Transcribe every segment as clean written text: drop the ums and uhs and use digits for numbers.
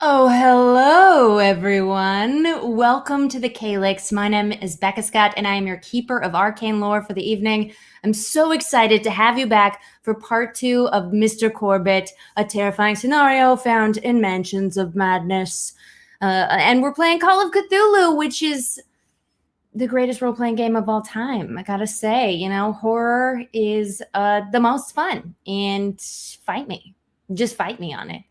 Oh, hello, everyone. Welcome to the Calyx. My name is Becca Scott, and I am your keeper of arcane lore for the evening. I'm so excited to have you back for part 2 of Mr. Corbitt, a terrifying scenario found in Mansions of Madness. And we're playing Call of Cthulhu, which is the greatest role-playing game of all time. I gotta say, horror is the most fun. And fight me. Just fight me on it.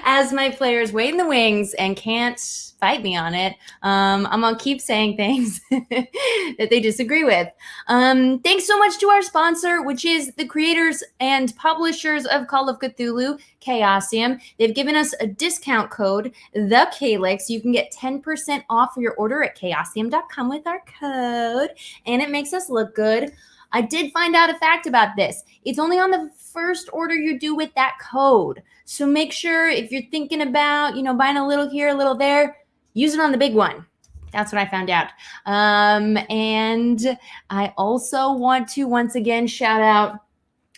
As my players wait in the wings and can't fight me on it, I'm gonna keep saying things that they disagree with. Thanks so much to our sponsor, which is the creators and publishers of Call of Cthulhu, Chaosium. They've given us a discount code, the Calyx. You can get 10% off your order at chaosium.com with our code, and it makes us look good. I did find out a fact about this. It's only on the first order you do with that code. So make sure if you're thinking about, buying a little here, a little there, use it on the big one. That's what I found out. And I also want to once again shout out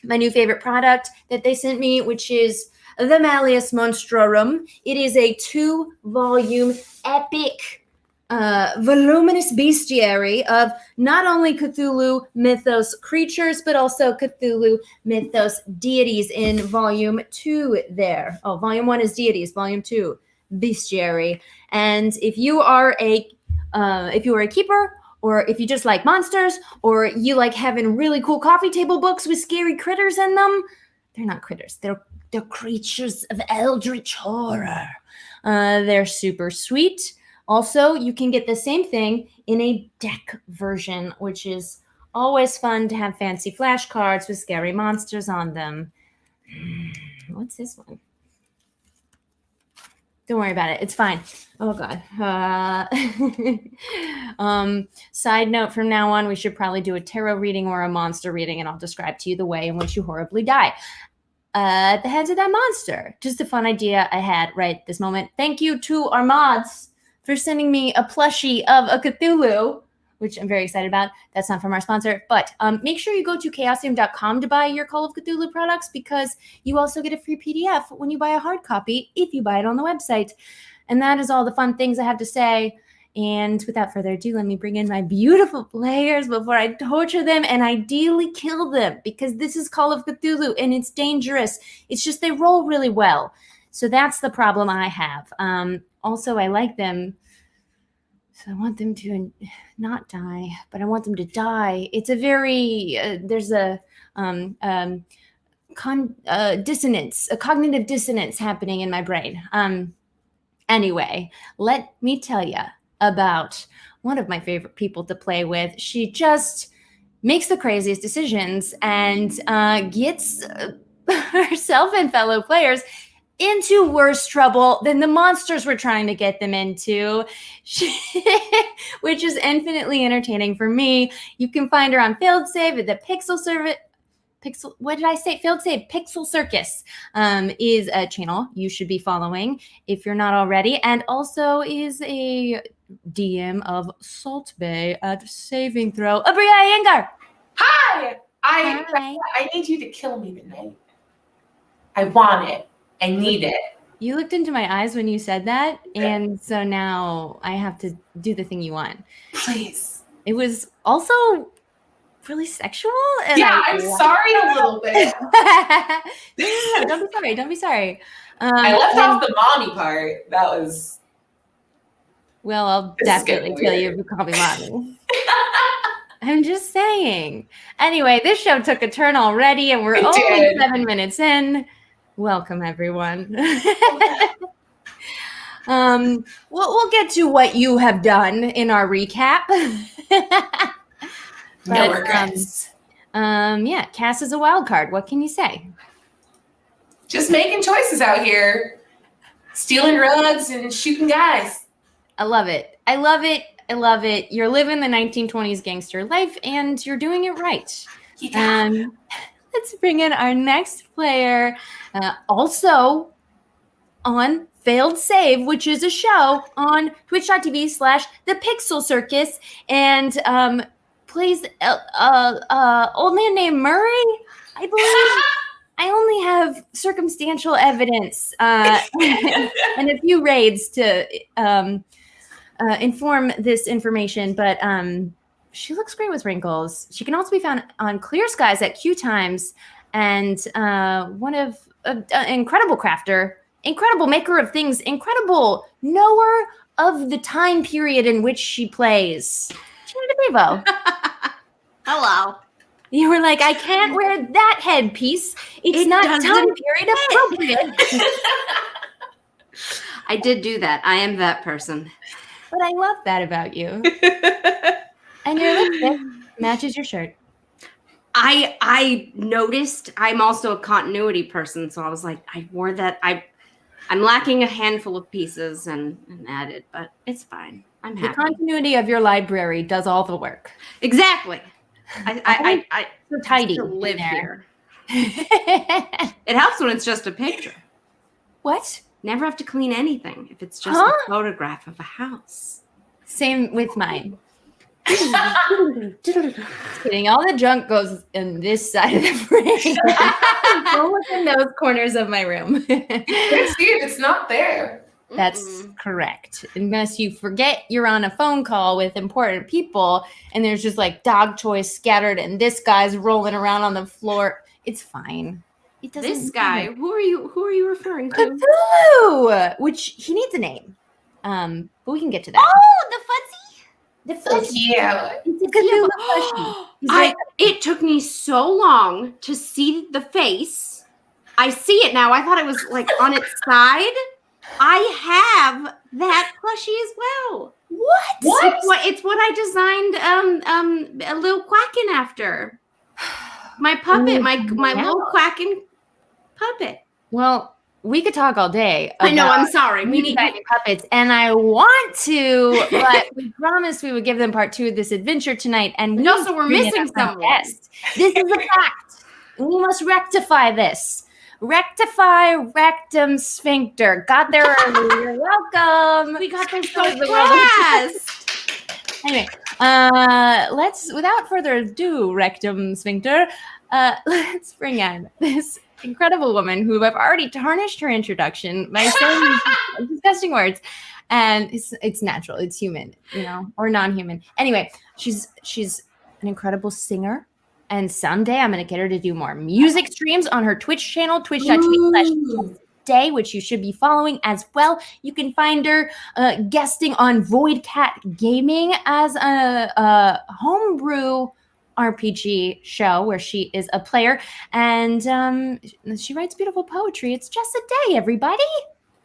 my new favorite product that they sent me, which is the Malleus Monstrorum. It is a 2-volume epic voluminous bestiary of not only Cthulhu mythos creatures, but also Cthulhu mythos deities in volume 2 there. Oh, volume 1 is deities, volume 2, bestiary. And if you are a keeper, or if you just like monsters, or you like having really cool coffee table books with scary critters in them, they're not critters. They're creatures of eldritch horror. They're super sweet. Also, you can get the same thing in a deck version, which is always fun to have fancy flashcards with scary monsters on them. What's this one? Don't worry about it. It's fine. Oh God. Side note: from now on, we should probably do a tarot reading or a monster reading, and I'll describe to you the way in which you horribly die at the hands of that monster. Just a fun idea I had right this moment. Thank you to our mods for sending me a plushie of a Cthulhu, which I'm very excited about. That's not from our sponsor, but make sure you go to chaosium.com to buy your Call of Cthulhu products, because you also get a free PDF when you buy a hard copy if you buy it on the website. And that is all the fun things I have to say. And without further ado, let me bring in my beautiful players before I torture them and ideally kill them, because this is Call of Cthulhu and it's dangerous. It's just they roll really well. So that's the problem I have. Also, I like them. So I want them to not die, but I want them to die. It's a very, there's a dissonance, a cognitive dissonance happening in my brain. Anyway, let me tell you about one of my favorite people to play with. She just makes the craziest decisions and gets herself and fellow players into worse trouble than the monsters we're trying to get them into, which is infinitely entertaining for me. You can find her on Failed Save at the Pixel Circus is a channel you should be following if you're not already, and also is a DM of Salt Bay at Saving Throw. Aabria Iyengar! Hi! I need you to kill me tonight. I want it. I need it. You looked into my eyes when you said that, and so now I have to do the thing you want. Please. It was also really sexual. And yeah, I'm sorry a little bit. No, don't be sorry. I left off the mommy part. That was... Well, I'll definitely kill you if you call me mommy. I'm just saying. Anyway, this show took a turn already, and we're only 7 minutes in. Welcome, everyone. We'll get to what you have done in our recap. No regrets. Yeah, Cass is a wild card. What can you say? Just making choices out here. Stealing rugs and shooting guys. I love it. I love it. I love it. You're living the 1920s gangster life, and you're doing it right. Yeah. Let's bring in our next player, also on Failed Save, which is a show on twitch.tv/The Pixel Circus, and plays old man named Murray, I believe. I only have circumstantial evidence and a few raids to inform this information, but she looks great with wrinkles. She can also be found on Clear Skies at Q Times, and one of incredible crafter, incredible maker of things, incredible knower of the time period in which she plays. Gina DeBevo. Hello. You were like, I can't wear that headpiece. It's not time period appropriate. I did do that. I am that person. But I love that about you. And your lipstick matches your shirt. I noticed I'm also a continuity person, so I was like, I wore that. I'm lacking a handful of pieces and added, but it's fine. I'm happy. The continuity of your library does all the work. Exactly. I so tidy to live here. It helps when it's just a picture. What? Never have to clean anything if it's just a photograph of a house. Same with mine. Just kidding. All the junk goes in this side of the frame. Don't look in those corners of my room. You can see it. It's not there. That's correct. Unless you forget you're on a phone call with important people and there's just like dog toys scattered and this guy's rolling around on the floor. It's fine. It doesn't This guy, who are you referring to? Cthulhu, which he needs a name. But we can get to that. Oh, the fuzzy? The fuzzy. Yeah. It's a Cthulhu plushie. It took me so long to see the face. I see it now. I thought it was like on its side. I have that plushie as well. What? It's what I designed a little quacking after. My puppet, my little quacking puppet. Well, we could talk all day. I know. about I'm sorry. We need Tiny puppets, and I want to, but we promised we would give them part 2 of this adventure tonight, and we also we're missing someone. Yes, this is a fact. We must rectify this. Rectify rectum sphincter. Got there early. You're welcome. We got there so Shows the fast. Anyway, let's, without further ado, rectum sphincter, let's bring in this incredible woman who I've already tarnished her introduction by saying these disgusting words. And it's natural, it's human, or non-human. Anyway, she's an incredible singer. And someday I'm going to get her to do more music streams on her Twitch channel, twitch.tv/day, which you should be following as well. You can find her guesting on Void Cat Gaming as a homebrew RPG show where she is a player. And she writes beautiful poetry. It's Jessa Day, everybody.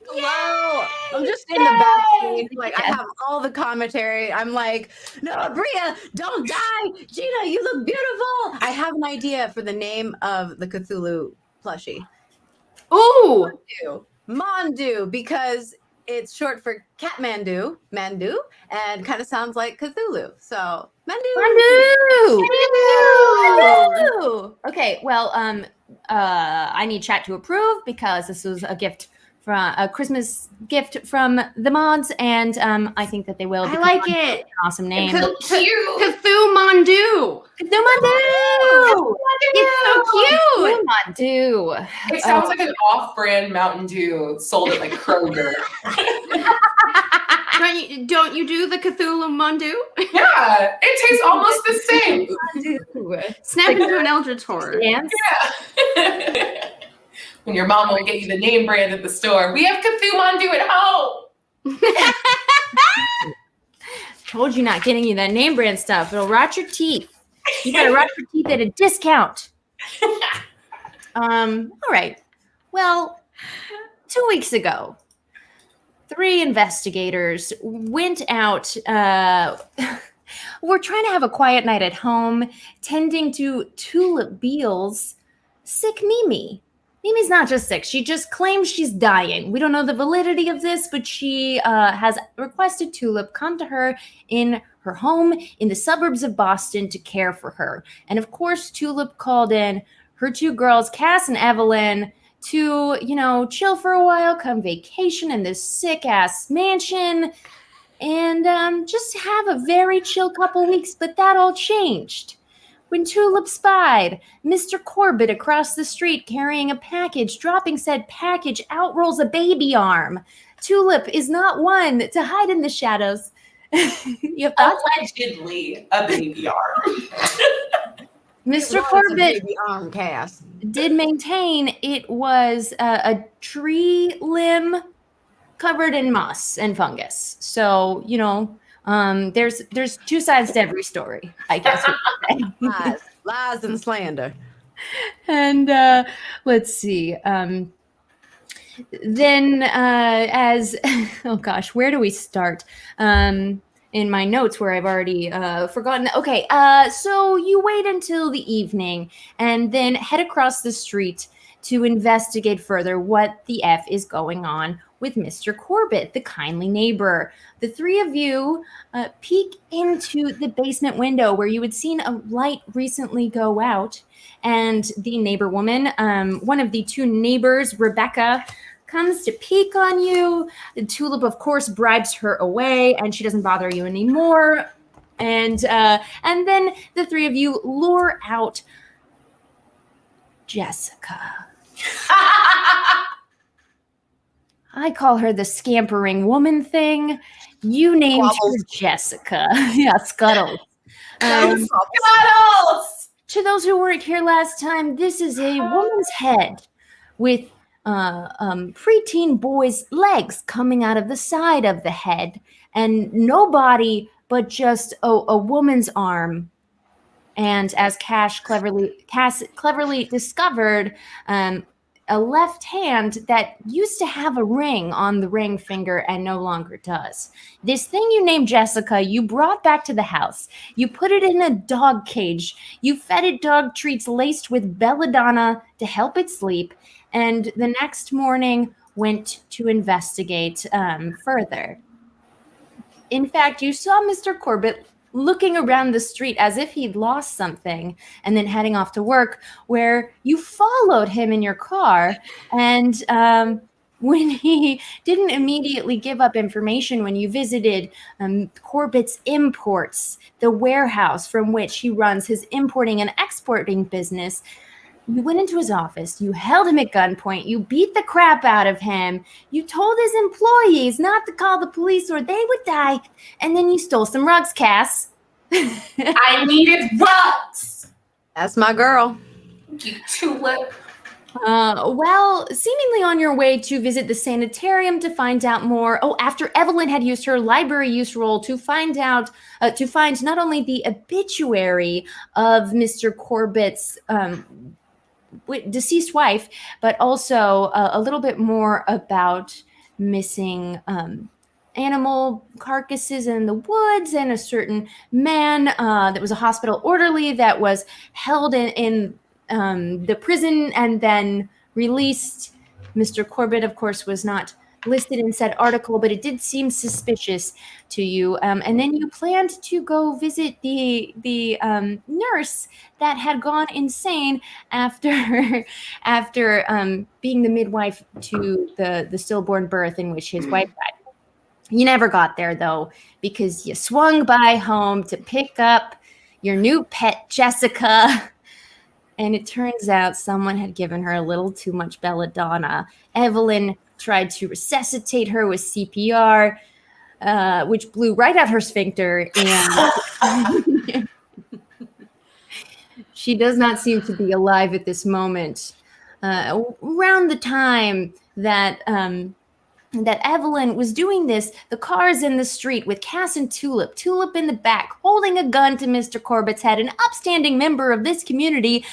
Hello. I'm just in the backstage. Like, I have all the commentary. I'm like, no, Aabria, don't die. Gina, you look beautiful. I have an idea for the name of the Cthulhu plushie. Ooh. Mandu, because it's short for Kathmandu, Mandu, and kind of sounds like Cthulhu. So, Mandu. Okay, well, I need chat to approve because this was a gift from a Christmas gift from the mods, and I think that they will. I like it. An awesome name. Cthulhu Mandu. Cthulhu Mandu. It's so cute. Mandu. It sounds like an off-brand Mountain Dew sold at like Kroger. Don't you do the Cthulhu Mandu? Yeah, it tastes almost the same. Snap into an Eldritch Horror. Dance. Yeah. When your mom will get you the name brand at the store. We have Cthulhu Mandu at home. Told you not getting you that name brand stuff. It'll rot your teeth. You gotta rot your teeth at a discount. All right. Well, 2 weeks ago, 3 investigators went out. We're trying to have a quiet night at home, tending to Tulip Beale's sick Mimi. Mimi's not just sick. She just claims she's dying. We don't know the validity of this, but she has requested Tulip come to her in her home in the suburbs of Boston to care for her. And of course, Tulip called in her 2 girls, Cass and Evelyn, to, chill for a while, come vacation in this sick-ass mansion, and just have a very chill couple weeks. But that all changed when Tulip spied Mr. Corbitt across the street carrying a package. Dropping said package, out rolls a baby arm. Tulip is not one to hide in the shadows. You have thoughts? Allegedly a baby arm. Mr. Corbitt Baby arm cast. did maintain it was a tree limb covered in moss and fungus. So, there's 2 sides to every story, I guess. Lies and slander. And let's see. Then as, oh gosh, where do we start? In my notes where I've already forgotten. Okay, so you wait until the evening and then head across the street to investigate further what the F is going on with Mr. Corbitt, the kindly neighbor. The 3 of you peek into the basement window where you had seen a light recently go out, and the neighbor woman, one of the 2 neighbors, Rebecca, comes to peek on you. The Tulip, of course, bribes her away, and she doesn't bother you anymore. And then the 3 of you lure out Jessica. I call her the scampering woman thing. You named her Jessica. Yeah, Scuttles. Scuttles! To those who weren't here last time, this is a woman's head with preteen boys' legs coming out of the side of the head, and no body, but just a woman's arm. And as Cass cleverly discovered, a left hand that used to have a ring on the ring finger and no longer does. This thing you named Jessica, you brought back to the house. You put it in a dog cage. You fed it dog treats laced with belladonna to help it sleep. and the next morning went to investigate further. In fact, you saw Mr. Corbitt looking around the street as if he'd lost something and then heading off to work, where you followed him in your car. And when he didn't immediately give up information when you visited Corbitt's Imports, the warehouse from which he runs his importing and exporting business, you went into his office, you held him at gunpoint, you beat the crap out of him, you told his employees not to call the police or they would die, and then you stole some rugs, Cass. I needed rugs. That's my girl. You tulip. Well, seemingly on your way to visit the sanitarium to find out more. Oh, after Evelyn had used her library use roll to find out, to find not only the obituary of Mr. Corbitt's deceased wife, but also a little bit more about missing animal carcasses in the woods and a certain man that was a hospital orderly that was held in the prison and then released. Mr. Corbitt, of course, was not listed in said article, but it did seem suspicious to you. And then you planned to go visit the nurse that had gone insane after being the midwife to the stillborn birth in which his wife died. You never got there, though, because you swung by home to pick up your new pet, Jessica. And it turns out someone had given her a little too much belladonna. Evelyn tried to resuscitate her with CPR, which blew right out her sphincter. And she does not seem to be alive at this moment. Around the time that Evelyn was doing this, the cars in the street with Cass and Tulip in the back, holding a gun to Mr. Corbitt's head, an upstanding member of this community,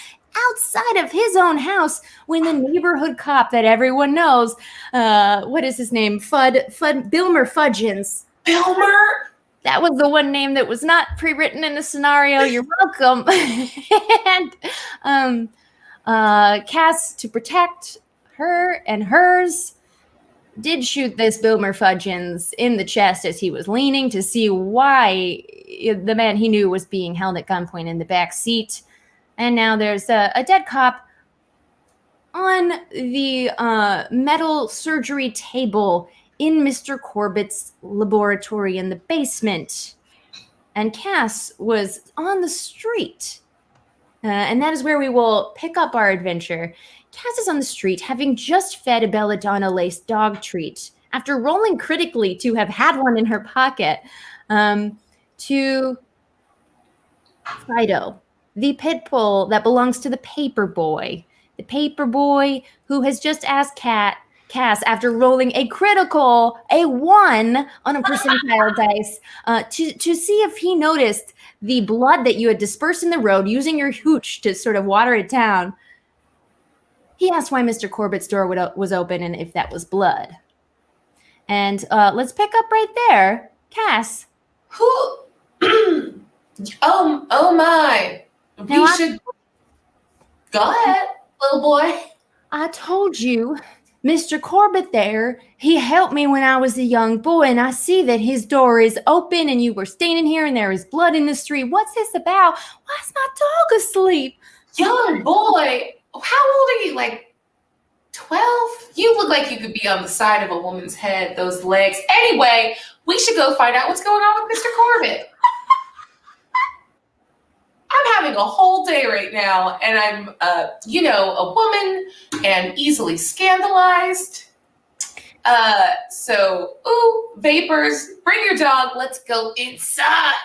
outside of his own house, when the neighborhood cop that everyone knows, what is his name? Bilmer Fudgens. Bilmer? That was the one name that was not pre-written in the scenario. You're welcome. And Cass, to protect her and hers, did shoot this Bilmer Fudgens in the chest as he was leaning to see why the man he knew was being held at gunpoint in the back seat. And now there's a dead cop on the metal surgery table in Mr. Corbitt's laboratory in the basement. And Cass was on the street. And that is where we will pick up our adventure. Cass is on the street, having just fed a belladonna-laced dog treat, after rolling critically to have had one in her pocket, to Fido, the pit bull that belongs to the paper boy. The paper boy who has just asked Cass, after rolling a critical, a 1 on a percentile dice, to see if he noticed the blood that you had dispersed in the road using your hooch to sort of water it down. He asked why Mr. Corbitt's door was open and if that was blood. And let's pick up right there. Cass. Who? Oh my. Now We should. Go ahead, little boy. I told you, Mr. Corbitt there, he helped me when I was a young boy, and I see that his door is open and you were standing here and there is blood in the street. What's this about? Why's my dog asleep? Young boy. How old are you? Like 12? You look like you could be on the side of a woman's head, those legs. Anyway, we should go find out what's going on with Mr. Corbitt. I'm having a whole day right now, and I'm, a woman and easily scandalized. Vapors, bring your dog. Let's go inside.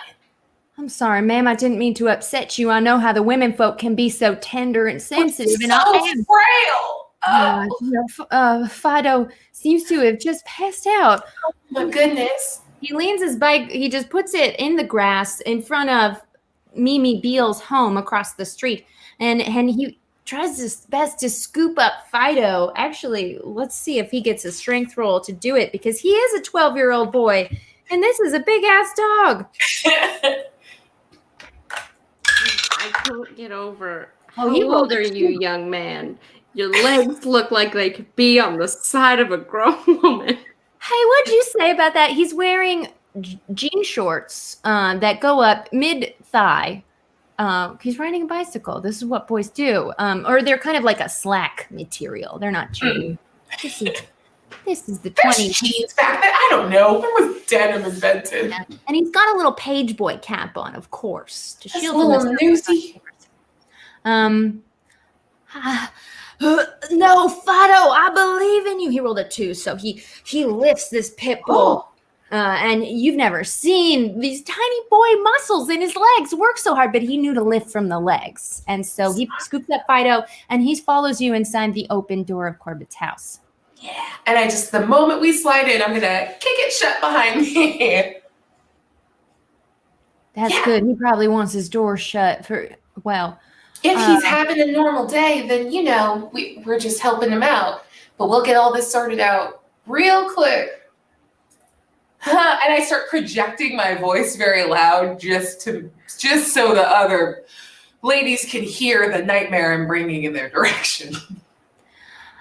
I'm sorry, ma'am. I didn't mean to upset you. I know how the women folk can be so tender and sensitive. And I am frail. Fido seems to have just passed out. Oh, my goodness. He leans his bike. He just puts it in the grass in front of Mimi Beale's home across the street. And he tries his best to scoop up Fido. Actually, let's see if he gets a strength roll to do it, because he is a 12-year-old boy. And this is a big-ass dog. I can't get over. Oh, How you old rolled are a you, 2. young man? Your legs look like they could be on the side of a grown woman. Hey, what'd you say about that? He's wearing jean shorts that go up mid-thigh. He's riding a bicycle. This is what boys do. Or they're kind of like a slack material. They're not jeans. This is the 20s. Jeans back then? I don't know. When was denim invented? Yeah. And he's got a little page boy cap on, of course, to That's shield a little newsy. No, Fido, I believe in you. He rolled a 2, so he lifts this pit bull. And you've never seen these tiny boy muscles in his legs work so hard, but he knew to lift from the legs. And so he scoops up Fido, and he follows you inside the open door of Corbitt's house. Yeah. And the moment we slide in, I'm going to kick it shut behind me. That's good. He probably wants his door shut for, well. If he's having a normal day, then, we're just helping him out. But we'll get all this sorted out real quick. And I start projecting my voice very loud just so the other ladies can hear the nightmare I'm bringing in their direction.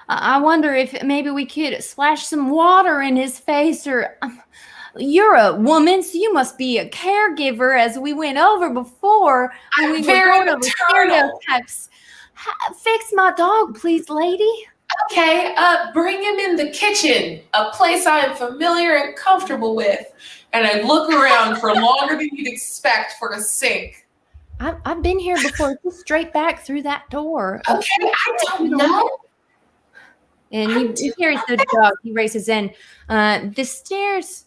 I wonder if maybe we could splash some water in his face, or you're a woman, so you must be a caregiver, as we went over before. I'm very maternal. Stereotypes. Fix my dog, please, lady. Okay, bring him in the kitchen, a place I am familiar and comfortable with. And I look around for longer than you'd expect for a sink. I've been here before. Just straight back through that door. Okay, I don't know. And he carries the dog. He races in. The stairs.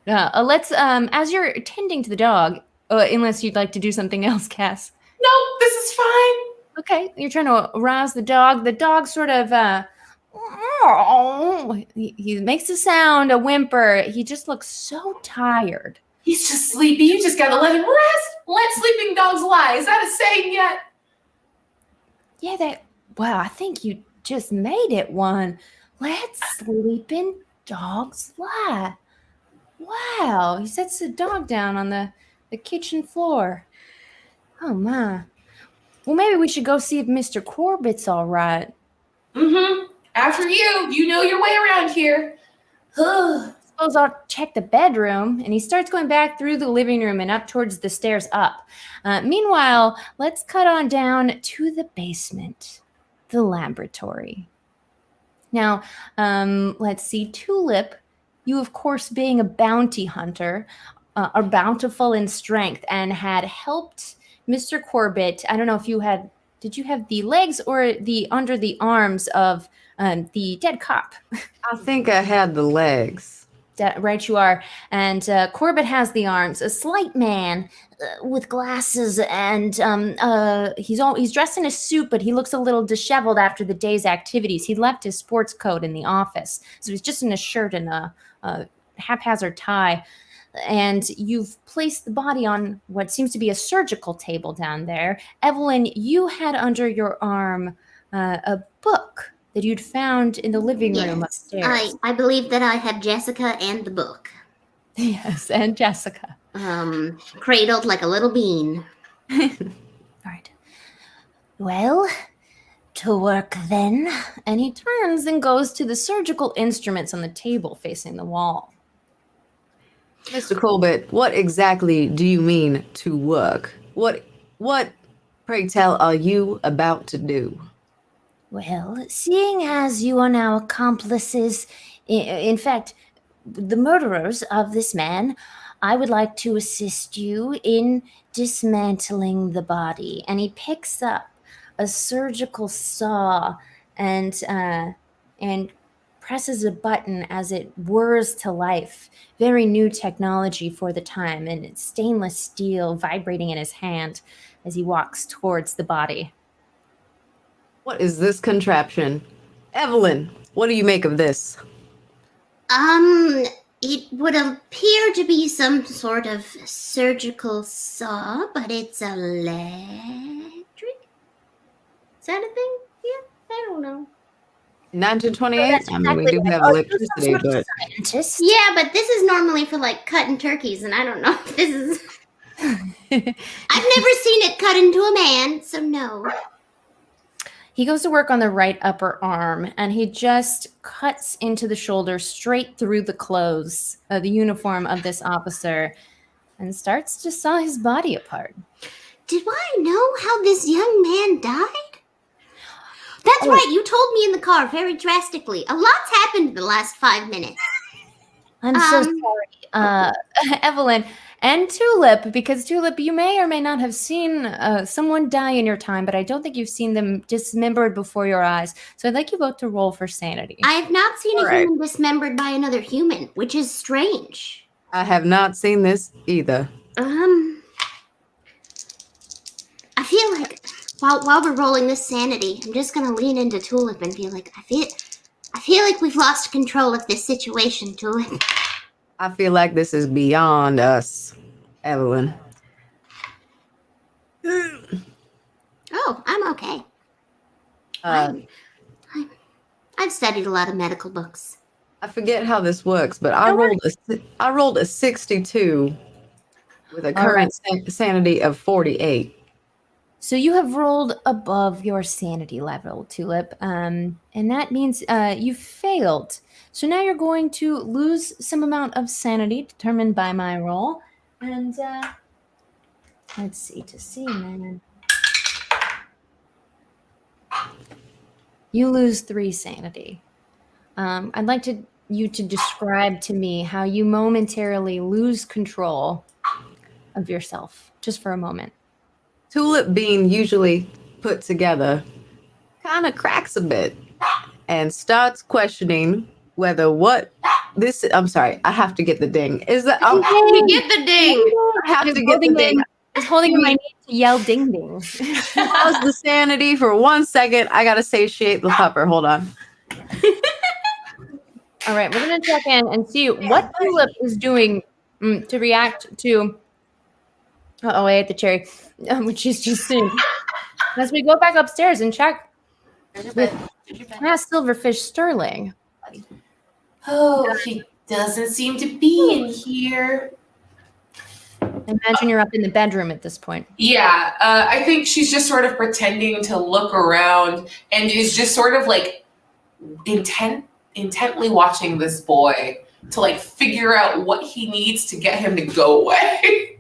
Let's as you're tending to the dog, unless you'd like to do something else, Cass. No, this is fine. Okay, you're trying to arouse the dog. The dog sort of he makes a sound, a whimper. He just looks so tired. He's just sleepy. You just gotta let him rest. Let sleeping dogs lie. Is that a saying yet? Yeah, wow, I think you just made it one. Let sleeping dogs lie. Wow, he sets the dog down on the kitchen floor. Oh, my. Well, maybe we should go see if Mr. Corbitt's all right. Mm-hmm. After you. You know your way around here. Suppose I'll check the bedroom. And he starts going back through the living room and up towards the stairs up. Meanwhile, let's cut on down to the basement, the laboratory. Now, let's see. Tulip, you, of course, being a bounty hunter, are bountiful in strength and had helped Mr. Corbitt. I don't know if did you have the legs or the under the arms of the dead cop? I think I had the legs. Right, you are. And Corbitt has the arms. A slight man with glasses, and he's dressed in a suit, but he looks a little disheveled after the day's activities. He left his sports coat in the office, so he's just in a shirt and a haphazard tie. And you've placed the body on what seems to be a surgical table down there. Evelyn, you had under your arm a book that you'd found in the living room upstairs. I believe that I have Jessica and the book. Yes, and Jessica. Cradled like a little bean. All right. Well, to work then. And he turns and goes to the surgical instruments on the table facing the wall. Mr. Corbitt, what exactly do you mean to work? What, pray tell, are you about to do? Well, seeing as you are now accomplices, in fact, the murderers of this man, I would like to assist you in dismantling the body. And he picks up a surgical saw and presses a button as it whirs to life. Very new technology for the time, and it's stainless steel vibrating in his hand as he walks towards the body. What is this contraption? Evelyn, what do you make of this? It would appear to be some sort of surgical saw, but it's electric. Is that a thing? Yeah, I don't know. 1928? I mean, we do have electricity, but... Scientist. Yeah, but this is normally for, like, cutting turkeys, and I don't know if this is... I've never seen it cut into a man, so no. He goes to work on the right upper arm, and he just cuts into the shoulder straight through the clothes, the uniform of this officer, and starts to saw his body apart. Did I know how this young man died? That's right, you told me in the car very drastically. A lot's happened in the last 5 minutes. I'm so sorry, Evelyn and Tulip, because Tulip, you may or may not have seen someone die in your time, but I don't think you've seen them dismembered before your eyes. So I'd like you both to roll for sanity. I have not seen a human dismembered by another human, which is strange. I have not seen this either. I feel like while we're rolling this sanity, I'm just gonna lean into Tulip and be like, I feel like we've lost control of this situation, Tulip. I feel like this is beyond us, Evelyn. Oh, I'm okay. I've studied a lot of medical books. I forget how this works, but I rolled a 62 with a current sanity of 48. So you have rolled above your sanity level, Tulip, and that means you failed. So now you're going to lose some amount of sanity determined by my roll. And let's see, man. You lose 3 sanity. I'd like you to describe to me how you momentarily lose control of yourself, just for a moment. Tulip, being usually put together, kind of cracks a bit and starts questioning whether I'm sorry, I have to get the ding. Is that Get the ding? I have to get the ding. I was holding in my knee to yell ding ding. How's the sanity for 1 second? I gotta satiate the pupper. Hold on. All right, we're gonna check in and see what Tulip is doing to react to. Oh, I ate the cherry, which is just soon. As we go back upstairs and check with Silverfish Sterling. Oh, he doesn't seem to be in here. Imagine you're up in the bedroom at this point. Yeah, I think she's just sort of pretending to look around and is just sort of like intently watching this boy to like figure out what he needs to get him to go away.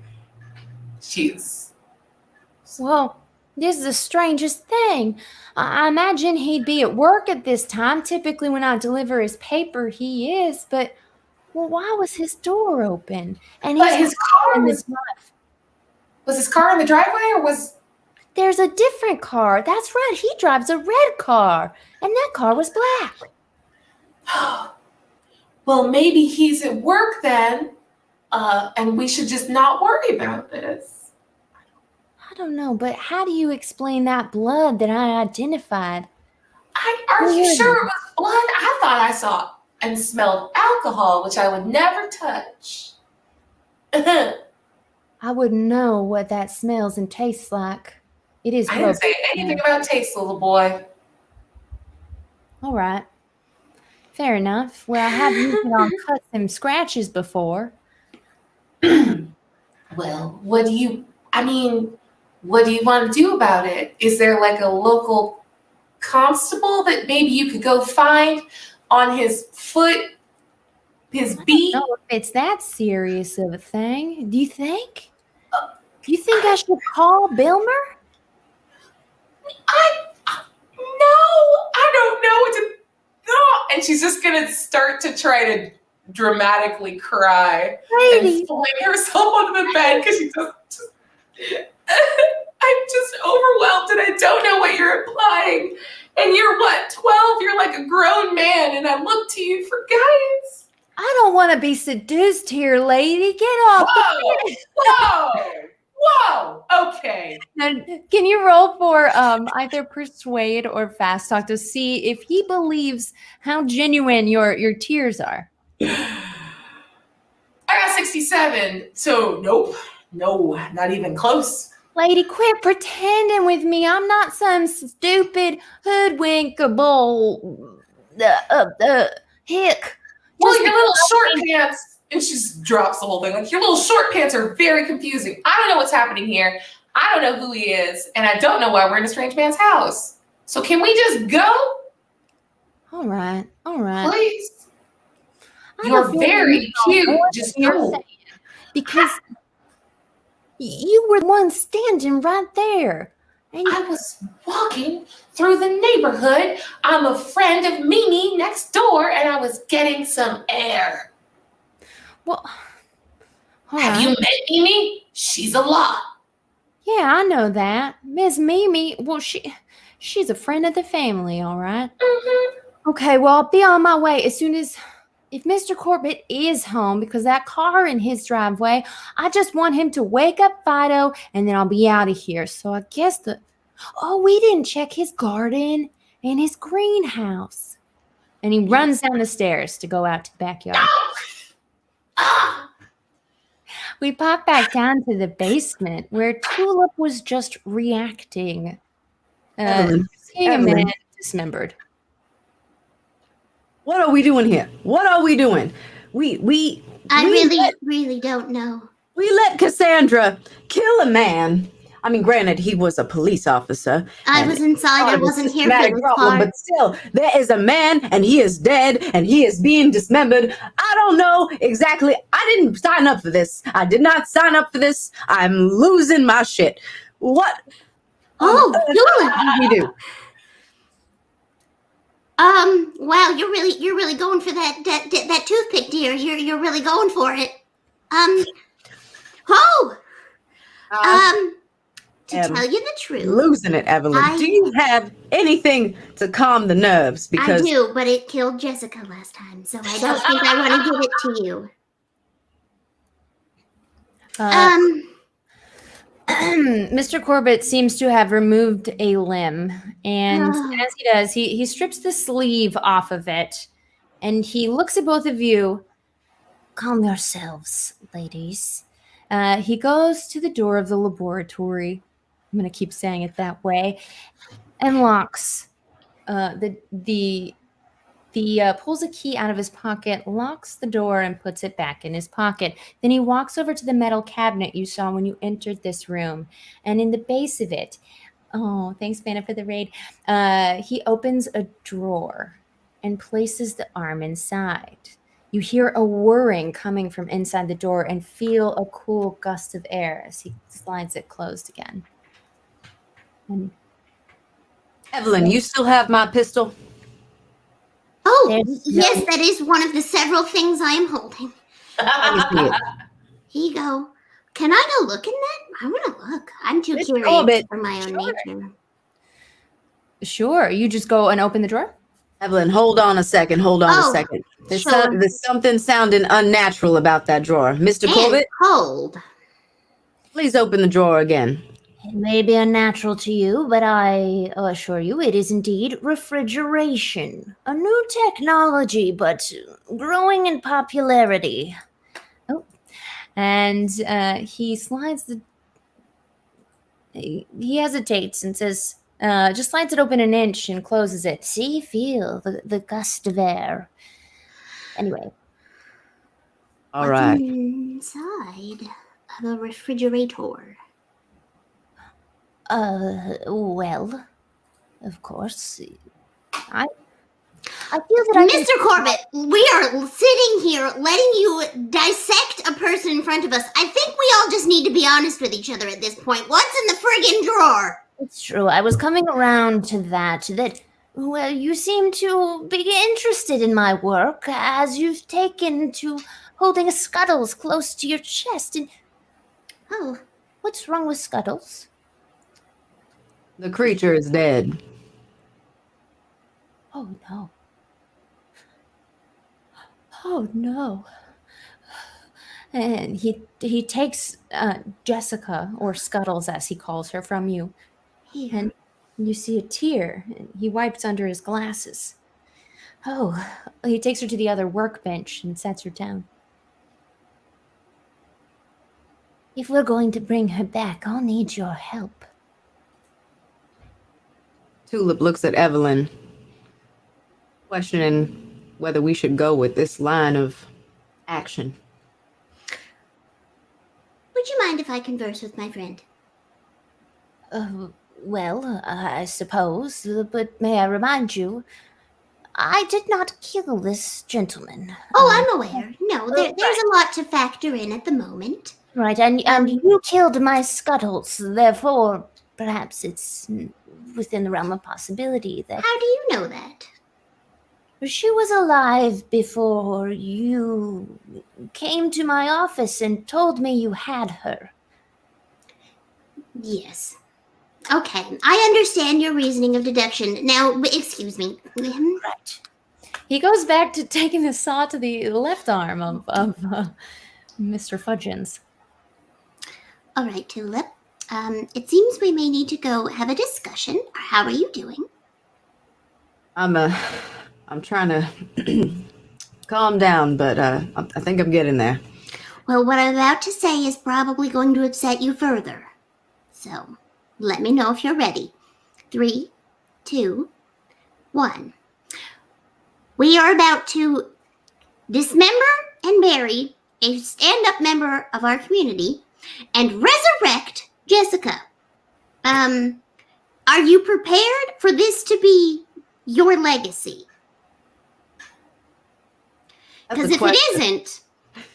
Well, this is the strangest thing. I imagine he'd be at work at this time. Typically when I deliver his paper, he is. But why was his door open? And his car was his car in the driveway, or was... There's a different car. That's right. He drives a red car. And that car was black. Well, maybe he's at work then. And we should just not worry about this. I don't know, but how do you explain that blood that I identified? Are you sure it was blood? I thought I saw and smelled alcohol, which I would never touch. I wouldn't know what that smells and tastes like. It is. I didn't say anything about taste, little boy. All right. Fair enough. Well, I have used it on cuts and scratches before. Well, what do you want to do about it? Is there like a local constable that maybe you could go find on his foot, his beat? I don't know if it's that serious of a thing. Do you think? Do you think I should call Bilmer? I don't know what to... And she's just going to start to try to dramatically cry and fling herself onto the bed because she doesn't... I'm just overwhelmed and I don't know what you're implying. And you're what, 12? You're like a grown man and I look to you for guidance. I don't want to be seduced here, lady. Get off the bed. Whoa. Okay. Now, can you roll for either persuade or fast talk to see if he believes how genuine your tears are? I got 67, so nope. No, not even close. Lady, quit pretending with me. I'm not some stupid hoodwinkable hick. Well, your little short pants, and she just drops the whole thing. Like, your little short pants are very confusing. I don't know what's happening here. I don't know who he is, and I don't know why we're in a strange man's house. So can we just go? All right. All right. Please. I You're don't feel very you know cute. more Just than you're go. saying, because you were the one standing right there. And I was walking through the neighborhood. I'm a friend of Mimi next door, and I was getting some air. well, all Have right. you met Mimi? She's a lot. Yeah, I know that. Miss Mimi, well, she's a friend of the family, all right? Okay, well, I'll be on my way as soon as if Mr. Corbitt is home, because that car in his driveway, I just want him to wake up Fido and then I'll be out of here. So I guess we didn't check his garden and his greenhouse. And he runs down the stairs to go out to the backyard. Ah, We pop back down to the basement where Tulip was just reacting. Evelyn, Seeing a Evelyn. man dismembered. What are we doing here? What are we doing? We I we really, let, really don't know. we let Cassandra kill a man. I mean, granted, he was a police officer. I and was inside. I part of the wasn't here for systematic this problem, part. but still, there is a man, and he is dead, and he is being dismembered. I don't know exactly. I didn't sign up for this. I did not sign up for this. I'm losing my shit. What? Oh, What did we do? Wow, you're really going for that toothpick, dear. You're really going for it. To am tell you the truth, Losing it, Evelyn. Do you have anything to calm the nerves? Because I do, but it killed Jessica last time, so I don't think I want to give it to you. Mr. Corbitt seems to have removed a limb, and as he does, he strips the sleeve off of it, and he looks at both of you. Calm yourselves, ladies. He goes to the door of the laboratory. I'm going to keep saying it that way, and locks pulls a key out of his pocket, locks the door, and puts it back in his pocket. Then he walks over to the metal cabinet you saw when you entered this room. And in the base of it, oh, thanks, Vanna, for the raid, he opens a drawer and places the arm inside. You hear a whirring coming from inside the door and feel a cool gust of air as he slides it closed again. And Evelyn, you still have my pistol? Oh, yes, that is one of the several things I am holding. Let me see it. Here you go. Can I go look in that? I want to look. I'm too Mr. curious Corbitt, for my own nature. Sure, you just go and open the drawer? Evelyn, hold on a second. Hold on a Oh, second. There's sure. something sounding unnatural about that drawer. Mr. And Corbitt, cold. please open the drawer again. It may be unnatural to you, but I assure you it is indeed refrigeration. A new technology, but growing in popularity. Oh, and he slides the... He hesitates and says, just slides it open an inch and closes it. See, feel the gust of air. Anyway. All What's right. inside of a refrigerator? Well, of course. I feel that Mr. Corbitt, we are sitting here letting you dissect a person in front of us. I think we all just need to be honest with each other at this point. What's in the friggin' drawer? It's true. I was coming around to that, well, you seem to be interested in my work as you've taken to holding Scuttles close to your chest. And Oh, what's wrong with Scuttles? The creature is dead. Oh, no. Oh, no. And he takes Jessica, or Scuttles as he calls her, from you. here. And you see a tear. And he wipes under his glasses. Oh, he takes her to the other workbench and sets her down. If we're going to bring her back, I'll need your help. Tulip looks at Evelyn, questioning whether we should go with this line of action. Would you mind if I converse with my friend? Well, I suppose, but may I remind you, I did not kill this gentleman. Oh, I'm aware. No, there's right. a lot to factor in at the moment. Right, and you killed my scuttles, therefore perhaps it's within the realm of possibility that How do you know that? she was alive before you came to my office and told me you had her. Yes. Okay, I understand your reasoning of deduction. Now, excuse me. Right. He goes back to taking the saw to the left arm of Mr. Fudgens. All right, Tulip. It seems we may need to go have a discussion. How are you doing? I'm trying to calm down, but I think I'm getting there. Well, what I'm about to say is probably going to upset you further. So, let me know if you're ready. 3, 2, 1. We are about to dismember and bury a stand-up member of our community and resurrect Jessica. Are you prepared for this to be your legacy? Because if it isn't,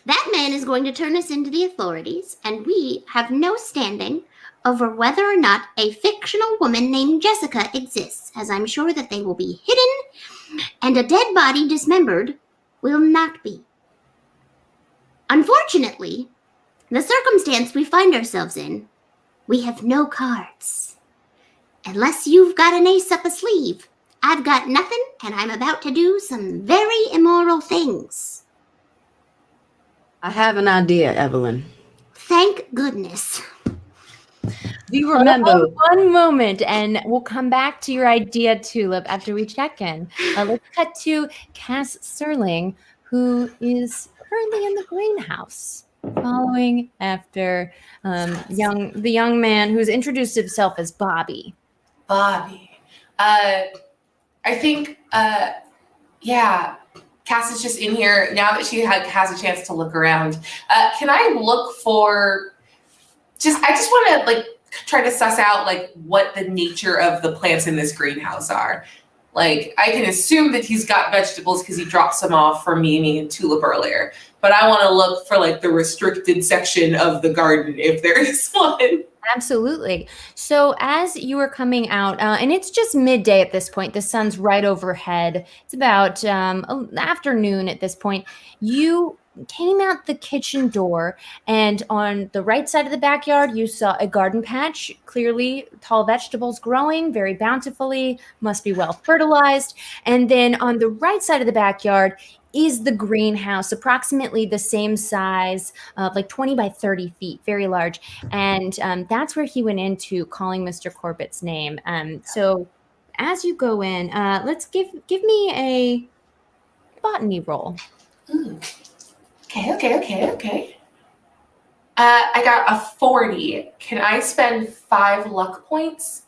that man is going to turn us into the authorities, and we have no standing over whether or not a fictional woman named Jessica exists, as I'm sure that they will be hidden, and a dead body dismembered will not be. Unfortunately, the circumstance we find ourselves in, we have no cards. Unless you've got an ace up a sleeve, I've got nothing, and I'm about to do some very immoral things. I have an idea, Evelyn. Thank goodness. Do you remember? One moment, and we'll come back to your idea, Tulip, after we check in. Let's cut to Cass Serling, who is currently in the greenhouse, following after the young man who's introduced himself as Bobby. Bobby. I think, yeah, Cass is just in here now that she has a chance to look around. Can I look for I just want to try to suss out what the nature of the plants in this greenhouse are. I can assume that he's got vegetables because he dropped some off for Mimi and Tulip earlier, but I want to look for the restricted section of the garden if there is one. Absolutely. So as you were coming out, and it's just midday at this point, the sun's right overhead. It's about afternoon at this point. You came out the kitchen door, and on the right side of the backyard, you saw a garden patch, clearly tall vegetables growing very bountifully, must be well fertilized. And then on the right side of the backyard is the greenhouse, approximately the same size, 20 by 30 feet, very large. And that's where he went into calling Mr. Corbitt's name. So as you go in, let's give me a botany roll. Ooh. Okay. I got a 40. Can I spend 5 luck points?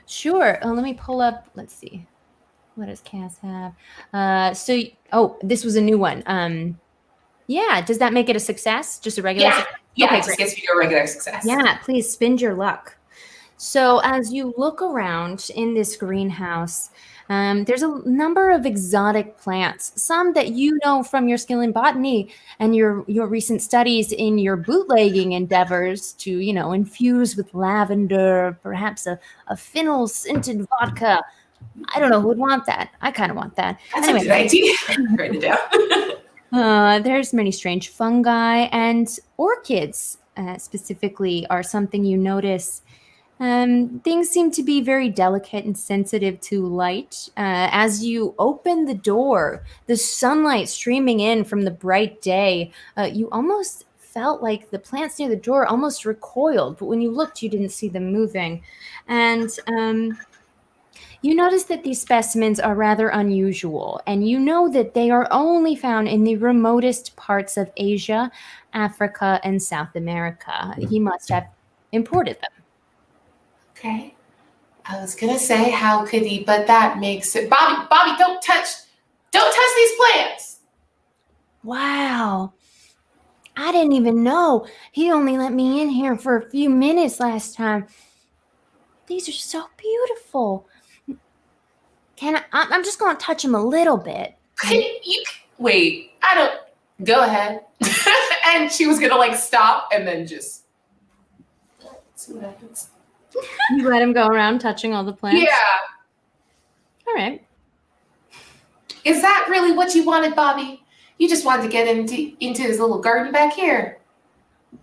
Sure. Let me pull up. Let's see. What does Cass have? This was a new one. Yeah. Does that make it a success? Just a regular? Yeah. Okay, it just gets me to a regular success. Yeah. Please spend your luck. So as you look around in this greenhouse, there's a number of exotic plants, some that you know from your skill in botany and your recent studies in your bootlegging endeavors to, infuse with lavender, perhaps a fennel scented vodka. I don't know who would want that. I kind of want that. That's a good idea. Write it down. There's many strange fungi, and orchids specifically are something you notice. Things seem to be very delicate and sensitive to light. As you open the door, the sunlight streaming in from the bright day, you almost felt like the plants near the door almost recoiled, but when you looked, you didn't see them moving. And you notice that these specimens are rather unusual, and you know that they are only found in the remotest parts of Asia, Africa, and South America. He must have imported them. Okay. I was gonna say how could he, but that makes it. Bobby, don't touch these plants. Wow. I didn't even know. He only let me in here for a few minutes last time. These are so beautiful. I'm just going to touch them a little bit. Wait, I don't. Go ahead. And she was gonna like stop and then just see what happens. You let him go around touching all the plants? Yeah. All right. Is that really what you wanted, Bobby? You just wanted to get into his little garden back here.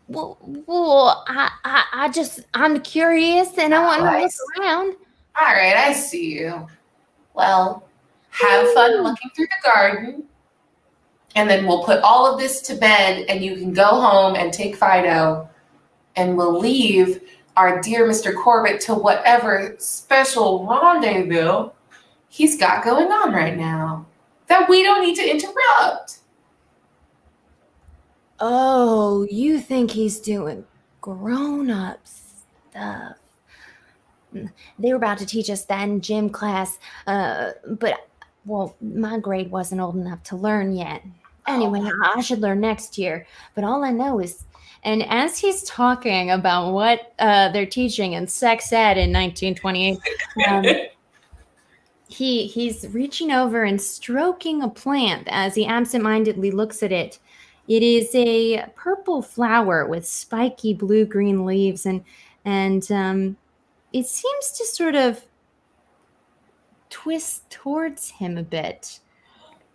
Well, I'm curious and I want to look around. All right, I see you. Well, have fun looking through the garden. And then we'll put all of this to bed and you can go home and take Fido. And we'll leave our dear Mr. Corbitt to whatever special rendezvous he's got going on right now that we don't need to interrupt. Oh, you think he's doing grown-up stuff. They were about to teach us that in gym class, but, well, my grade wasn't old enough to learn yet. Anyway, I should learn next year, but all I know is, and as he's talking about what they're teaching in sex ed in 1928, he's reaching over and stroking a plant as he absentmindedly looks at it. It is a purple flower with spiky blue-green leaves, and it seems to sort of twist towards him a bit.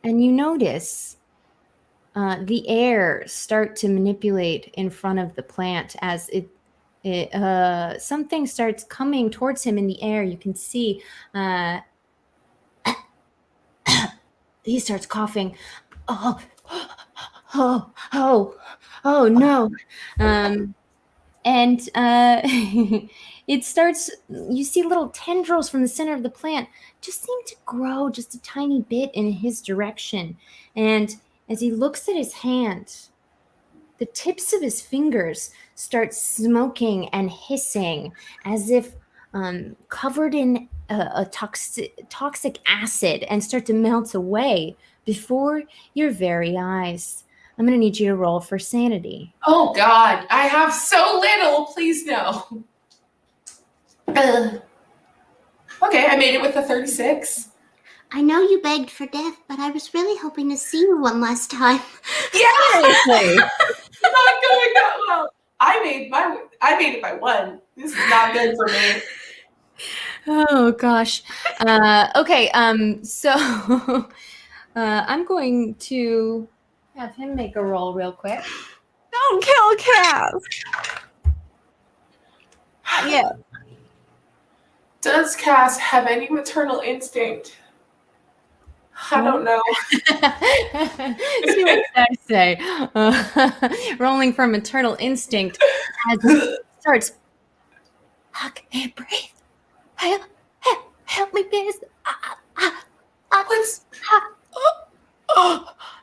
And you notice the air start to manipulate in front of the plant as something starts coming towards him in the air. You can see he starts coughing. Oh no. And it starts, you see little tendrils from the center of the plant just seem to grow just a tiny bit in his direction. And as he looks at his hand, the tips of his fingers start smoking and hissing as if covered in a toxic acid and start to melt away before your very eyes. I'm going to need you to roll for sanity. Oh, God. I have so little. Please no. Okay, I made it with a 36. I know you begged for death, but I was really hoping to see you one last time. Yeah! It's not going that well. I made it by 1. This is not good for me. Oh, gosh. Okay, so I'm going to have him make a roll real quick. Don't kill Cass. Yeah. Does Cass have any maternal instinct? I don't know. See what I say. Rolling for maternal instinct as he starts. I can't breathe. Help me, please.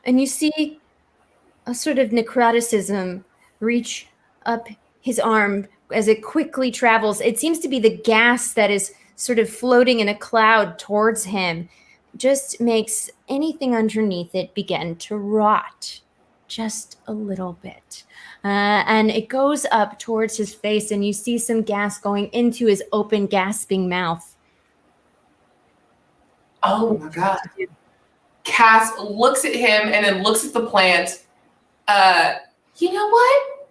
And you see a sort of necroticism reach up his arm as it quickly travels. It seems to be the gas that is sort of floating in a cloud towards him. Just makes anything underneath it begin to rot just a little bit. And it goes up towards his face, and you see some gas going into his open, gasping mouth. Oh, my God. Cass looks at him and then looks at the plant. You know what?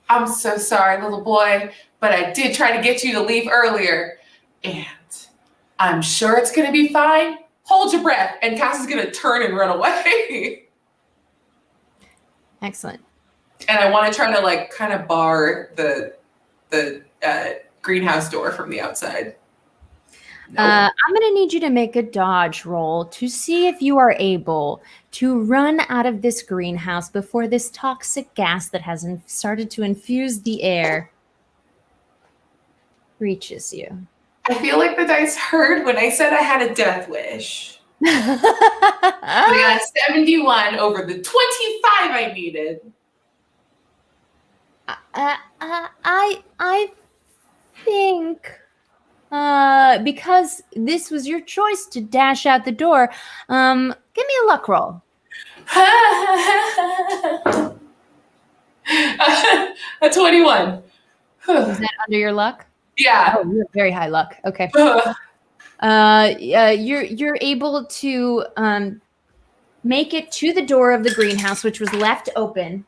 I'm so sorry, little boy, but I did try to get you to leave earlier. And I'm sure it's going to be fine. Hold your breath. And Cass is going to turn and run away. Excellent. And I want to try to like kind of bar the greenhouse door from the outside. Nope. I'm going to need you to make a dodge roll to see if you are able to run out of this greenhouse before this toxic gas that has started to infuse the air reaches you. I feel like the dice heard when I said I had a death wish. I got 71 over the 25 I needed. I think because this was your choice to dash out the door, give me a luck roll. A 21. Is that under your luck? Yeah. Oh, you have very high luck. Okay. You're able to make it to the door of the greenhouse, which was left open.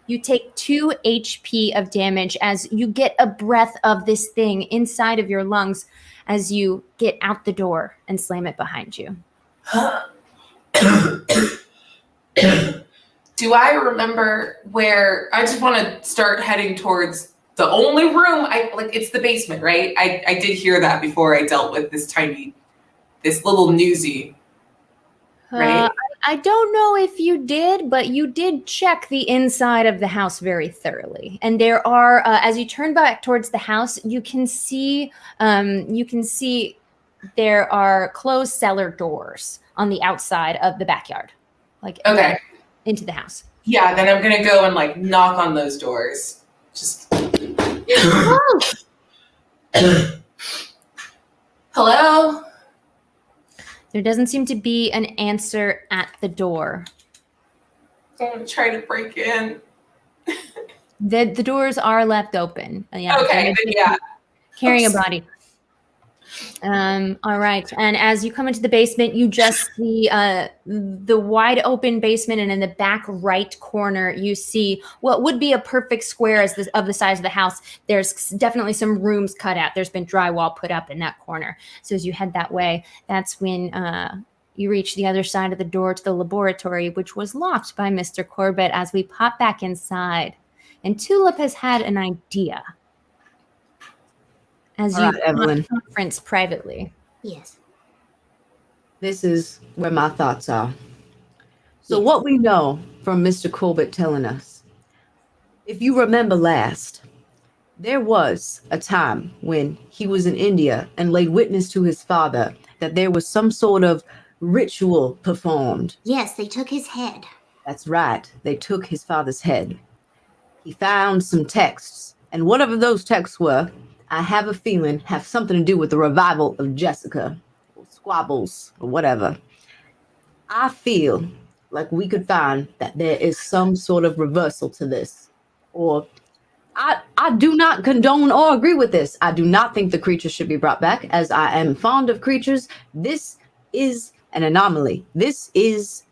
You take 2 HP of damage as you get a breath of this thing inside of your lungs as you get out the door and slam it behind you. Do I remember where I just want to start heading towards the only room it's the basement, right? I did hear that before I dealt with this little newsie. Right? I don't know if you did, but you did check the inside of the house very thoroughly. And there are, as you turn back towards the house, you can see there are closed cellar doors on the outside of the backyard, Okay. into the house. Yeah, then I'm gonna go and knock on those doors. Just hello? There doesn't seem to be an answer at the door. I'm gonna try to break in. The doors are left open. Yeah. Okay, then yeah. Carrying a body. All right. And as you come into the basement, you just see the wide open basement, and in the back right corner, you see what would be a perfect square of the size of the house. There's definitely some rooms cut out. There's been drywall put up in that corner. So as you head that way, that's when you reach the other side of the door to the laboratory, which was locked by Mr. Corbitt. As we pop back inside, and Tulip has had an idea. As you conference privately. Yes. This is where my thoughts are. So what we know from Mr. Corbitt telling us, if you remember last, there was a time when he was in India and laid witness to his father that there was some sort of ritual performed. Yes, they took his head. That's right. They took his father's head. He found some texts, and whatever those texts were, I have a feeling have something to do with the revival of Jessica, or squabbles, or whatever. I feel like we could find that there is some sort of reversal to this. Or I do not condone or agree with this. I do not think the creatures should be brought back, as I am fond of creatures. This is an anomaly. This is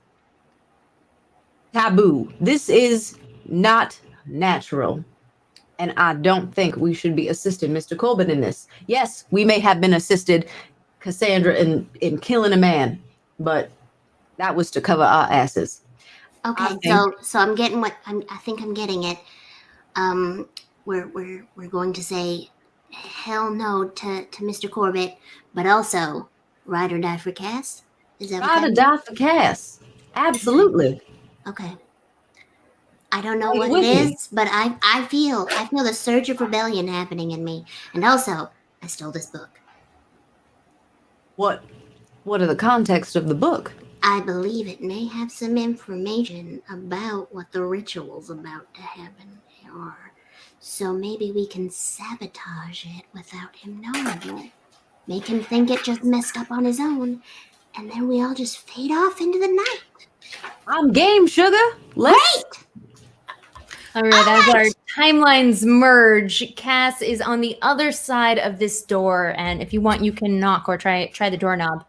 taboo. This is not natural. And I don't think we should be assisting Mr. Corbitt in this. Yes, we may have been assisted Cassandra in killing a man, but that was to cover our asses. Okay, so I'm getting I think I'm getting it. We're going to say hell no to Mr. Corbitt, but also ride or die for Cass. Is that ride or die for Cass? Absolutely. Okay. I don't know what it is, but I feel the surge of rebellion happening in me. And also, I stole this book. What are the context of the book? I believe it may have some information about what the ritual's about to happen are. So maybe we can sabotage it without him knowing. Make him think it just messed up on his own, and then we all just fade off into the night. I'm game, sugar. Great! All right, as our timelines merge, Cass is on the other side of this door, and if you want, you can knock or try the doorknob.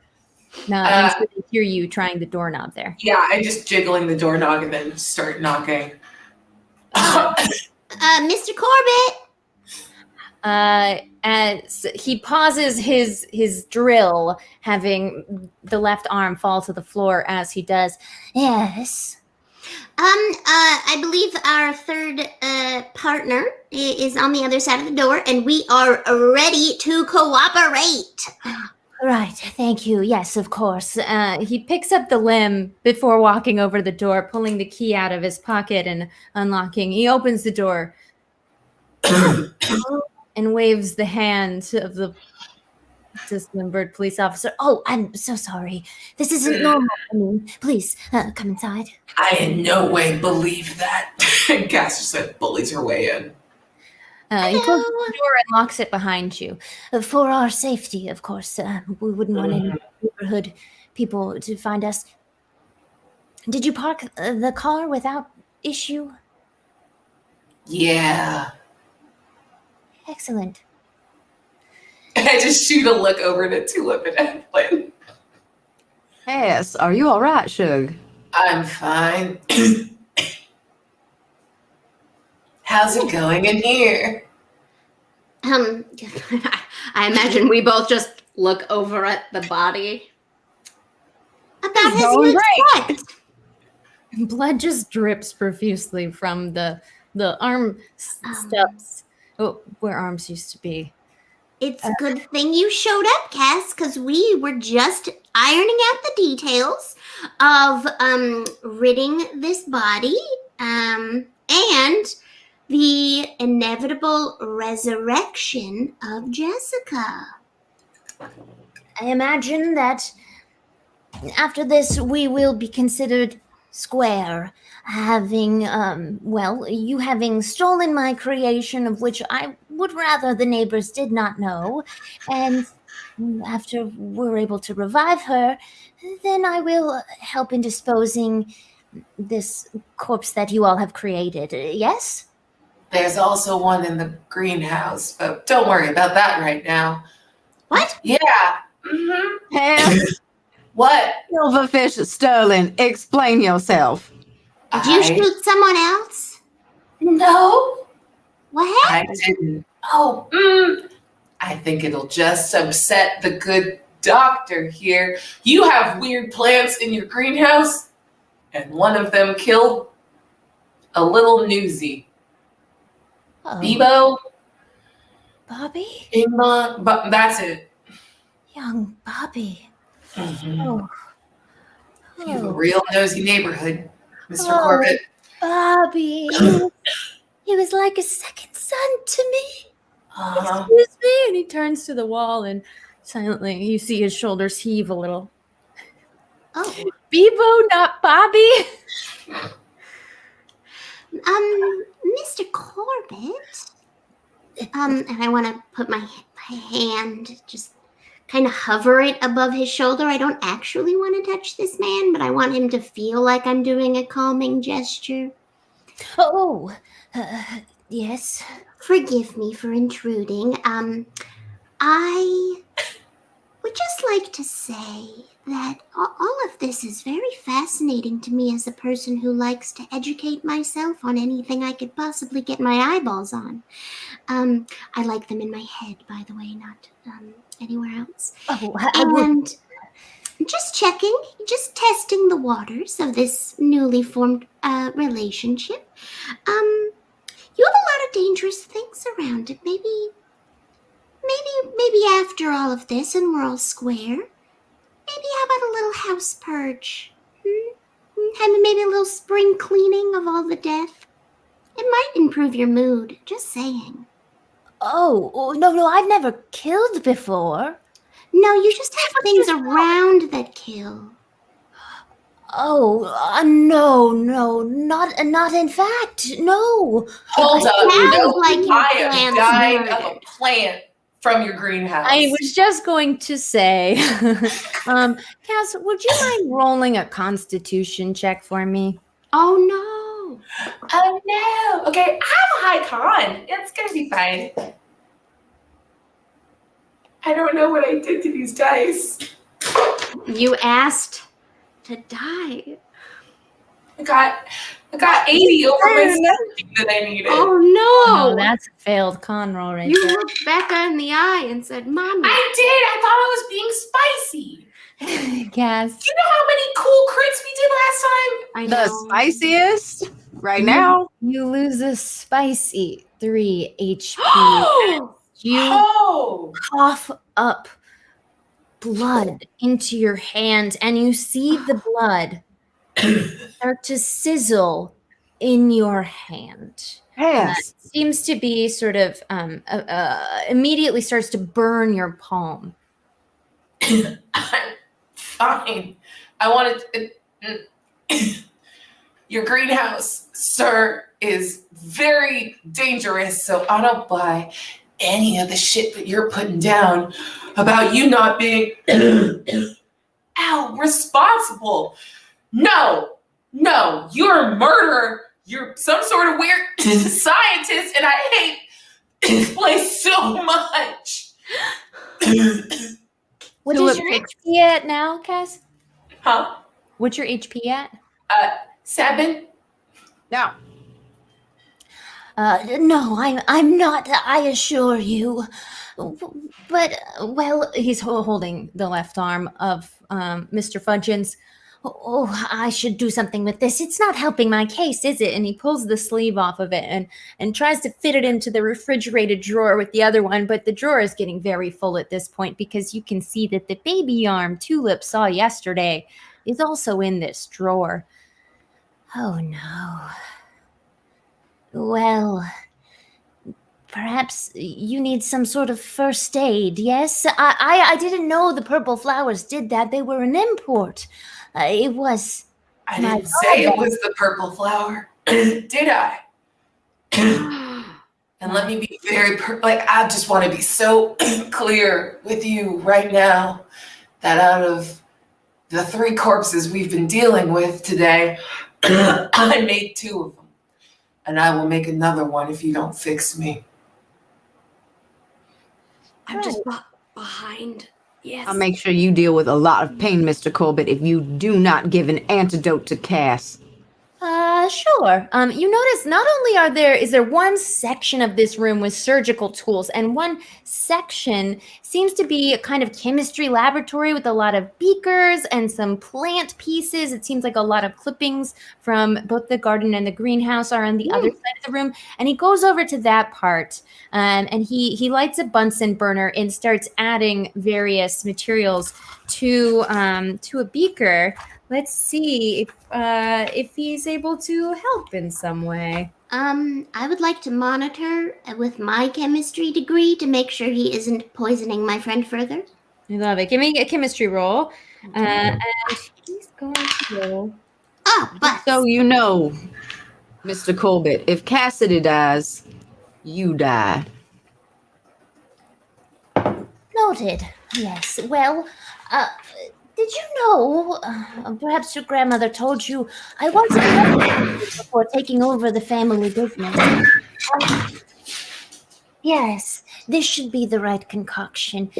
No, I'm going to hear you trying the doorknob there. Yeah, I'm just jiggling the doorknob and then start knocking. Mr. Corbitt! As he pauses his drill, having the left arm fall to the floor as he does. Yes. I believe our third partner is on the other side of the door, and we are ready to cooperate. Right, thank you. Yes, of course. He picks up the limb before walking over to the door, pulling the key out of his pocket and unlocking. He opens the door and waves the hand of the dismembered police officer. Oh, I'm so sorry. This isn't normal. I mean, please, come inside. I in no way believe that. Cass just said bullies her way in. He closes the door and locks it behind you. For our safety, of course. We wouldn't want any neighborhood people to find us. Did you park the car without issue? Yeah. Excellent. And I just shoot a look over to Tulip and Evelyn. Yes, are you all right, Shug? I'm fine. How's it going in here? I imagine we both just look over at the body. About as Going you great. expect. Blood just drips profusely from the arm steps. Oh, where arms used to be. It's a good thing you showed up, Cass, because we were just ironing out the details of ridding this body and the inevitable resurrection of Jessica. I imagine that after this, we will be considered square, having, you having stolen my creation, of which I would rather the neighbors did not know, and after we're able to revive her, then I will help in disposing this corpse that you all have created. Yes? There's also one in the greenhouse, but don't worry about that right now. What? Yeah. Mm-hmm. Yes, What? silverfish stolen. Explain yourself. Did you shoot someone else? No, What I happened? didn't. Oh, I think it'll just upset the good doctor here. You have weird plants in your greenhouse, and one of them killed a little newsie. Oh, Bebo, Bobby? Ingma, but that's it. Young Bobby. Mhm. Oh. You have a real nosy neighborhood, Mr. Oh. Corbitt. Bobby. He was like a second son to me. Uh-huh. Excuse me. And he turns to the wall and silently you see his shoulders heave a little. Oh, Bebo, not Bobby. Mr. Corbitt. And I want to put my hand, just kind of hover it above his shoulder. I don't actually want to touch this man, but I want him to feel like I'm doing a calming gesture. Oh, yes. Forgive me for intruding. I would just like to say that all of this is very fascinating to me as a person who likes to educate myself on anything I could possibly get my eyeballs on. I like them in my head, by the way, not anywhere else. Oh, I would. And just checking, just testing the waters of this newly formed relationship. You have a lot of dangerous things around it. Maybe after all of this and we're all square, maybe how about a little house purge? Maybe a little spring cleaning of all the death. It might improve your mood, just saying. Oh, no, I've never killed before. No, you just have things around that kill. Oh, no, not in fact, no. Hold up. Sounds No, like your I am plants dying murdered. of a plant from your greenhouse. I was just going to say, Cass, would you mind rolling a constitution check for me? Oh no. Oh no. Okay, I have a high con. It's gonna be fine. I don't know what I did to these dice. You asked to die. I got 80 over my 70 that I needed. Oh no. Oh, that's a failed con roll right You there. looked Becca in the eye and said, Mommy. I did. I thought I was being spicy. Cass. Do you know how many cool crits we did last time? I The know. spiciest right now. You lose a spicy 3 HP. You Oh. cough up blood into your hand, and you see the blood start to sizzle in your hand. Yes. Seems to be sort of immediately starts to burn your palm. I'm fine. I wanted to, your greenhouse, sir, is very dangerous, so I don't buy any of the shit that you're putting down about you not being responsible. No, you're a murderer. You're some sort of weird scientist, and I hate this place so much. What Tulip is your takes- HP at now, Cass? Huh? What's your HP at? 7? Now, No, I'm not, I assure you. But, Well, he's holding the left arm of Mr. Fudgens. oh, I should do something with this. It's not helping my case, is it? And he pulls the sleeve off of it and tries to fit it into the refrigerated drawer with the other one, but the drawer is getting very full at this point because you can see that the baby arm Tulip saw yesterday is also in this drawer. Oh, no. Well, perhaps you need some sort of first aid, yes? I didn't know the purple flowers did that. They were an import. It was... I My didn't say it God. was the purple flower, did I? And let me be very, I just want to be so clear with you right now that out of the 3 corpses we've been dealing with today, I made 2 of them. And I will make another one if you don't fix me. I'm just behind. Yes. I'll make sure you deal with a lot of pain, Mr. Corbitt, if you do not give an antidote to Cass. Sure. You notice not only is there one section of this room with surgical tools, and one section seems to be a kind of chemistry laboratory with a lot of beakers and some plant pieces. It seems like a lot of clippings from both the garden and the greenhouse are on the other side of the room. And he goes over to that part, and he lights a Bunsen burner and starts adding various materials to a beaker. Let's see if he's able to help in some way. I would like to monitor with my chemistry degree to make sure he isn't poisoning my friend further. I love it. Give me a chemistry roll. And he's going to roll. Oh, but So you know, Mr. Corbitt, if Cassidy dies, you die. noted. Yes. Well, did you know? Perhaps your grandmother told you I was a before taking over the family business. Yes, this should be the right concoction.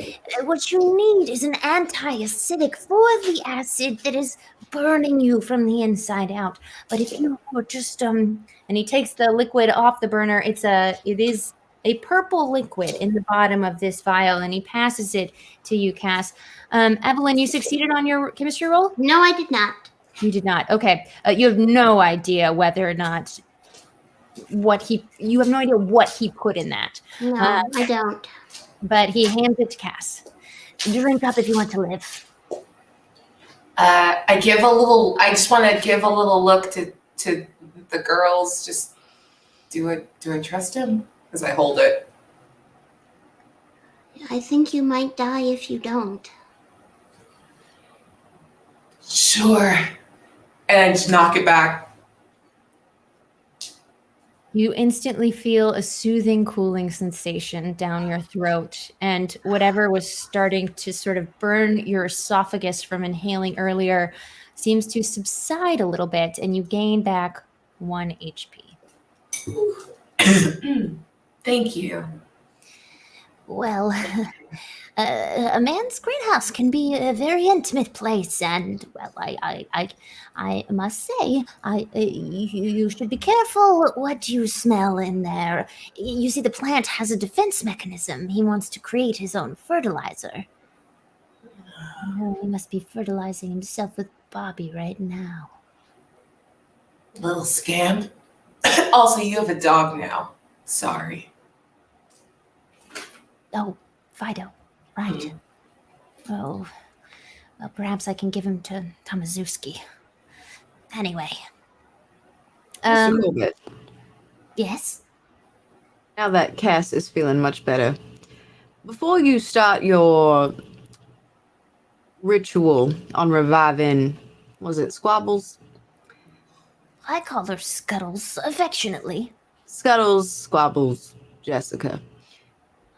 What you need is an anti-acidic for the acid that is burning you from the inside out. But if you were just and he takes the liquid off the burner, it is a purple liquid in the bottom of this vial, and he passes it to you, Cass. Evelyn, you succeeded on your chemistry roll? No, I did not. You did not. Okay. You have no idea whether or not what he put in that. No, I don't. But he hands it to Cass. Drink up if you want to live. I just want to give a little look to the girls. Just do I trust him? As I hold it. I think you might die if you don't. Sure. And just knock it back. You instantly feel a soothing, cooling sensation down your throat, and whatever was starting to sort of burn your esophagus from inhaling earlier seems to subside a little bit, and you gain back 1 HP. Thank you. Well, a man's greenhouse can be a very intimate place, and well, I must say, you should be careful what you smell in there. You see, the plant has a defense mechanism. He wants to create his own fertilizer. He must be fertilizing himself with Bobby right now. Little scam. Also, you have a dog now. Sorry. Oh, Fido, right. Oh, well, perhaps I can give him to Tomaszewski. Anyway. Mr. Corbitt, Yes? now that Cass is feeling much better, before you start your ritual on reviving, was it Squabbles? I call her Scuttles, affectionately. Scuttles, Squabbles, Jessica.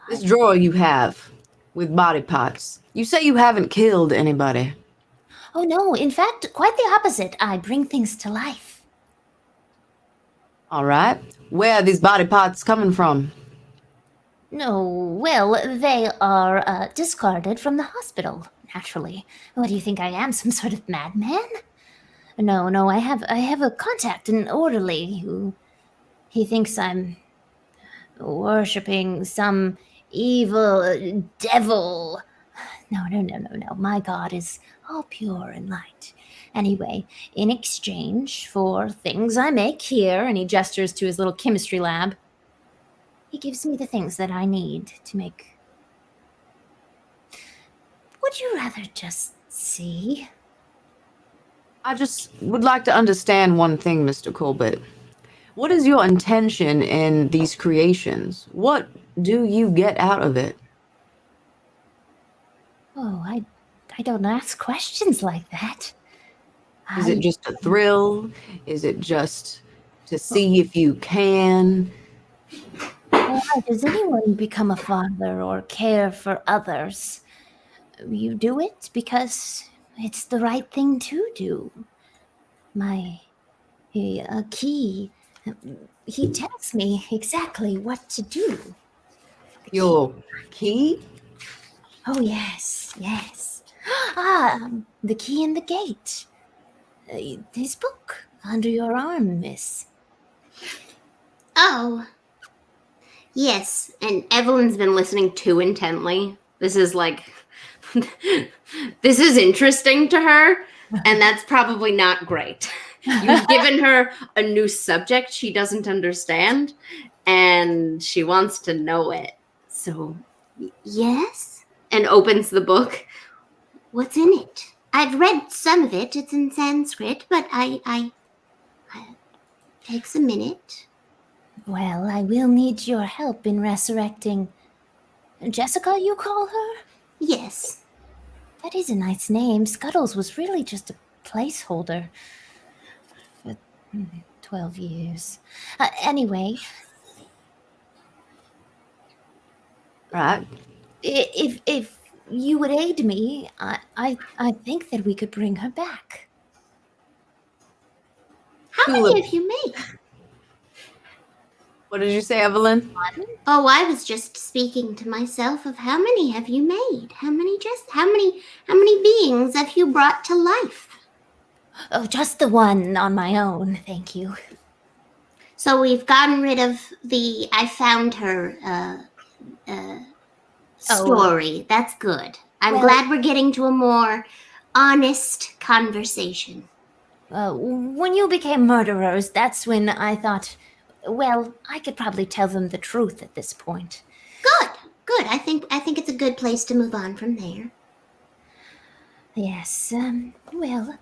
This drawer you have with body parts. You say you haven't killed anybody. Oh, no, in fact, quite the opposite. I bring things to life. All right. Where are these body parts coming from? No, well, they are discarded from the hospital, naturally. What do you think I am, some sort of madman? No, I have a contact, an orderly, who he thinks I'm worshipping some evil devil. No. My God is all pure and light. Anyway, in exchange for things I make here, and he gestures to his little chemistry lab, he gives me the things that I need to make. Would you rather just see? I just would like to understand one thing, Mr. Corbitt. What is your intention in these creations? What do you get out of it? Oh, I don't ask questions like that. Is it just a thrill? Is it just to see if you can? Why does anyone become a father or care for others? You do it because it's the right thing to do. My key, he tells me exactly what to do. Your key? Oh, yes. The key in the gate. His book under your arm, miss. Oh, yes. And Evelyn's been listening too intently. This is like, this is interesting to her, and that's probably not great. You've given her a new subject she doesn't understand, and she wants to know it. So, Yes? and opens the book. What's in it? I've read some of it. It's in Sanskrit, but I takes a minute. Well, I will need your help in resurrecting Jessica, you call her? Yes. That is a nice name. Scuttles was really just a placeholder for 12 years. Anyway, Right. if you would aid me, I think that we could bring her back. How Tulip. many have you made? What did you say, Evelyn? Oh, I was just speaking to myself of how many have you made? How many beings have you brought to life? Oh, just the one on my own, thank you. So we've gotten rid of the I found her story. That's good. I'm Well- glad we're getting to a more honest conversation. When you became murderers, that's when I thought, well, I could probably tell them the truth at this point. Good. I think it's a good place to move on from there. Yes, well,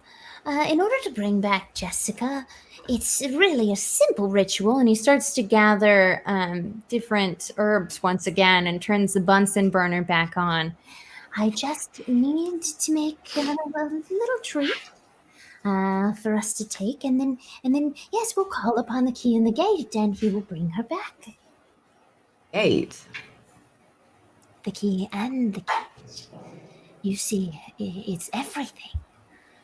in order to bring back Jessica, it's really a simple ritual, and he starts to gather different herbs once again and turns the Bunsen burner back on. I just need to make a little treat for us to take, and then, yes, we'll call upon the key in the gate, and he will bring her back. 8. The key and the gate. You see, it's everything.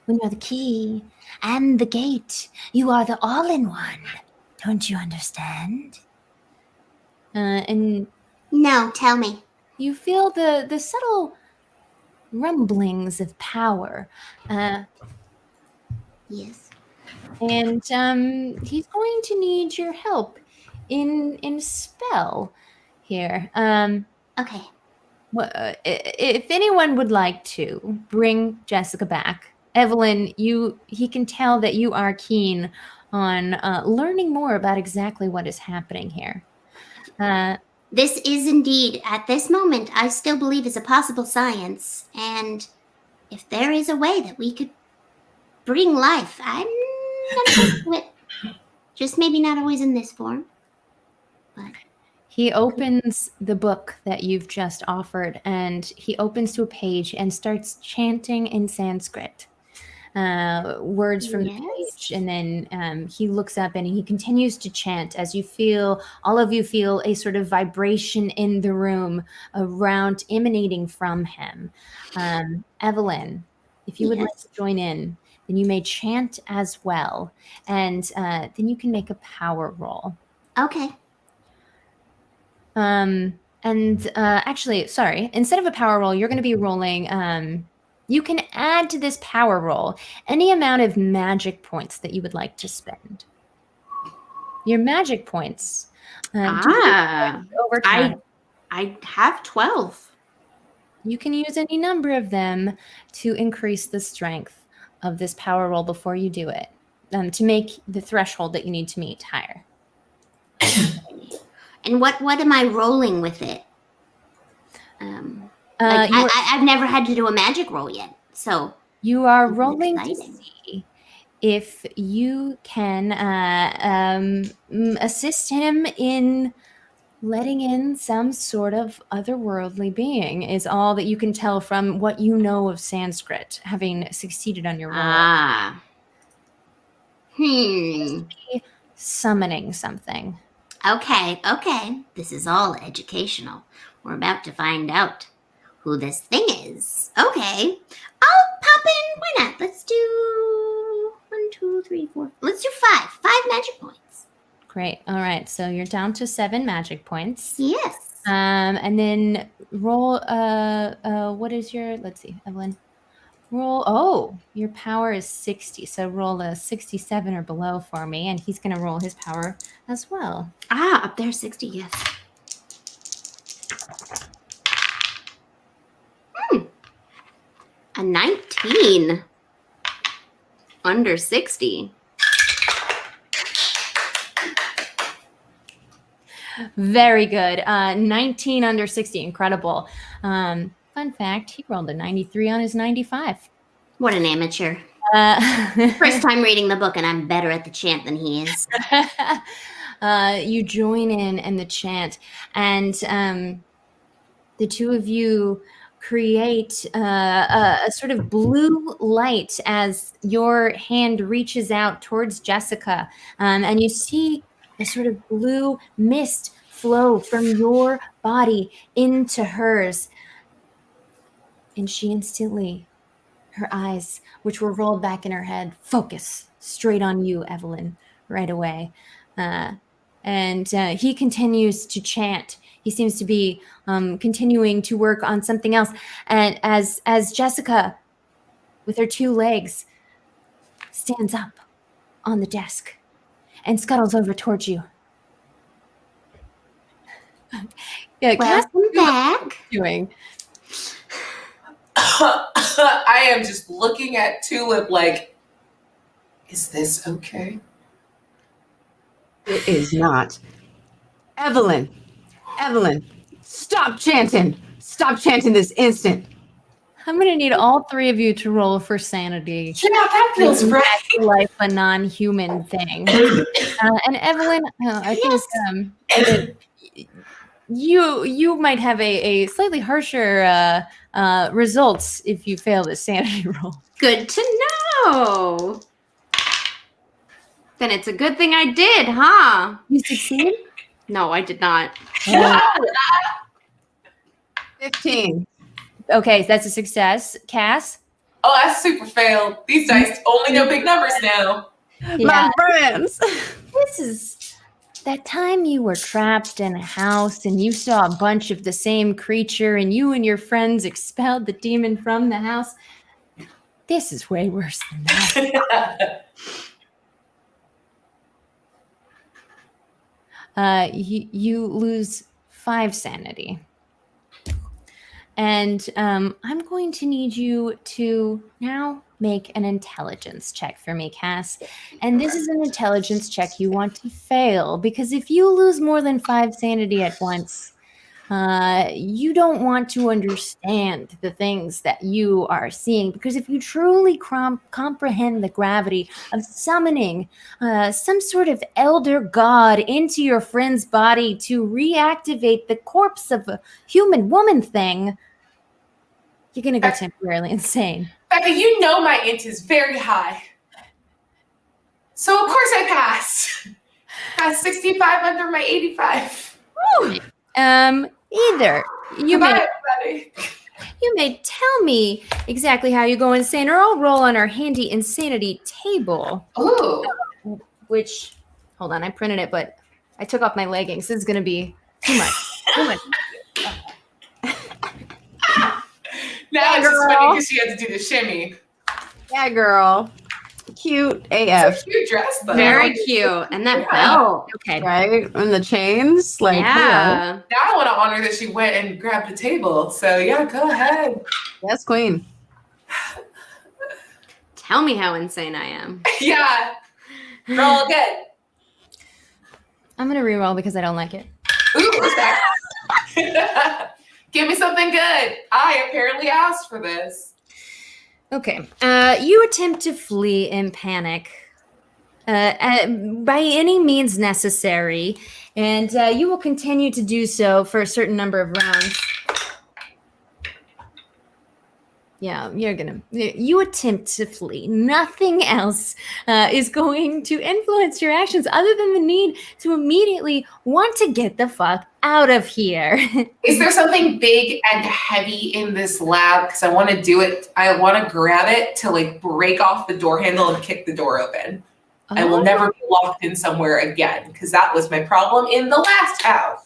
When you're the key and the gate, you are the all-in-one. Don't you understand? And No, tell me. you feel the subtle rumblings of power. Yes. And he's going to need your help in a spell here. Okay. If anyone would like to bring Jessica back, Evelyn, he can tell that you are keen on learning more about exactly what is happening here. This is indeed, at this moment, I still believe is a possible science. And if there is a way that we could bring life, I'm gonna do it. Just maybe not always in this form. But He opens the book that you've just offered, and he opens to a page and starts chanting in Sanskrit. Words from the page, and then he looks up and he continues to chant as all of you feel a sort of vibration in the room around emanating from him. Evelyn, if you would like to join in, then you may chant as well, and then you can make a power roll. okay. And actually, sorry, instead of a power roll, you're going to be rolling. You can add to this power roll any amount of magic points that you would like to spend. Your magic points. Over time. I have 12. You can use any number of them to increase the strength of this power roll before you do it, to make the threshold that you need to meet higher. And what am I rolling with it? I've never had to do a magic roll yet, so you are this is rolling to exciting. see if you can assist him in letting in some sort of otherworldly being, is all that you can tell from what you know of Sanskrit, having succeeded on your roll. Summoning something. Okay. This is all educational. We're about to find out who this thing is. Okay. I'll pop in. Why not? Let's do 1, 2, 3, 4. Let's do 5. 5 magic points. Great. All right. So you're down to 7 magic points. Yes. And then roll. What is your? Let's see, Evelyn. Roll. Oh, your power is 60. So roll a 67 or below for me, and he's going to roll his power as well. Up there, 60. Yes. A 19. Under 60. Very good. 19 under 60. Incredible. Fun fact, he rolled a 93 on his 95. What an amateur. First time reading the book, and I'm better at the chant than he is. You join in the chant, and the two of you create a sort of blue light as your hand reaches out towards Jessica, and you see a sort of blue mist flow from your body into hers. And she instantly, her eyes, which were rolled back in her head, focus straight on you, Evelyn, right away. And he continues to chant. He seems to be continuing to work on something else. And as Jessica, with her 2 legs, stands up on the desk and scuttles over towards you. Yeah, Cass, Welcome back. doing? I am just looking at Tulip like, is this okay? It is not. Evelyn, stop chanting. Stop chanting this instant. I'm going to need all 3 of you to roll for sanity. Yeah, that feels right. Life a non-human thing. And Evelyn, I think you might have a slightly harsher results if you fail this sanity roll. Good to know. Then it's a good thing I did, huh? You succeed? No, I did not. 15. Okay, that's a success. Cass? Oh, that's super fail. These dice only know big numbers now. My friends. This is that time you were trapped in a house and you saw a bunch of the same creature and you and your friends expelled the demon from the house. This is way worse than that. You lose 5 sanity. And I'm going to need you to now make an intelligence check for me, Cass. And this is an intelligence check you want to fail, because if you lose more than 5 sanity at once, you don't want to understand the things that you are seeing. Because if you truly comprehend the gravity of summoning some sort of elder god into your friend's body to reactivate the corpse of a human woman thing, you're going to go temporarily insane. Becca, you know my int is very high. So of course I passed. Got 65 under my 85. Woo! Either you Goodbye, may everybody. you may tell me exactly how you go insane, or I'll roll on our handy insanity table. Ooh. Which, hold on, I printed it, but I took off my leggings. This is going to be too much. Too much. Now Yeah, it's just funny girl. because she had to do the shimmy. Yeah, girl. Cute It's AF. a cute dress, though. Very cute. And that Yeah. belt. Okay. Right? And the chains. Like, hello. Yeah. Now I want to honor that she went and grabbed a table. So yeah, go ahead. Yes, queen. Tell me how insane I am. Yeah. Roll again. I'm gonna reroll because I don't like it. Ooh, what's that? Give me something good. I apparently asked for this. Okay. You attempt to flee in panic by any means necessary, and you will continue to do so for a certain number of rounds. Yeah, you attempt to flee. Nothing else is going to influence your actions other than the need to immediately want to get the fuck out of here. Is there something big and heavy in this lab? Because I want to do it. I want to grab it to like break off the door handle and kick the door open. I will never be locked in somewhere again because that was my problem in the last house.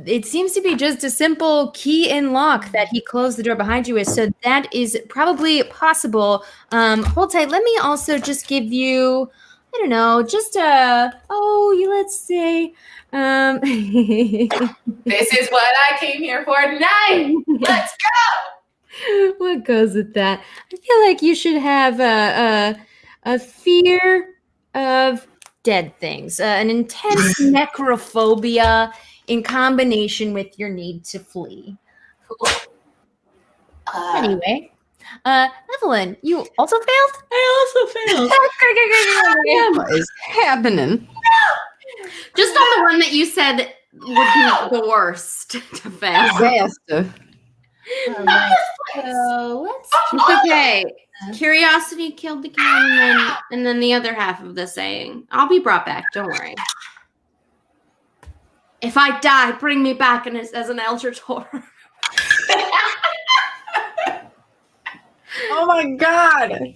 It seems to be just a simple key and lock that he closed the door behind you with, so that is probably possible. Hold tight. Let me also just give you, I don't know, just let's see. This is what I came here for tonight. Let's go. What goes with that? I feel like you should have a fear of dead things, an intense necrophobia in combination with your need to flee. Anyway, Evelyn, you also failed? I also failed. What is happening? Just on the one that you said would be the worst to fail. Disaster. All right. So let's. It's okay. Curiosity killed the cat, and then the other half of the saying. I'll be brought back. Don't worry. If I die, bring me back as an eldritch horror. Oh my god.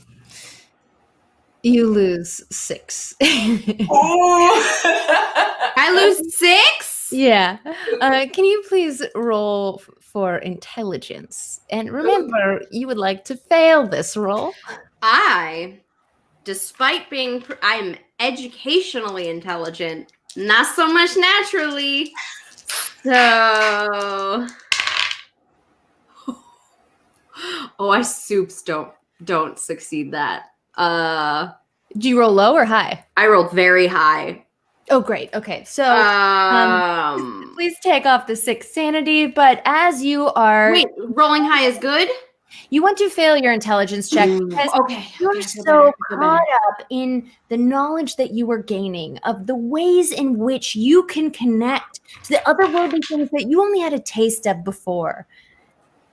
You lose 6. I lose 6? Yeah. Can you please roll for intelligence? And remember, you would like to fail this roll. Despite being, I'm educationally intelligent, not so much naturally. So, I soups don't succeed that. Do you roll low or high? I rolled very high. Oh, great. Okay. So please take off the 6 sanity. But as you are... Wait, rolling high is good? You want to fail your intelligence check because you're okay, so caught up in the knowledge that you are gaining of the ways in which you can connect to the otherworldly things that you only had a taste of before.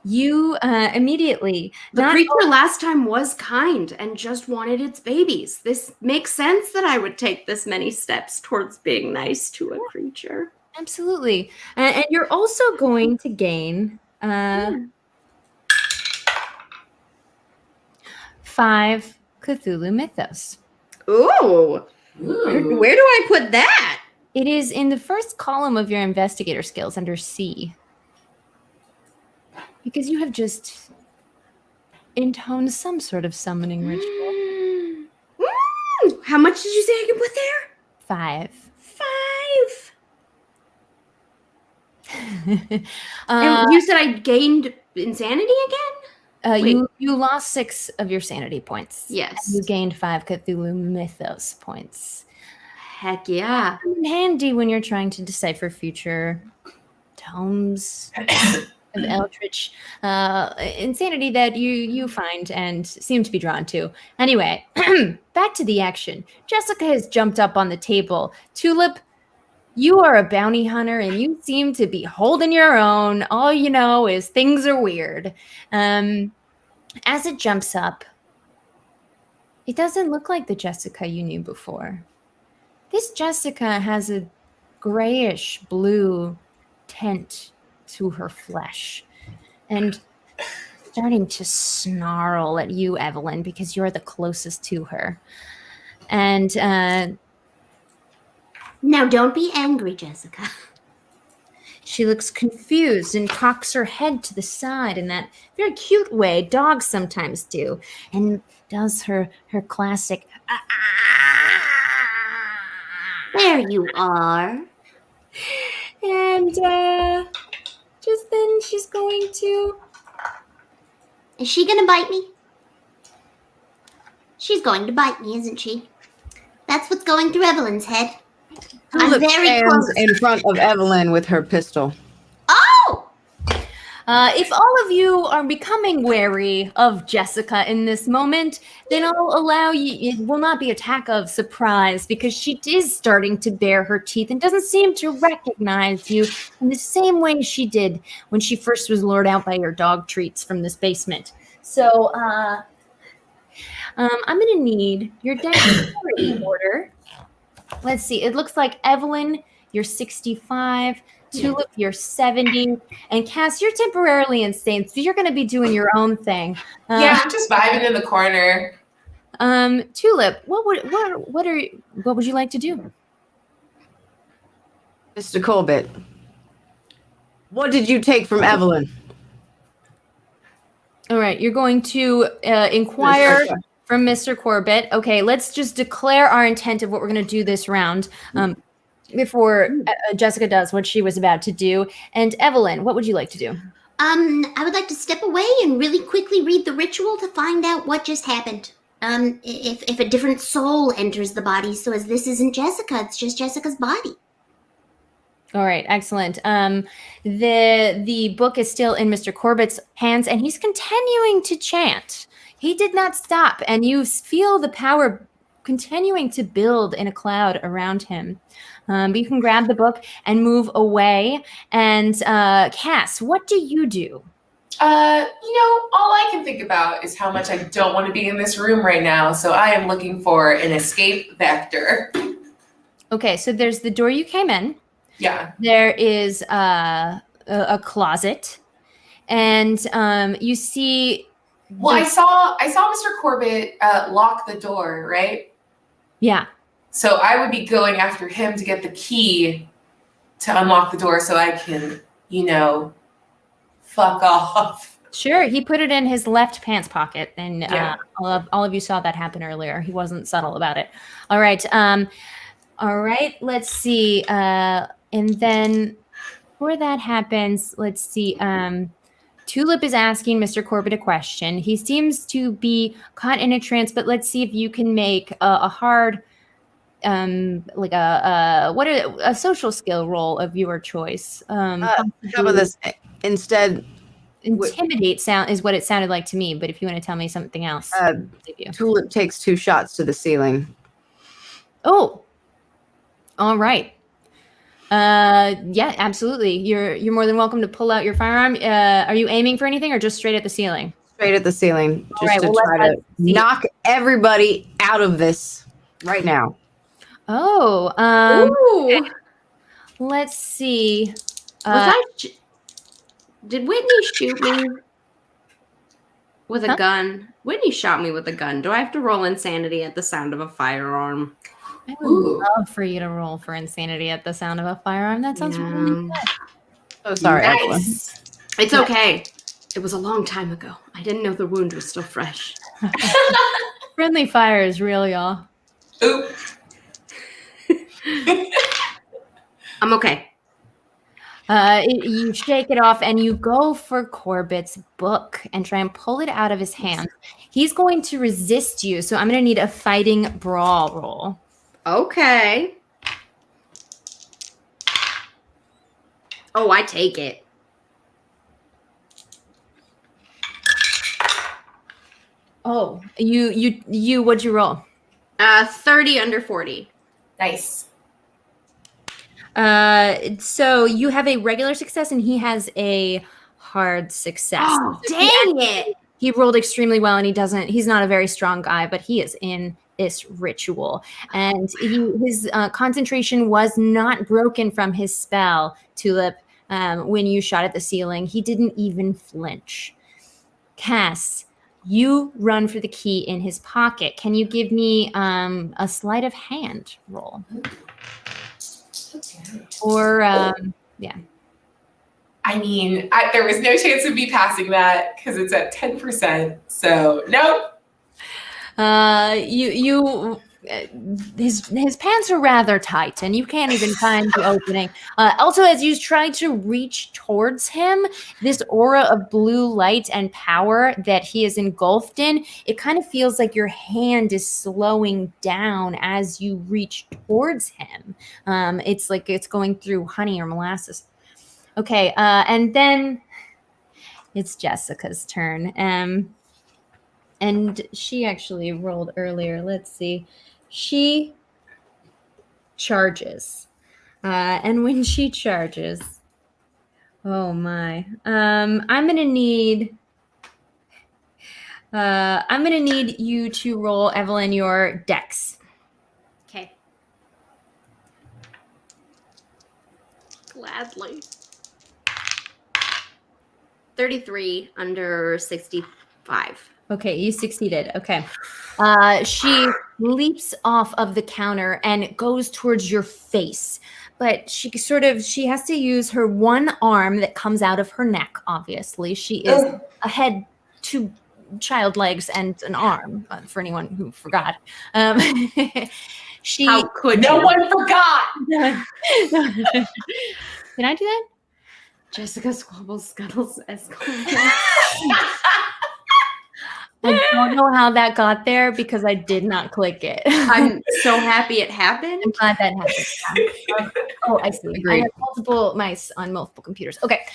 You immediately... The creature last time was kind and just wanted its babies. This makes sense that I would take this many steps towards being nice to a creature. Absolutely. And you're also going to gain 5 Cthulhu Mythos. Ooh. Where do I put that? It is in the first column of your investigator skills under C. Because you have just intoned some sort of summoning ritual. How much did you say I could put there? 5. 5. And you said I gained insanity again? You lost 6 of your sanity points. Yes. You gained 5 Cthulhu Mythos points. Heck yeah. Handy when you're trying to decipher future tomes of eldritch insanity that you find and seem to be drawn to. Anyway, back to the action. Jessica has jumped up on the table. Tulip, you are a bounty hunter and you seem to be holding your own. All you know is things are weird. As it jumps up, it doesn't look like the Jessica you knew before. This Jessica has a grayish blue tint to her flesh and starting to snarl at you, Evelyn, because you're the closest to her. And now don't be angry, Jessica. She looks confused and cocks her head to the side in that very cute way dogs sometimes do, and does her classic. There you are. And just then she's going to. Is she gonna bite me? She's going to bite me, isn't she? That's what's going through Evelyn's head. I'm Tulip very stands close. in front of Evelyn with her pistol. Oh! If all of you are becoming wary of Jessica in this moment, then I'll allow you. It will not be attack of surprise because she is starting to bare her teeth and doesn't seem to recognize you in the same way she did when she first was lured out by your dog treats from this basement. So, I'm going to need your dexterity order. Let's see. It looks like Evelyn, you're 65. Tulip, you're 70. And Cass, you're temporarily insane, so you're going to be doing your own thing. Yeah, I'm just vibing in the corner. Tulip, what would you like to do? Mr. Corbitt, what did you take from Evelyn? All right, you're going to inquire from Mr. Corbitt. Okay, let's just declare our intent of what we're going to do this round. Before Jessica does what she was about to do. And Evelyn, what would you like to do? I would like to step away and really quickly read the ritual to find out what just happened. If a different soul enters the body, so as this isn't Jessica, it's just Jessica's body. All right, excellent. The book is still in Mr. Corbitt's hands, and he's continuing to chant. He did not stop, and you feel the power continuing to build in a cloud around him. But you can grab the book and move away. And Cass, what do you do? All I can think about is how much I don't want to be in this room right now. So I am looking for an escape vector. Okay, so there's the door you came in. Yeah. There is a closet, and you see. Well, I saw Mr. Corbitt lock the door, right? Yeah. So I would be going after him to get the key to unlock the door so I can, fuck off. Sure. He put it in his left pants pocket, and Yeah. all of you saw that happen earlier. He wasn't subtle about it. All right. All right. Let's see. And then before that happens, let's see. Tulip is asking Mr. Corbitt a question. He seems to be caught in a trance, but let's see if you can make a hard, like a social skill roll of your choice. How about this? Instead, Intimidate sound is what it sounded like to me, but if you want to tell me something else, Tulip takes 2 shots to the ceiling. Oh, all right. Yeah, absolutely. You're more than welcome to pull out your firearm. Are you aiming for anything or just straight at the ceiling? Straight at the ceiling, just right, to well, try to knock everybody out of this right now. Oh, Ooh. let's see. Did Whitney shoot me with a gun? Whitney shot me with a gun. Do I have to roll insanity at the sound of a firearm? I would love for you to roll for insanity at the sound of a firearm. That sounds really good. Oh, sorry, Evelyn. Nice. It's okay. It was a long time ago. I didn't know the wound was still fresh. Friendly fire is real, y'all. Oop. I'm okay. You shake it off and you go for Corbitt's book and try and pull it out of his hand. He's going to resist you, so I'm going to need a fighting brawl roll. Okay. Oh, I take it. Oh, you what'd you roll? 30 under 40. Nice. So you have a regular success and he has a hard success. Oh, dang it. He rolled extremely well and he's not a very strong guy, but he is in this ritual. And his concentration was not broken from his spell, Tulip, when you shot at the ceiling. He didn't even flinch. Cass, you run for the key in his pocket. Can you give me a sleight of hand roll? Or, yeah. I mean, there was no chance of me passing that because it's at 10%. So nope. His pants are rather tight, and you can't even find the opening. Also, as you try to reach towards him, this aura of blue light and power that he is engulfed in, it kind of feels like your hand is slowing down as you reach towards him. It's like it's going through honey or molasses. Okay, and then it's Jessica's turn. And she actually rolled earlier. Let's see. She charges. And when she charges, oh my. I'm gonna need you to roll, Evelyn, your dex. Okay. Gladly. 33 under 65. Okay, you succeeded. Okay. She leaps off of the counter and goes towards your face. But she has to use her one arm that comes out of her neck, obviously. She is a head, two child legs, and an arm, for anyone who forgot. How could No you? one forgot. Can I do that? Jessica squabbles, scuttles, escalates. I don't know how that got there because I did not click it. I'm so happy it happened. I'm glad that happened. Yeah. Oh, I see. I have multiple mice on multiple computers. Okay.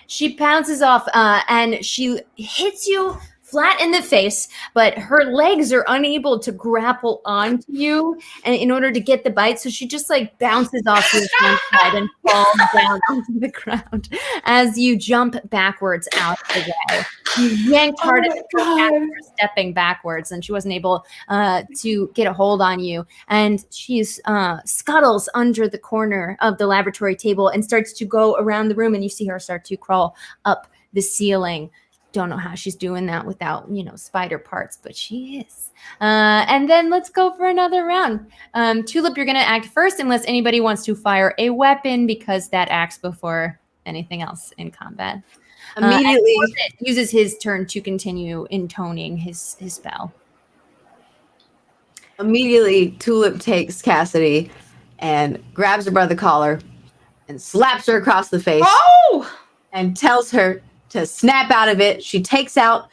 She pounces off and she hits you flat in the face, but her legs are unable to grapple onto you and in order to get the bite. So she just like bounces off your front side and falls down onto the ground as you jump backwards out of the way. You yanked hard at her stepping backwards, and she wasn't able to get a hold on you. And she scuttles under the corner of the laboratory table and starts to go around the room. And you see her start to crawl up the ceiling. Don't know how she's doing that without, spider parts, but she is. And then let's go for another round. Tulip, you're going to act first unless anybody wants to fire a weapon because that acts before anything else in combat. Immediately Corbitt uses his turn to continue intoning his spell. Immediately, Tulip takes Cassidy and grabs her by the collar and slaps her across the face and tells her to snap out of it. She takes out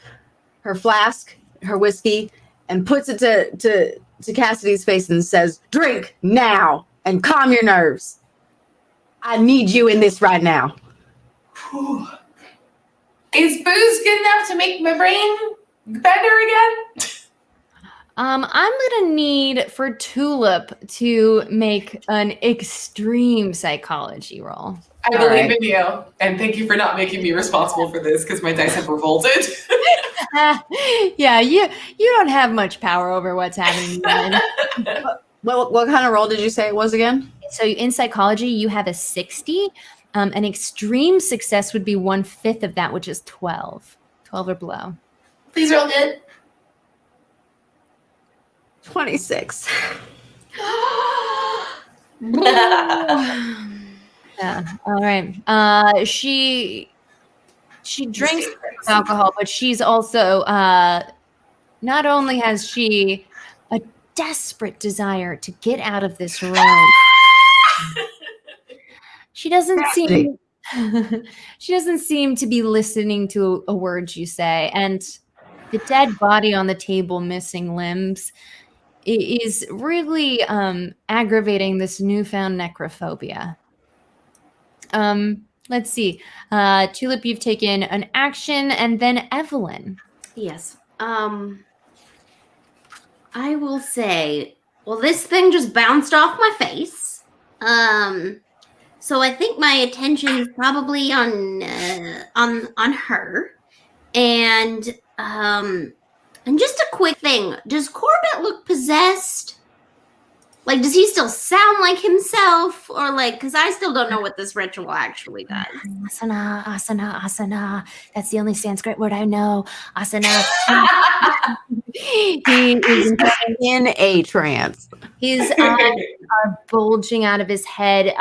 her flask, her whiskey, and puts it to Cassidy's face and says, "Drink now and calm your nerves. I need you in this right now." Is booze good enough to make my brain better again? I'm gonna need for Tulip to make an extreme psychology roll. I believe in you, and thank you for not making me responsible for this because my dice have revolted. Yeah, you don't have much power over what's happening. What kind of roll did you say it was again? So in psychology, you have a 60. An extreme success would be 1/5 of that, which is 12. 12 or below. Please roll good. 26. Yeah. All right. She drinks alcohol, but she's also not only has she a desperate desire to get out of this room. She doesn't seem to be listening to a word you say, and the dead body on the table, missing limbs, is really aggravating this newfound necrophobia. Let's see. Tulip, you've taken an action, and then Evelyn. Yes. I will say, well, this thing just bounced off my face. So I think my attention is probably on her. And just a quick thing. Does Corbitt look possessed? Like, does he still sound like himself? Or because I still don't know what this ritual actually does. Asana, asana, asana. That's the only Sanskrit word I know. Asana. He is In a trance. His eyes are bulging out of his head.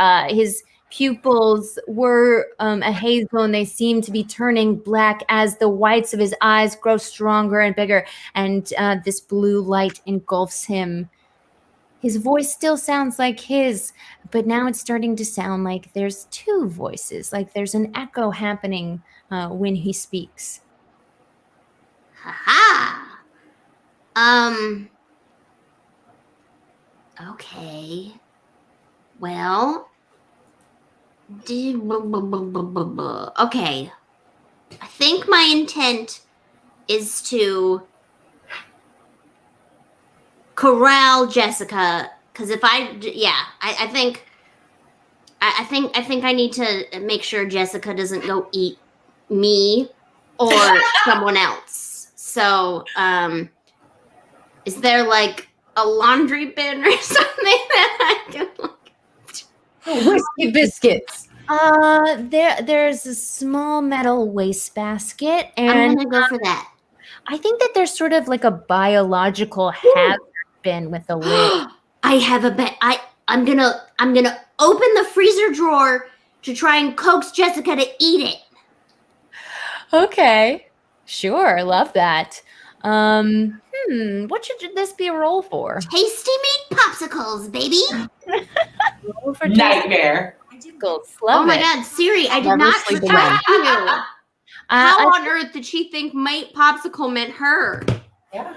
pupils were a hazel, and they seem to be turning black as the whites of his eyes grow stronger and bigger, and this blue light engulfs him. His voice still sounds like his, but now it's starting to sound like there's two voices, like there's an echo happening when he speaks. Ha Okay. Well. Okay. I think my intent is to corral Jessica, because if I think I need to make sure Jessica doesn't go eat me or someone else. So, is there like a laundry bin or something that I can Whiskey biscuits. There's a small metal wastebasket, I'm and gonna go for that. I think that there's sort of like a biological hazard bin with a lid. I have a bet. I'm gonna open the freezer drawer to try and coax Jessica to eat it. Okay, sure, love that. What should this be a roll for? Tasty meat popsicles, baby. Roll for Nightmare. Popsicles. Love Oh my it. god, Siri, I did Never not sleep protect again. you. How I- on earth did she think mate popsicle meant her? Yeah.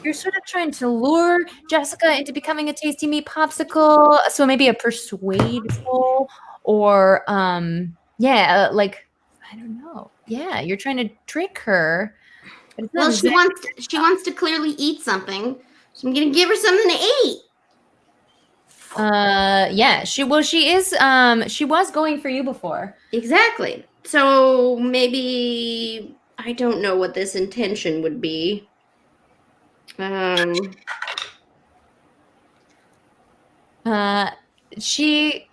You're sort of trying to lure Jessica into becoming a tasty meat popsicle. So maybe a persuade roll, or like I don't know. Yeah, you're trying to trick her. But it's not Well, exactly- she wants to clearly eat something, so I'm gonna give her something to eat. Yeah, she is she was going for you before. Exactly. So maybe I don't know what this intention would be. She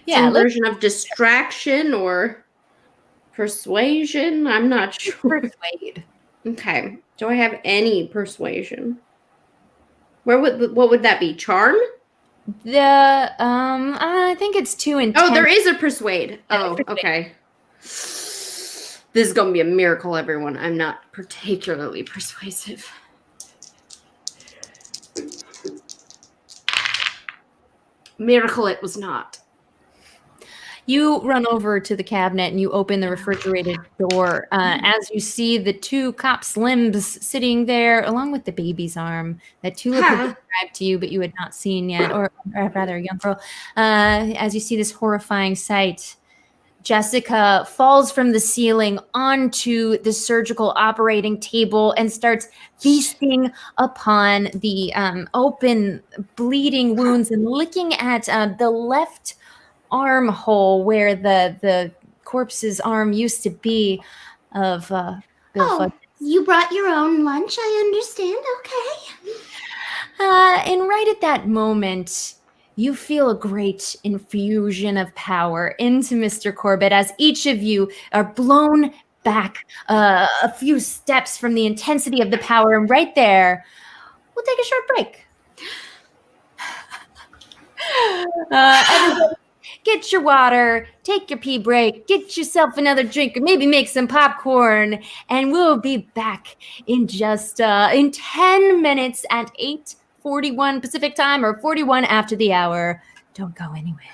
yeah, Some let's version of distraction or persuasion. I'm not sure. persuade. Okay. Do I have any persuasion? What would that be? Charm? I think it's too intense. Oh, there is a persuade. Yeah, Oh, persuade. okay. This is gonna be a miracle, everyone. I'm not particularly persuasive. Miracle it was not. You run over to the cabinet and you open the refrigerated door. As you see the two cops' limbs sitting there, along with the baby's arm that Tulip had described to you, but you had not seen yet, or rather, a young girl. As you see this horrifying sight, Jessica falls from the ceiling onto the surgical operating table and starts feasting upon the open, bleeding wounds and licking at the left armhole where the corpse's arm used to be of Bill Oh, you brought your own lunch, I understand. Okay. And right at that moment, you feel a great infusion of power into Mr. Corbitt as each of you are blown back a few steps from the intensity of the power. And right there, we'll take a short break. Everybody, get your water, take your pee break, get yourself another drink, or maybe make some popcorn, and we'll be back in just in 10 minutes at 8:41 Pacific time, or 41 after the hour. Don't go anywhere.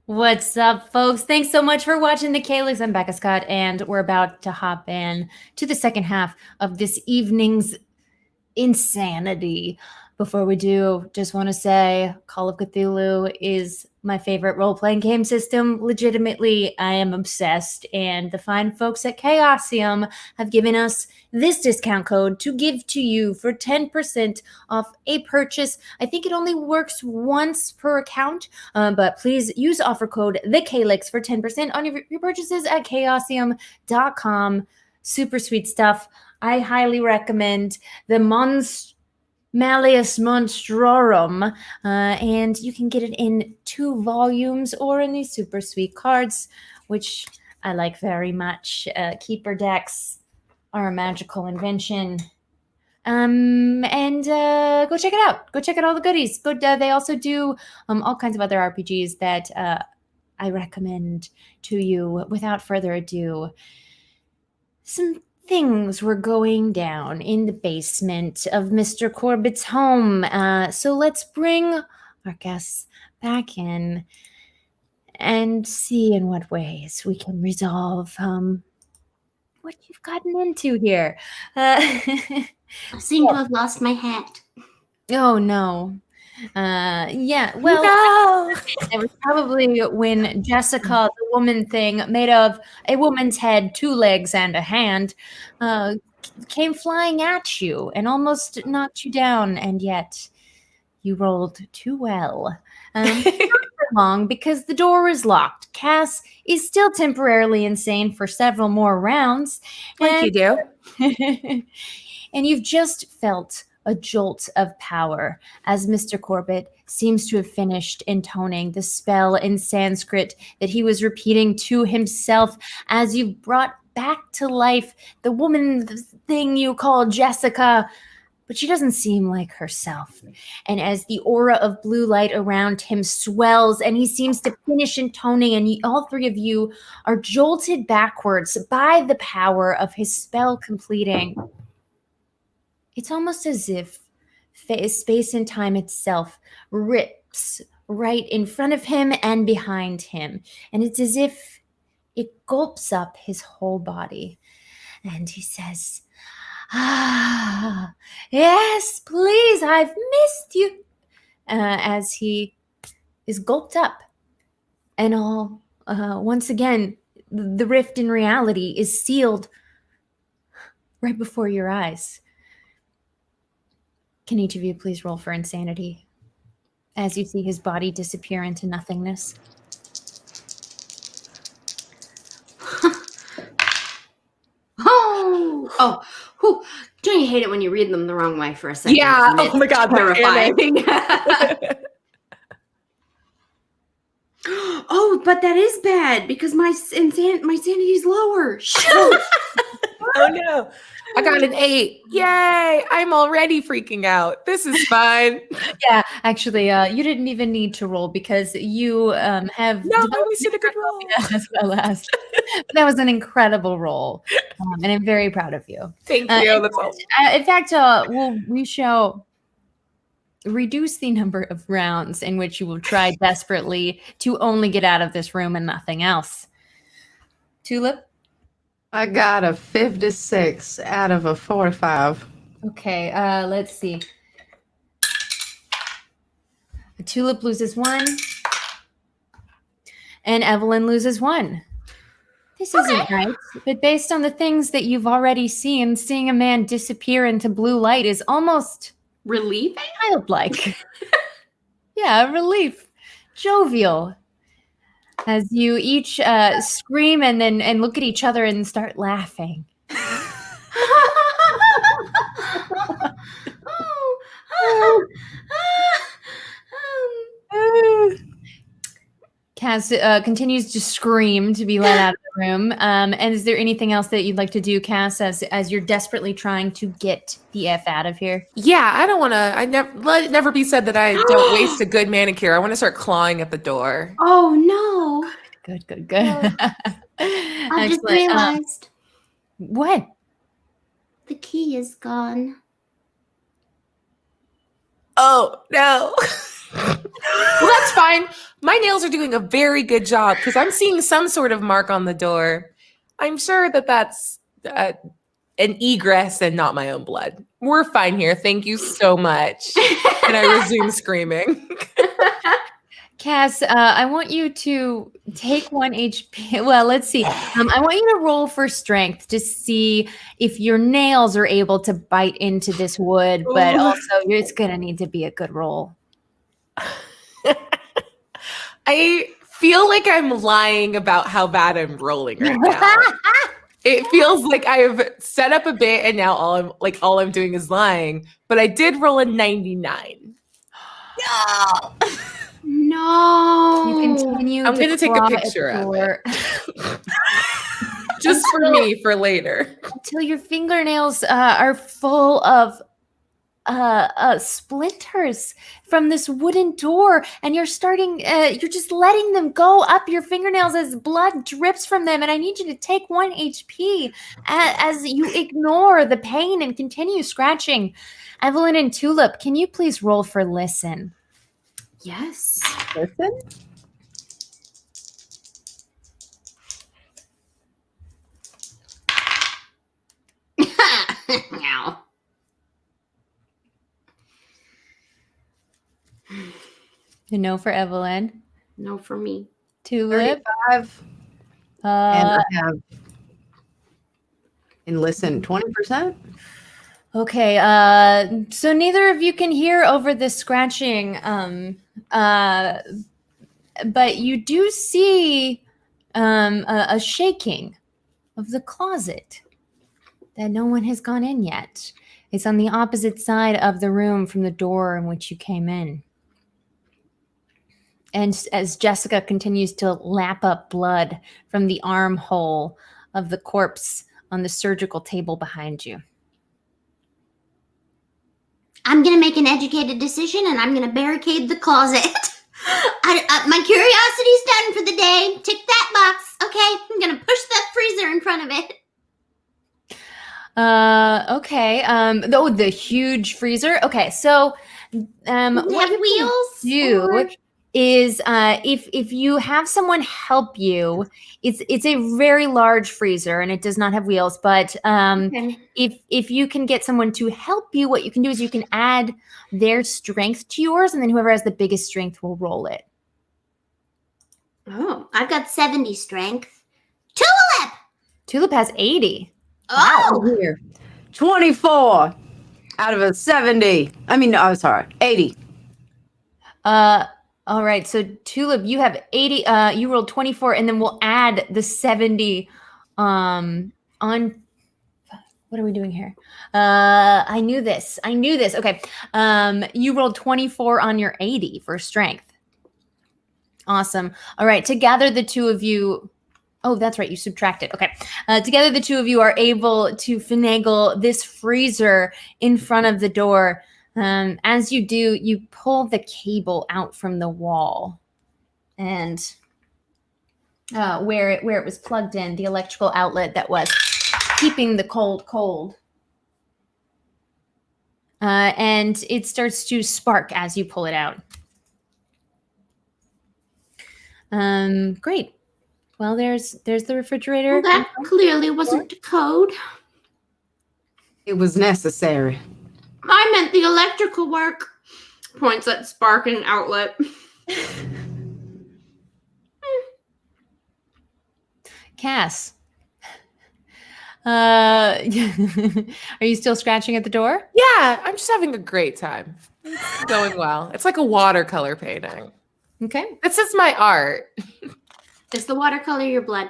What's up, folks? Thanks so much for watching the Calyx. I'm Becca Scott, and we're about to hop in to the second half of this evening's insanity. Before we do, just want to say Call of Cthulhu is my favorite role-playing game system. Legitimately, I am obsessed, and the fine folks at Chaosium have given us this discount code to give to you for 10% off a purchase. I think it only works once per account, but please use offer code TheCalyx for 10% on your purchases at chaosium.com. Super sweet stuff. I highly recommend the Malleus Monstrorum, and you can get it in 2 volumes or in these super sweet cards, which I like very much. Keeper decks are a magical invention. And go check it out. Go check out all the goodies. They also do all kinds of other RPGs that I recommend to you. Without further ado, some things were going down in the basement of Mr. Corbitt's home. So let's bring our guests back in and see in what ways we can resolve what you've gotten into here. I seem to have lost my hat. Oh, no. Yeah, well, No! it was probably when Jessica, the woman thing made of a woman's head, 2 legs, and a hand, came flying at you and almost knocked you down, and yet you rolled too well. Not for long, because the door is locked. Cass is still temporarily insane for several more rounds. Like you do. And you've just felt a jolt of power as Mr. Corbitt seems to have finished intoning the spell in Sanskrit that he was repeating to himself as you've brought back to life, the woman thing you call Jessica, but she doesn't seem like herself. And as the aura of blue light around him swells and he seems to finish intoning, and all three of you are jolted backwards by the power of his spell completing. It's almost as if space and time itself rips right in front of him and behind him. And it's as if it gulps up his whole body. And he says, "Ah, yes, please, I've missed you." As he is gulped up. And once again, the rift in reality is sealed right before your eyes. Can each of you please roll for insanity as you see his body disappear into nothingness? Whew. Don't you hate it when you read them the wrong way for a second? Yeah. Oh my God. Terrifying. Oh, but that is bad because my sanity's lower. Shoot. Oh no. I got an 8. Yay. I'm already freaking out. This is fine. Yeah, actually, you didn't even need to roll because you have No, I always did a good roll. as well as. That was an incredible roll, and I'm very proud of you. Thank you. That's all. In fact, we shall reduce the number of rounds in which you will try desperately to only get out of this room and nothing else. Tulip? I got a 56 out of a 45. Okay, let's see. Tulip loses 1. And Evelyn loses 1. This isn't right, but based on the things that you've already seen, seeing a man disappear into blue light is almost Relieving? childlike. Yeah, relief. Jovial. As you each scream and then look at each other and start laughing. Cass continues to scream to be let out of the room. And is there anything else that you'd like to do, Cass, as you're desperately trying to get the F out of here? Yeah, I don't want to. Let it never be said that I don't waste a good manicure. I want to start clawing at the door. Oh no! Good. I just realized What? the key is gone. Oh no. Well, that's fine. My nails are doing a very good job because I'm seeing some sort of mark on the door. I'm sure that that's an egress and not my own blood. We're fine here. Thank you so much. And I resume screaming. Cass, I want you to take 1 HP. Well, let's see. I want you to roll for strength to see if your nails are able to bite into this wood, but also it's going to need to be a good roll. I feel like I'm lying about how bad I'm rolling right now. It feels like I have set up a bit and now all I'm doing is lying, but I did roll a 99. No. You continue. I'm going to take a claw at picture the of door it. Just for me, for later. until your fingernails are full of splinters from this wooden door, and you're just letting them go up your fingernails as blood drips from them. And I need you to take 1 HP as you ignore the pain and continue scratching. Evelyn and Tulip, can you please roll for listen? Yes. Listen. Meow. No for Evelyn. No for me. Tulip. 35. And Uh, I have in listen 20%. okay. So neither of you can hear over the scratching. But you do see a shaking of the closet that no one has gone in yet. It's on the opposite side of the room from the door in which you came in. And as Jessica continues to lap up blood from the armhole of the corpse on the surgical table behind you. I'm going to make an educated decision and I'm going to barricade the closet. My curiosity's done for the day. Tick that box. Okay, I'm going to push that freezer in front of it. Okay. The huge freezer. Okay, so Have what you wheels? do or- is if you have someone help you, it's a very large freezer and it does not have wheels, but Okay. if you can get someone to help you, what you can do is you can add their strength to yours, and then whoever has the biggest strength will roll it. Oh, I've got 70 strength. Tulip has 80. Oh, Here. 24 out of a 70. I mean, no, sorry, 80. All right, so Tulip, you have 80. You rolled 24, and then we'll add the 70 on. What are we doing here? I knew this. Okay. You rolled 24 on your 80 for strength. Awesome. All right, together the two of you. Oh, that's right. You subtracted. Okay. Together the two of you are able to finagle this freezer in front of the door. As you do, you pull the cable out from the wall, and where it was plugged in, the electrical outlet that was keeping the cold. And it starts to spark as you pull it out. Great. Well, there's the refrigerator. well, that clearly wasn't the code. It was necessary. I meant the electrical work. Points at spark and outlet. Cass. Are you still scratching at the door? Yeah, I'm just having a great time. It's going well. It's like a watercolor painting. Okay. This is my art. Is the watercolor your blood?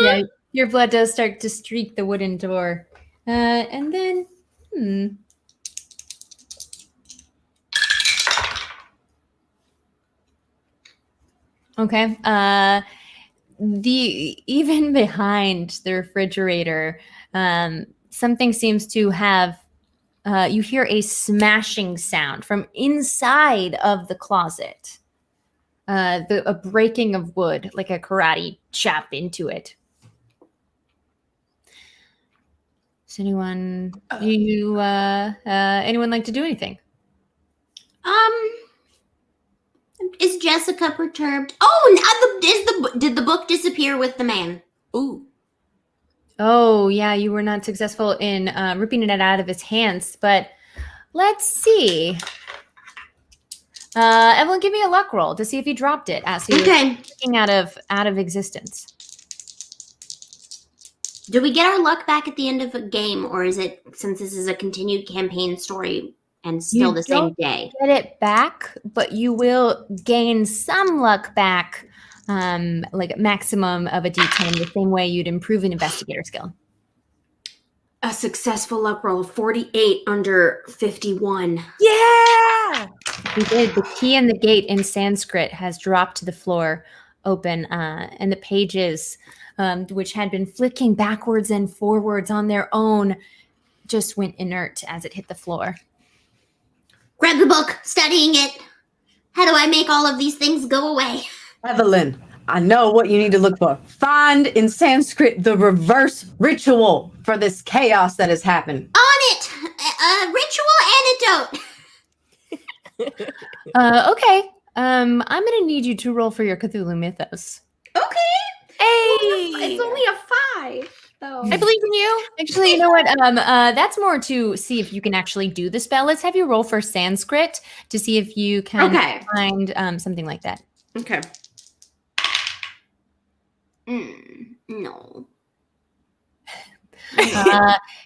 Yeah, your blood does start to streak the wooden door. And then, Okay. Even behind the refrigerator, something seems to have. You hear a smashing sound from inside of the closet. A breaking of wood, like a karate chop into it. Does anyone anyone like to do anything? Is Jessica perturbed? Oh, did the book disappear with the man? Ooh. Oh, yeah, you were not successful in ripping it out of his hands, but let's see. Evelyn, give me a luck roll to see if he dropped it as he was kicking out of existence. Do we get our luck back at the end of a game, or is it, since this is a continued campaign story and still You the same don't day? Get it back, but you will gain some luck back, like a maximum of a D10, the same way you'd improve an investigator skill. A successful luck roll of 48 under 51. Yeah. We did. The key in the gate in Sanskrit has dropped to the floor open, and the pages, which had been flicking backwards and forwards on their own, just went inert as it hit the floor. Grab the book, studying it. How do I make all of these things go away? Evelyn, I know what you need to look for. Find in Sanskrit the reverse ritual for this chaos that has happened. On it! Ritual antidote! Okay. I'm gonna need you to roll for your Cthulhu Mythos. Okay. Hey. It's only a 5, though. I believe in you. Actually, you know what? That's more to see if you can actually do the spell. Let's have you roll for Sanskrit to see if you can find something like that. Okay. No.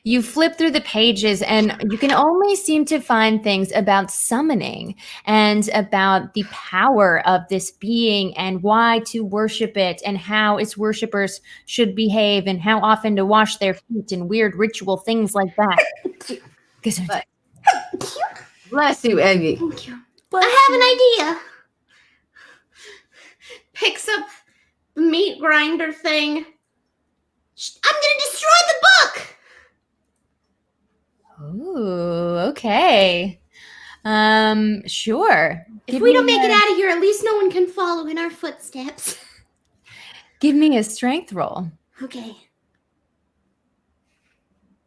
You flip through the pages and you can only seem to find things about summoning and about the power of this being and why to worship it and how its worshipers should behave and how often to wash their feet and weird ritual things like that. Bless you, Evie. Thank you. I have an idea. Picks up the meat grinder thing, I'm gonna destroy the book. Ooh, okay. Sure. If we don't make it out of here, at least no one can follow in our footsteps. Give me a strength roll. Okay.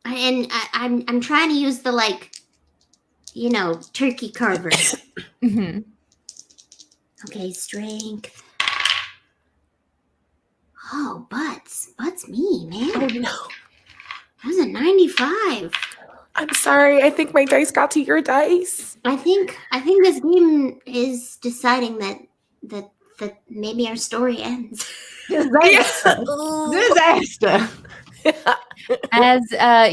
I'm trying to use the turkey carver. Mm-hmm. Okay, strength. Oh, butts me, man. Oh no. That was a 95. I'm sorry. I think my dice got to your dice. I think this game is deciding that maybe our story ends. Disaster. Disaster. As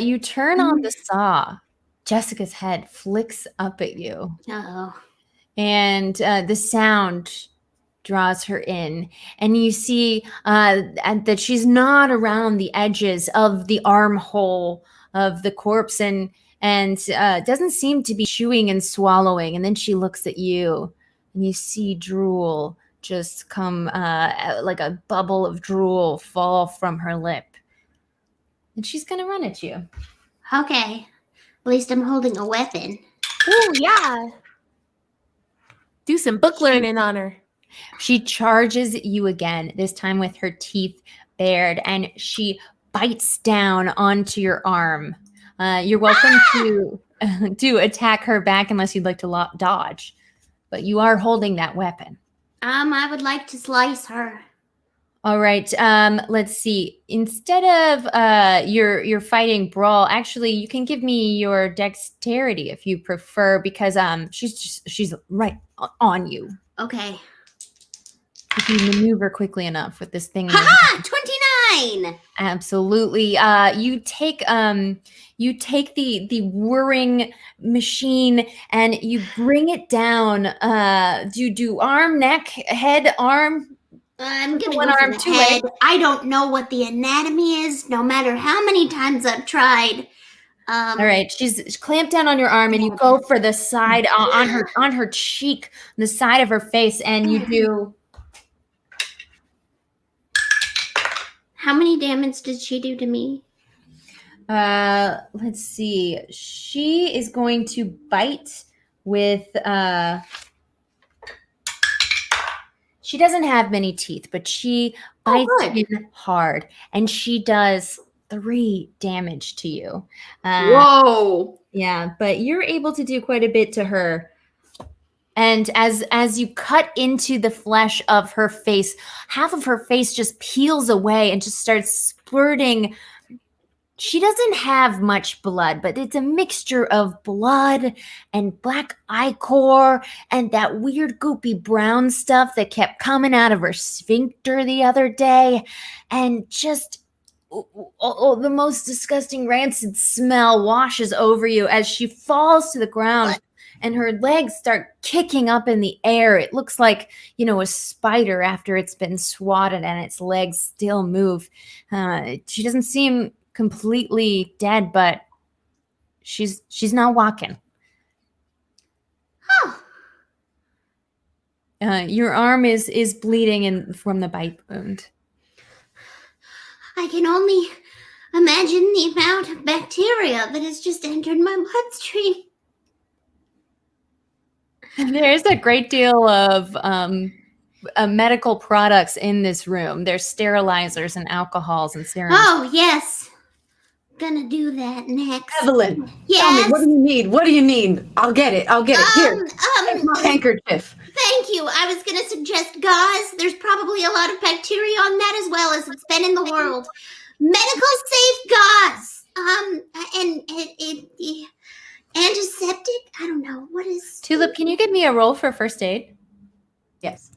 you turn on the saw, Jessica's head flicks up at you, Uh-oh. and the sound draws her in, and you see that she's not around the edges of the armhole of the corpse, and doesn't seem to be chewing and swallowing. And then she looks at you, and you see drool just come, like a bubble of drool fall from her lip, and she's gonna run at you. Okay. At least I'm holding a weapon. Oh yeah. Do some book learning on her. She charges you again, this time with her teeth bared, and she bites down onto your arm. You're welcome to attack her back unless you'd like to dodge, but you are holding that weapon. I would like to slice her. All right. Let's see. Instead of your fighting brawl, actually, you can give me your dexterity if you prefer, because she's right on you. Okay. If you maneuver quickly enough with this thing. Ha! 29! Absolutely. You take the whirring machine and you bring it down. Do arm, neck, head, arm? I'm gonna One go for arm, the two head. legs. I don't know what the anatomy is, no matter how many times I've tried. All right, she's clamped down on your arm, and you go for the side on her cheek, the side of her face, and you do. How many damage did she do to me? Let's see. She is going to bite with. She doesn't have many teeth, but she bites in hard, and she does 3 damage to you. Whoa. Yeah, but you're able to do quite a bit to her. And as you cut into the flesh of her face, half of her face just peels away and just starts spurting. She doesn't have much blood, but it's a mixture of blood and black ichor and that weird goopy brown stuff that kept coming out of her sphincter the other day. And just the most disgusting rancid smell washes over you as she falls to the ground. And her legs start kicking up in the air. It looks like, a spider after it's been swatted and its legs still move. She doesn't seem completely dead, but she's not walking. Oh. Your arm is bleeding from the bite wound. I can only imagine the amount of bacteria that has just entered my bloodstream. There's a great deal of medical products in this room. There's sterilizers and alcohols and serums. Oh, yes. Gonna do that next. Evelyn, Yes. tell me, what do you need? What do you need? I'll get it. Here, take my handkerchief. Thank you. I was gonna suggest gauze. There's probably a lot of bacteria on that as well, as it's been in the world. Medical safe gauze. And antiseptic. I don't know what is. Tulip, can you give me a roll for first aid? Yes.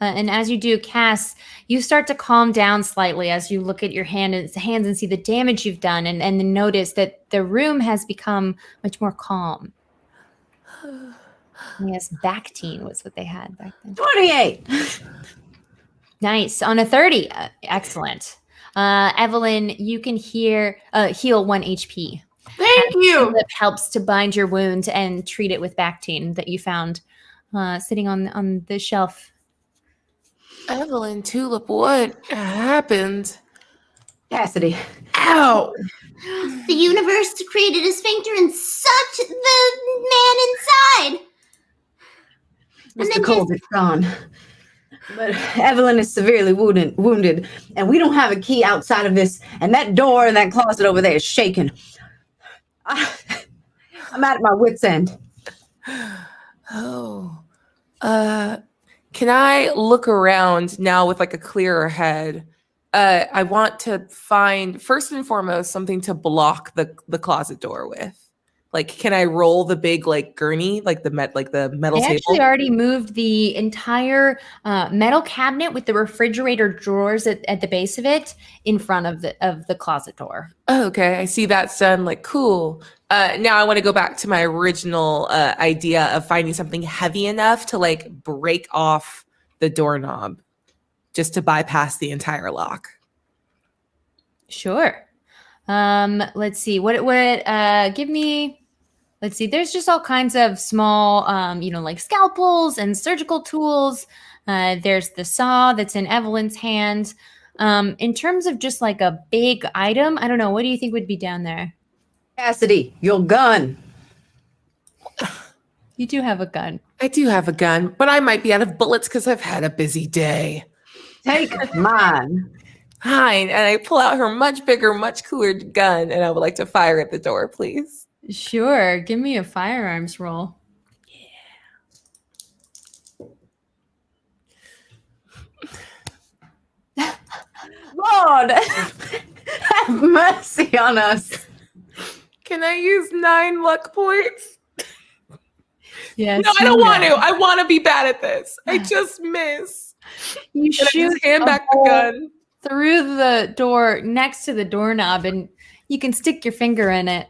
And as you do, Cass, you start to calm down slightly as you look at your hands and see the damage you've done, and then notice that the room has become much more calm. Yes, Bactine was what they had back then. 28. Nice. On a 30. Excellent. Evelyn, you can heal 1 HP. Thank you. Tulip helps to bind your wound and treat it with Bactine that you found sitting on the shelf. Evelyn, Tulip, what happened? Cassidy. Ow! The universe created a sphincter and sucked the man inside. And Mr. then Corbitt's gone. But Evelyn is severely wounded, and we don't have a key outside of this, and that door in that closet over there is shaking. I'm at my wit's end. Oh. Can I look around now with like a clearer head? I want to find, first and foremost, something to block the closet door with. Like, can I roll the big like gurney, like the metal They table? actually already moved the entire metal cabinet with the refrigerator drawers at the base of it in front of the closet door. Oh, okay, I see that's done. Like, cool. Now I want to go back to my original idea of finding something heavy enough to like break off the doorknob, just to bypass the entire lock. Sure. Let's see. Give me. Let's see. There's just all kinds of small, like scalpels and surgical tools. There's the saw that's in Evelyn's hand. In terms of just like a big item, I don't know. What do you think would be down there? Cassidy, your gun. You do have a gun. I do have a gun, but I might be out of bullets because I've had a busy day. Take mine. Fine. And I pull out her much bigger, much cooler gun, and I would like to fire at the door, please. Sure. Give me a firearms roll. Lord, have mercy on us. Can I use 9 luck points? Yes. No, I don't want to. I want to be bad at this. I just miss. You Can I shoot just hand a back the hole gun? through the door next to the doorknob, and you can stick your finger in it.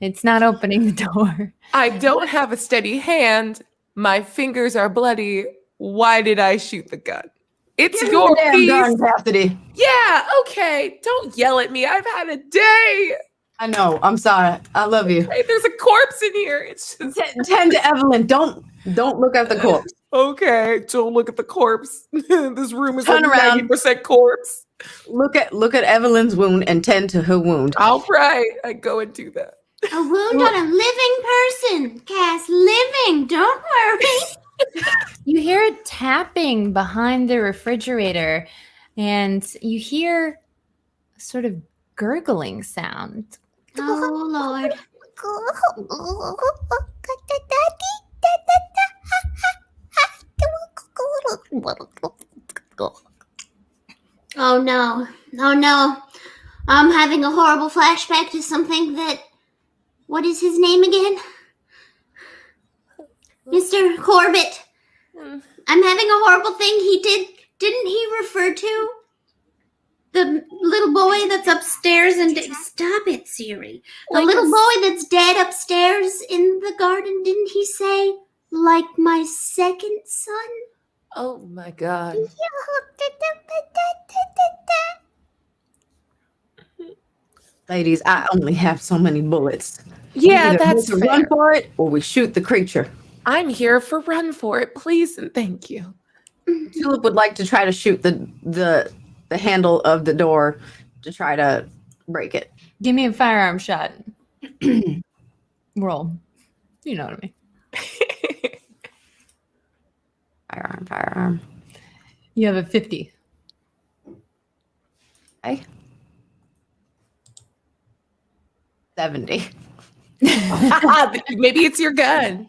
It's not opening the door. I don't have a steady hand. My fingers are bloody. Why did I shoot the gun? It's Give me your the damn piece. gun, Cassidy. Yeah, okay. Don't yell at me. I've had a day. I know. I'm sorry. I love you. Hey, there's a corpse in here. It's just Tend to Evelyn. Don't look at the corpse. okay. Don't look at the corpse. This room is Turn like around. 90% corpse. Look at Evelyn's wound and tend to her wound. All right. I go and do that. A wound on a living person. Cass, living. Don't worry. You hear it tapping behind the refrigerator, and you hear a sort of gurgling sound. Oh, Lord. Oh, no. Oh, no. I'm having a horrible flashback to something that... What is his name again? Mr. Corbitt. I'm having a horrible thing he did. Didn't he refer to the little boy that's upstairs and... Stop it, Siri. The little boy that's dead upstairs in the garden, didn't he say, like my second son? Oh my God. Ladies, I only have so many bullets. Yeah, Either that's make a fair. run for it, or we shoot the creature. I'm here for run for it, please and thank you. Tulip would like to try to shoot the handle of the door to try to break it. Give me a firearm shot. Roll. You know what I mean. Firearm. You have a 50. Okay. 70. Maybe it's your gun.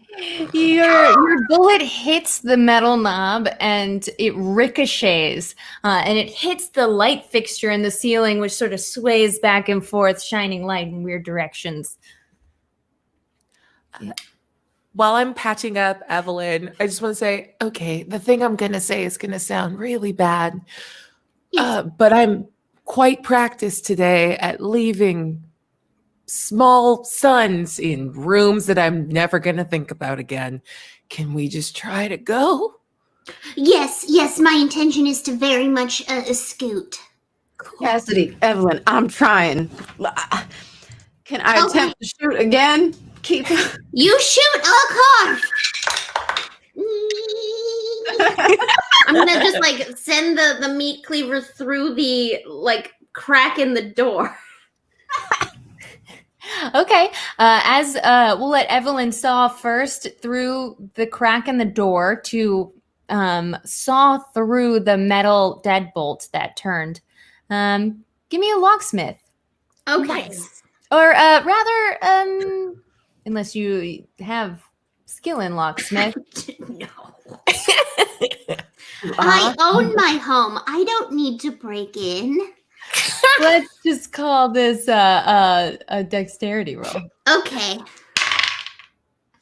Your bullet hits the metal knob and it ricochets and it hits the light fixture in the ceiling, which sort of sways back and forth, shining light in weird directions. While I'm patching up Evelyn, I just want to say, okay, the thing I'm going to say is going to sound really bad, but I'm quite practiced today at leaving small sons in rooms that I'm never going to think about again. Can we just try to go? Yes, my intention is to very much scoot. Cassidy, Evelyn, I'm trying. Can I attempt to shoot again? You shoot, I'll carve. I'm gonna just like send the meat cleaver through the like crack in the door. Okay. As we'll let Evelyn saw first through the crack in the door to saw through the metal deadbolt that turned. Give me a locksmith. Okay. Nice. Or rather, unless you have skill in locksmith. No. I own my home. I don't need to break in. Let's just call this a dexterity roll. Okay.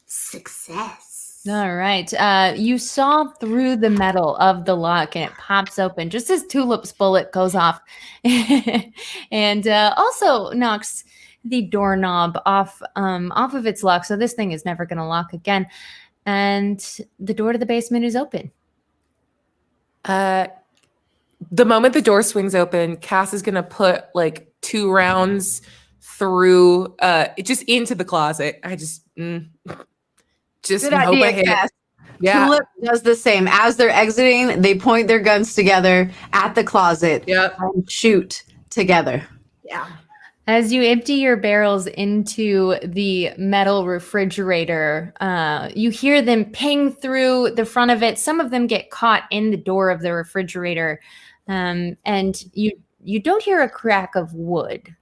Success. All right. You saw through the metal of the lock and it pops open just as Tulip's bullet goes off. And also knocks the doorknob off of its lock. So this thing is never going to lock again. And the door to the basement is open. The moment the door swings open, Cass is gonna put like 2 rounds through just into the closet. I just Good hope I idea, hit. Cass. Yeah. Tulip does the same. As they're exiting, they point their guns together at the closet Yep. and shoot together. Yeah. As you empty your barrels into the metal refrigerator, you hear them ping through the front of it. Some of them get caught in the door of the refrigerator. And you don't hear a crack of wood.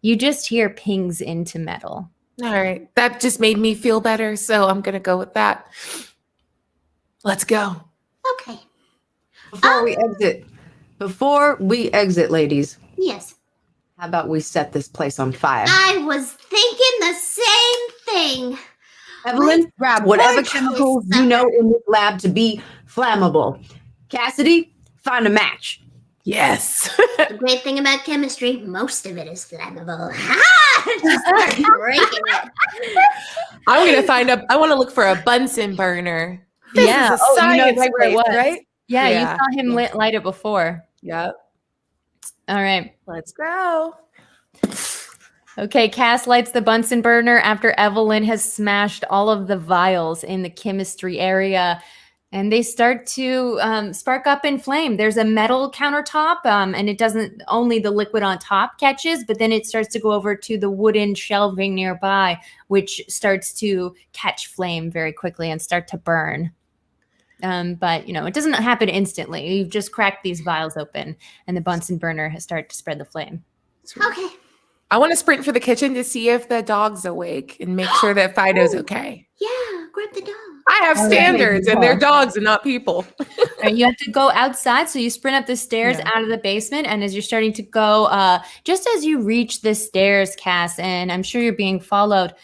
You just hear pings into metal. All right. That just made me feel better, so I'm gonna go with that. Let's go. Okay. Before we exit, ladies, Yes. how about we set this place on fire? I was thinking the same thing. Evelyn, grab whatever Lord, chemicals Jessa. you know in this lab to be flammable. Cassidy, find a match. Yes. The great thing about chemistry, most of it is flammable. Just start breaking it. I want to look for a Bunsen burner. This Yeah. is a Oh, you know science right where it place, was. right? Yeah, Yeah. you saw him light it before. Yep. All right. Let's go. Okay, Cass lights the Bunsen burner after Evelyn has smashed all of the vials in the chemistry area. And they start to spark up in flame. There's a metal countertop, and it doesn't only the liquid on top catches, but then it starts to go over to the wooden shelving nearby, which starts to catch flame very quickly and start to burn. But, it doesn't happen instantly. You've just cracked these vials open, and the Bunsen burner has started to spread the flame. Okay. I want to sprint for the kitchen to see if the dog's awake and make sure that Fido's okay. Yeah, grab the dog. I have Oh, standards, and they're dogs and not people. Right, you have to go outside, so you sprint up the stairs Yeah. out of the basement, and as you're starting to go, just as you reach the stairs, Cass, and I'm sure you're being followed,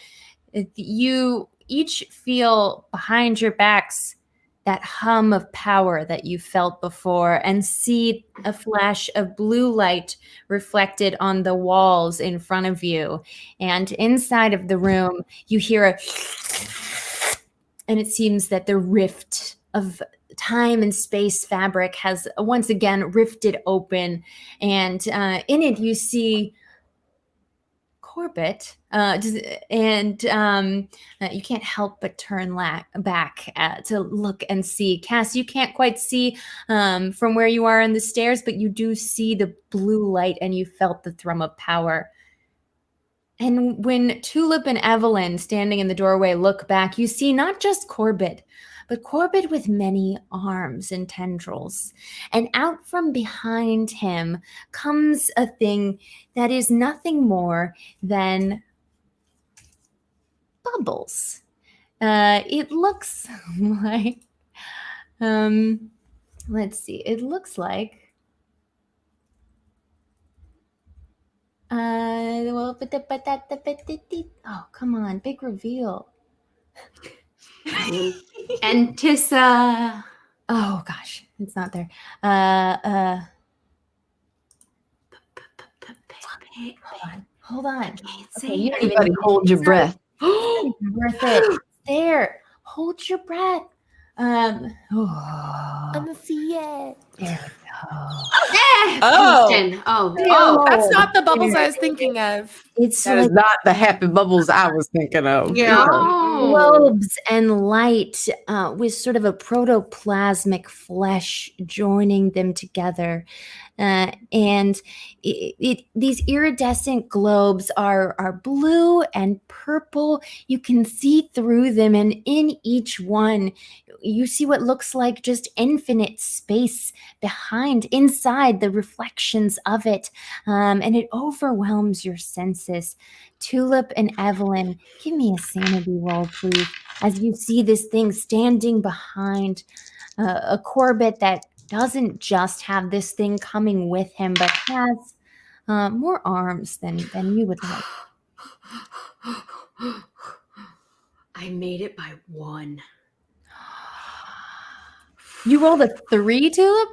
you each feel behind your backs that hum of power that you felt before and see a flash of blue light reflected on the walls in front of you. And inside of the room, you hear and it seems that the rift of time and space fabric has once again rifted open. And in it, you see Corbitt, and you can't help but turn back to look and see. Cass, you can't quite see from where you are on the stairs, but you do see the blue light and you felt the thrum of power. And when Tulip and Evelyn, standing in the doorway, look back, you see not just Corbitt, but Corbitt with many arms and tendrils. And out from behind him comes a thing that is nothing more than bubbles. It looks like, let's see, it looks like, oh, come on, big reveal. And Tissa. Oh gosh, it's not there. Hold on. Okay, you don't even Everybody hold your breath. worth it. There. Hold your breath. Oh, see it. there we go. Oh. Houston. Oh. Oh, that's not the bubbles I was thinking of. It's That like is not the happy bubbles I was thinking of. Yeah. Oh. globes and light with sort of a protoplasmic flesh joining them together. And these iridescent globes are blue and purple. You can see through them, and in each one, you see what looks like just infinite space inside the reflections of it. And it overwhelms your senses. Tulip and Evelyn, give me a sanity roll, please, as you see this thing standing behind a Corbitt that doesn't just have this thing coming with him, but has more arms than you would like. I made it by 1. You rolled a 3, Tulip?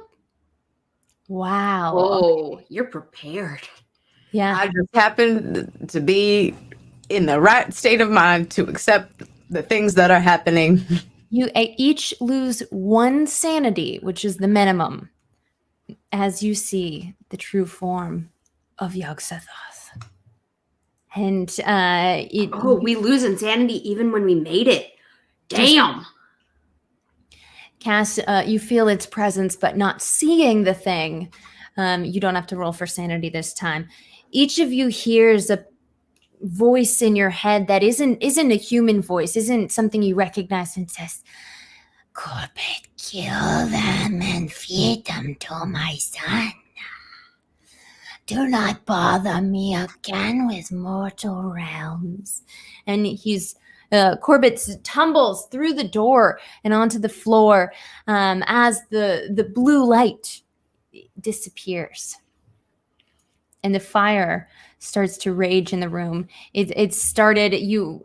Wow. Oh, you're prepared. Yeah. I just happened to be in the right state of mind to accept the things that are happening. You each lose 1 sanity, which is the minimum, as you see the true form of Yog-Sothoth. And we lose insanity even when we made it. Damn. Cass, you feel its presence, but not seeing the thing. You don't have to roll for sanity this time. Each of you hears a voice in your head that isn't a human voice, isn't something you recognize, and says, "Corbitt, kill them and feed them to my son. Do not bother me again with mortal realms." And Corbitt tumbles through the door and onto the floor as the blue light disappears. And the fire starts to rage in the room. It started,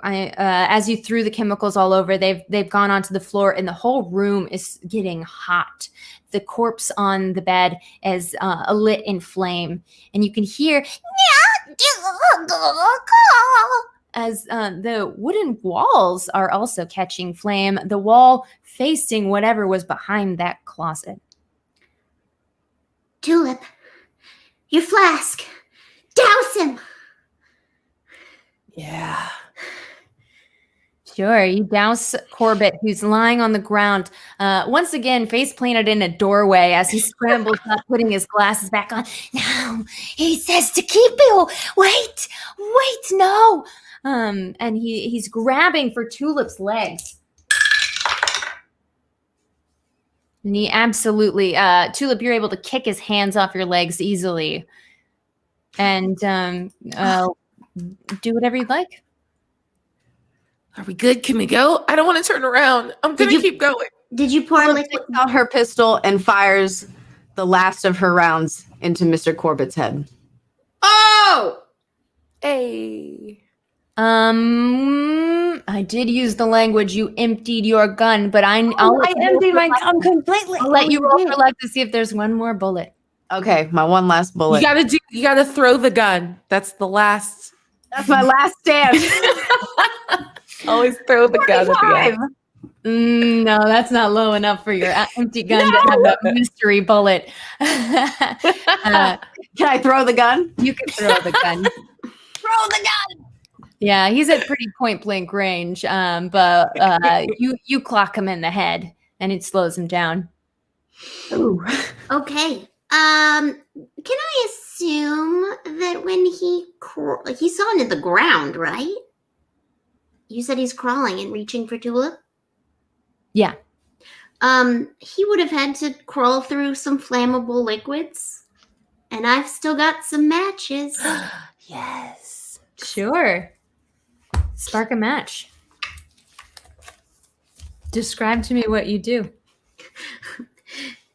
as you threw the chemicals all over, they've gone onto the floor, and the whole room is getting hot. The corpse on the bed is lit in flame, and you can hear as the wooden walls are also catching flame, the wall facing whatever was behind that closet. Tulip, your flask. Douse him. Yeah. Sure, you douse Corbitt, who's lying on the ground, once again face planted in a doorway as he scrambles up, putting his glasses back on. "No, he says to keep you. Wait, no." And he's grabbing for Tulip's legs. And he absolutely, Tulip, you're able to kick his hands off your legs easily. And do whatever you'd like. Are we good? Can we go? I don't want to turn around. I'm going to keep going. Did you pour Tulip liquid? takes out her pistol and fires the last of her rounds into Mr. Corbitt's head. Oh! Hey. I did use the language, you emptied your gun, but I emptied my gun completely. I'll let you roll for luck to see if there's one more bullet. Okay, my one last bullet. You gotta throw the gun. That's the last. That's my last stand. Always throw the gun at the end. No, that's not low enough for your empty gun to have a mystery bullet. Can I throw the gun? You can throw the gun. Throw the gun. Yeah, he's at pretty point blank range, but you clock him in the head, and it slows him down. Ooh. Okay. Can I assume that when he's on the ground, right? You said he's crawling and reaching for Tulip? Yeah. He would have had to crawl through some flammable liquids, and I've still got some matches. Yes. Sure. Spark a match. Describe to me what you do.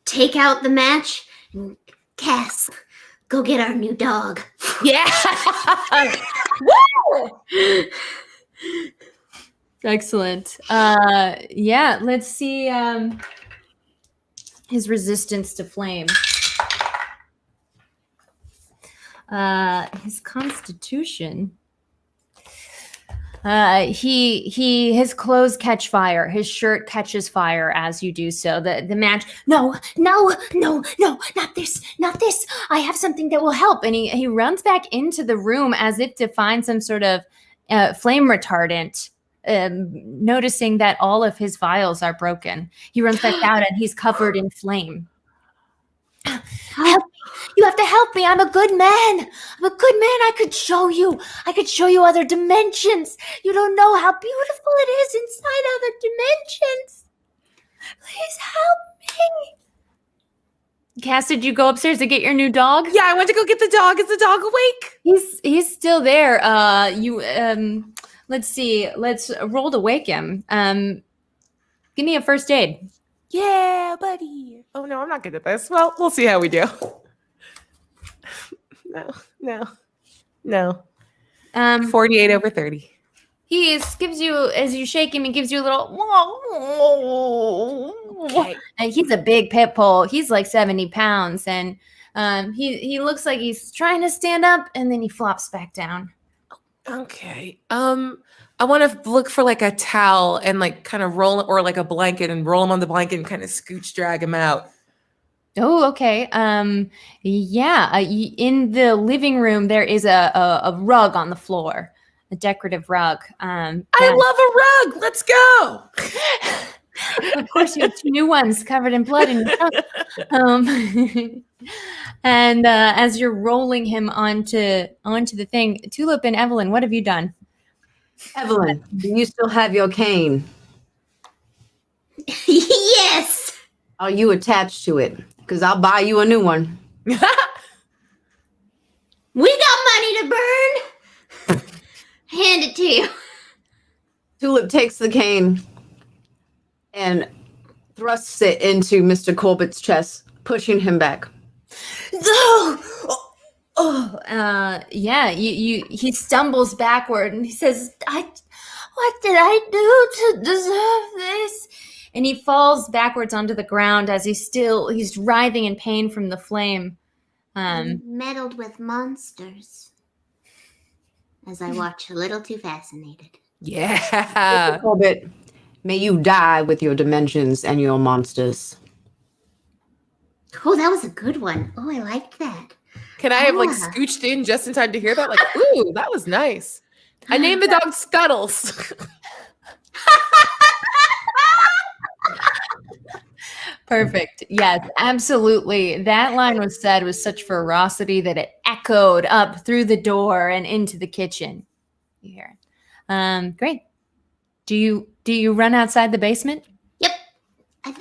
Take out the match and Cass, go get our new dog. Yeah. Excellent. Yeah, let's see his resistance to flame. His constitution. His clothes catch fire. His shirt catches fire as you do so. The match. No, not this. I have something that will help. And he runs back into the room as if to find some sort of flame retardant noticing that all of his vials are broken. He runs back out and he's covered in flame. Help me. You have to help me. I'm a good man. I'm a good man. I could show you. I could show you other dimensions. You don't know how beautiful it is inside other dimensions. Please help me. Cass, did you go upstairs to get your new dog? Yeah, I went to go get the dog. Is the dog awake? He's still there. Let's see. Let's roll to wake him. Give me a first aid. Yeah, buddy. Oh no, I'm not good at this. Well, we'll see how we do. No. 48 over 30. He gives you, as you shake him, he gives you a little. Okay. And he's a big pit bull. He's like 70 pounds, and he looks like he's trying to stand up, and then he flops back down. Okay. I want to look for like a towel and like kind of roll, or like a blanket and roll him on the blanket and kind of scooch drag him out. Oh, okay. Yeah. In the living room, there is a rug on the floor, a decorative rug. I love a rug. Let's go. Of course, you have 2 new ones covered in blood in your trunk. And as you're rolling him onto the thing, Tulip and Evelyn, what have you done? Evelyn, do you still have your cane? Yes. Are you attached to it? Because I'll buy you a new one. We got money to burn. Hand it to you. Tulip takes the cane and thrusts it into Mr. Corbitt's chest, pushing him back. Yeah, he stumbles backward and he says, what did I do to deserve this? And he falls backwards onto the ground as he's writhing in pain from the flame. Meddled with monsters. As I watch, a little too fascinated. Yeah. Mr. Corbitt, may you die with your dimensions and your monsters. Oh, that was a good one. Oh, I liked that. Can I have like Yeah. scooched in just in time to hear that? Like, ooh, that was nice. I named the dog Scuttles. Perfect. Yes, absolutely. That line was said with such ferocity that it echoed up through the door and into the kitchen. You hear it. Great. Do you run outside the basement? Yep.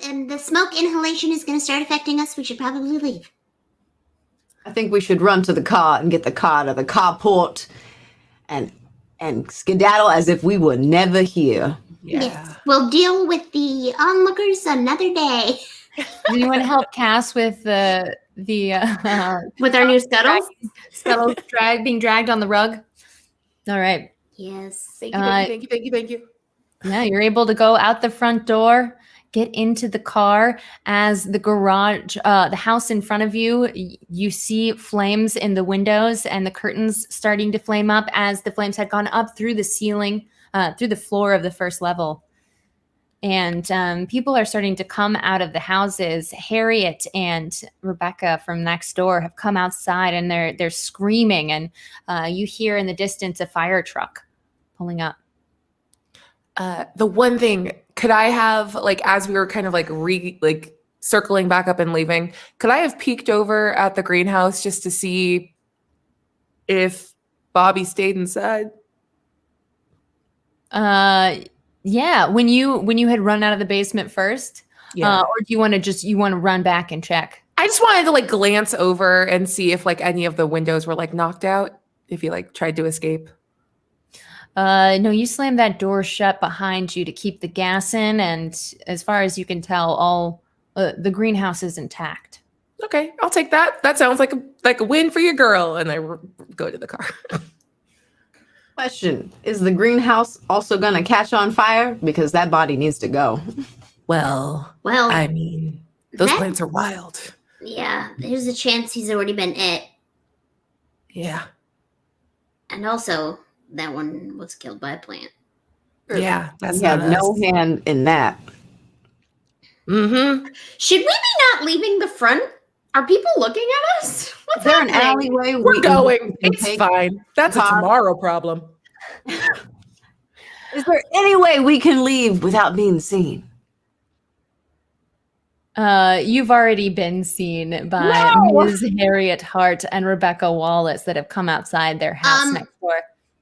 And the smoke inhalation is going to start affecting us. We should probably leave. I think we should run to the car and get the car to the carport and skedaddle as if we were never here. Yeah. Yes. We'll deal with the onlookers another day. Does anyone help Cass with the With our new scuttles? scuttles being dragged on the rug? All right. Yes. Thank you. Yeah, you're able to go out the front door, get into the car. As the garage, the house in front of you, you see flames in the windows and the curtains starting to flame up as the flames had gone up through the ceiling, through the floor of the first level. And people are starting to come out of the houses. Harriet and Rebecca from next door have come outside and they're screaming. And you hear in the distance a fire truck pulling up. The one thing, could I have, like, as we were kind of like circling back up and leaving, could I have peeked over at the greenhouse just to see if Bobby stayed inside? Yeah. When you had run out of the basement first, or do you want to run back and check? I just wanted to like glance over and see if like any of the windows were like knocked out, if he like tried to escape. No, you slammed that door shut behind you to keep the gas in, and as far as you can tell, all the greenhouse is intact. Okay, I'll take that. That sounds like a win for your girl. And I go to the car. Question, is the greenhouse also going to catch on fire? Because that body needs to go. Well, I mean, those plants are wild. Yeah, there's a chance he's already been it. Yeah. And also, that one was killed by a plant. Yeah, that's We have not no us. hand in that. Mm-hmm. Should we be not leaving the front? Are people looking at us? What's Is there an happening? alleyway? We're going. can It's take? fine. That's a car. tomorrow problem. Is Is there any way we can leave without being seen? You've already been seen by Ms. Harriet Hart and Rebecca Wallace that have come outside their house next door.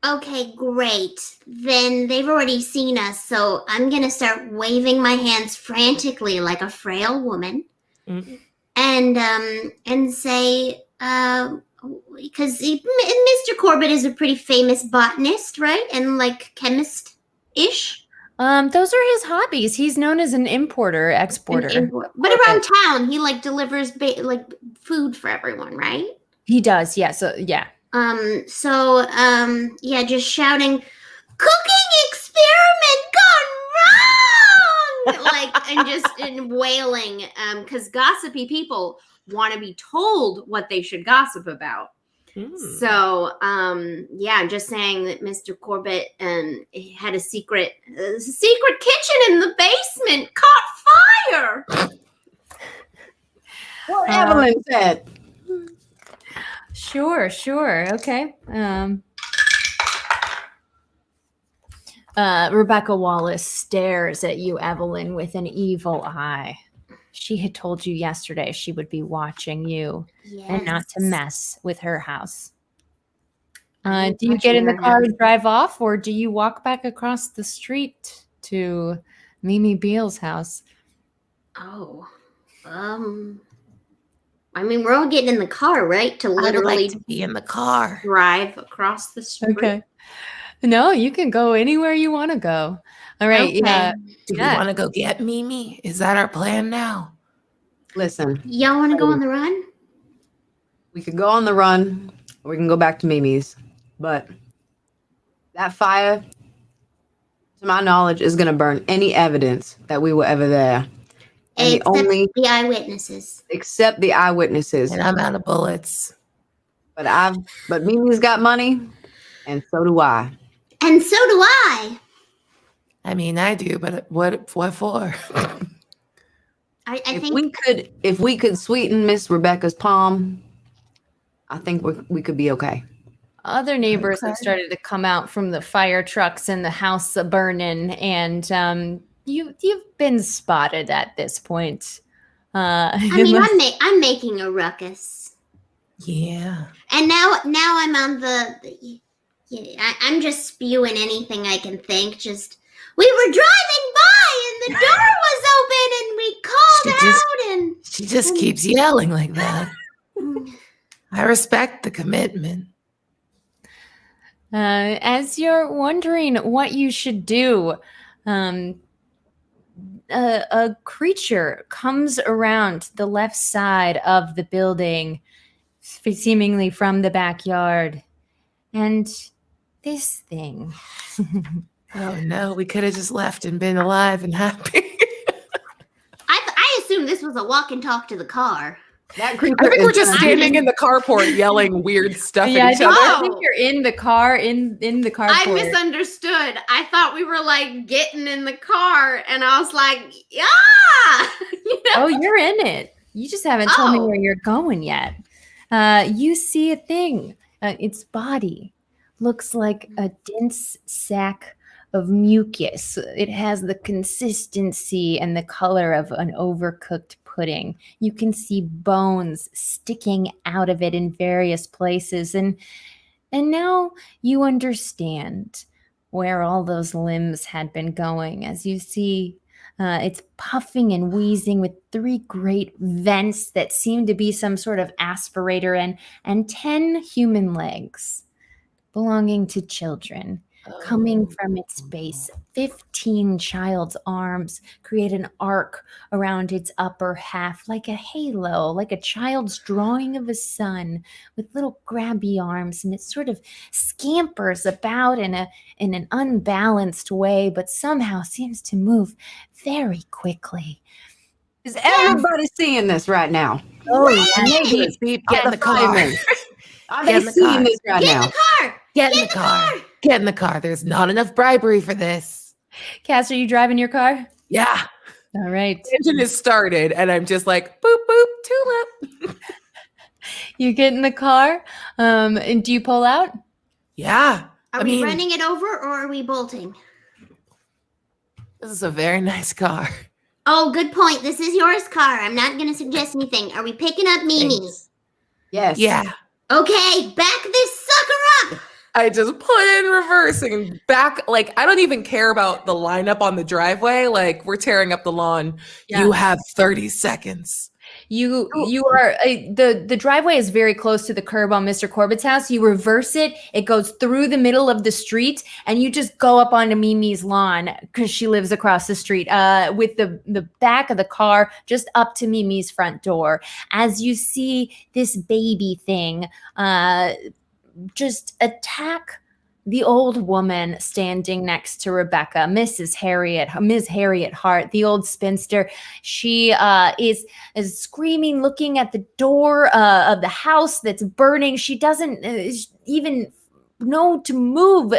Okay, great. Then they've already seen us, so I'm gonna start waving my hands frantically like a frail woman, and say, because Mr. Corbitt is a pretty famous botanist, right? And like chemist-ish. Those are his hobbies. He's known as an importer, exporter. But around town, he like delivers like food for everyone, right? He does, yeah. So yeah. Yeah, just shouting, "Cooking experiment gone wrong!" and wailing, because gossipy people want to be told what they should gossip about. So, yeah, just saying that Mr. Corbitt had a secret kitchen in the basement caught fire. What Evelyn said. Sure. Okay. Rebecca Wallace stares at you, Evelyn, with an evil eye. She had told you yesterday she would be watching you and not to mess with her house. Do you get in the car and drive off, or do you walk back across the street to Mimi Beale's house? Oh, I mean, we're all getting in the car, right? To literally I'd like to be in the car. drive across the street. Okay. No, you can go anywhere you want to go. All right. Okay. Yeah. Do we want to go get Mimi? Is that our plan now? Listen, Y'all want to go on the run? we could go on the run, or we can go back to Mimi's. But that fire, to my knowledge, is going to burn any evidence that we were ever there. And Except the eyewitnesses. Except the eyewitnesses. And I'm out of bullets. But Mimi's got money, and so do I. And so do I. I mean, I do, but what for? I If think we could sweeten Miss Rebecca's palm, I think we could be okay. Other neighbors have started to come out from the fire trucks and the house burning, and you've been spotted at this point. I mean, I'm making a ruckus. Yeah. And now I'm on I'm just spewing anything I can think. Just we were driving by and the door was open and we called out and she just keeps yelling like that. I respect the commitment. As you're wondering what you should do, a creature comes around the left side of the building, seemingly from the backyard. And this thing. Oh no, we could have just left and been alive and happy. I assumed this was a walk and talk to the car. That creature I think we're is just standing in the carport yelling weird stuff Yeah, at each I other. think you're in the car, in the carport. I misunderstood. I thought we were like getting in the car, and I was like, yeah. You know? Oh, you're in it. You just haven't told me where you're going yet. You see a thing. Its body looks like a dense sack of mucus. It has the consistency and the color of an overcooked pudding. You can see bones sticking out of it in various places. And now you understand where all those limbs had been going. As you see, it's puffing and wheezing with 3 great vents that seem to be some sort of aspirator and 10 human legs belonging to children. Coming from its base, 15 child's arms create an arc around its upper half, like a halo, like a child's drawing of a sun, with little grabby arms, and it sort of scampers about in an unbalanced way, but somehow seems to move very quickly. Is everybody seeing this right now? Oh, yeah. Beep, beep, get in the car. firemen. Are they seeing this right Get now? in the car. Get in the car. Get in the car. There's not enough bribery for this. Cass, are you driving your car? Yeah. All right. The engine is started, and I'm just like, boop, boop, tulip. You get in the car, and do you pull out? Yeah. Are we running it over or are we bolting? This is a very nice car. Oh, good point. This is yours, car. I'm not going to suggest anything. Are we picking up Mimi? Thanks. Yes. Yeah. Okay, back this sucker up. I just put in reverse and back. Like, I don't even care about the lineup on the driveway. Like, we're tearing up the lawn. Yeah. You have 30 seconds. You are the driveway is very close to the curb on Mr. Corbitt's house. You reverse it, it goes through the middle of the street, and you just go up onto Mimi's lawn because she lives across the street. With the back of the car just up to Mimi's front door. As you see this baby thing, just attack the old woman standing next to Rebecca, Ms. Harriet Hart, the old spinster. She is screaming, looking at the door of the house that's burning. She doesn't even know to move.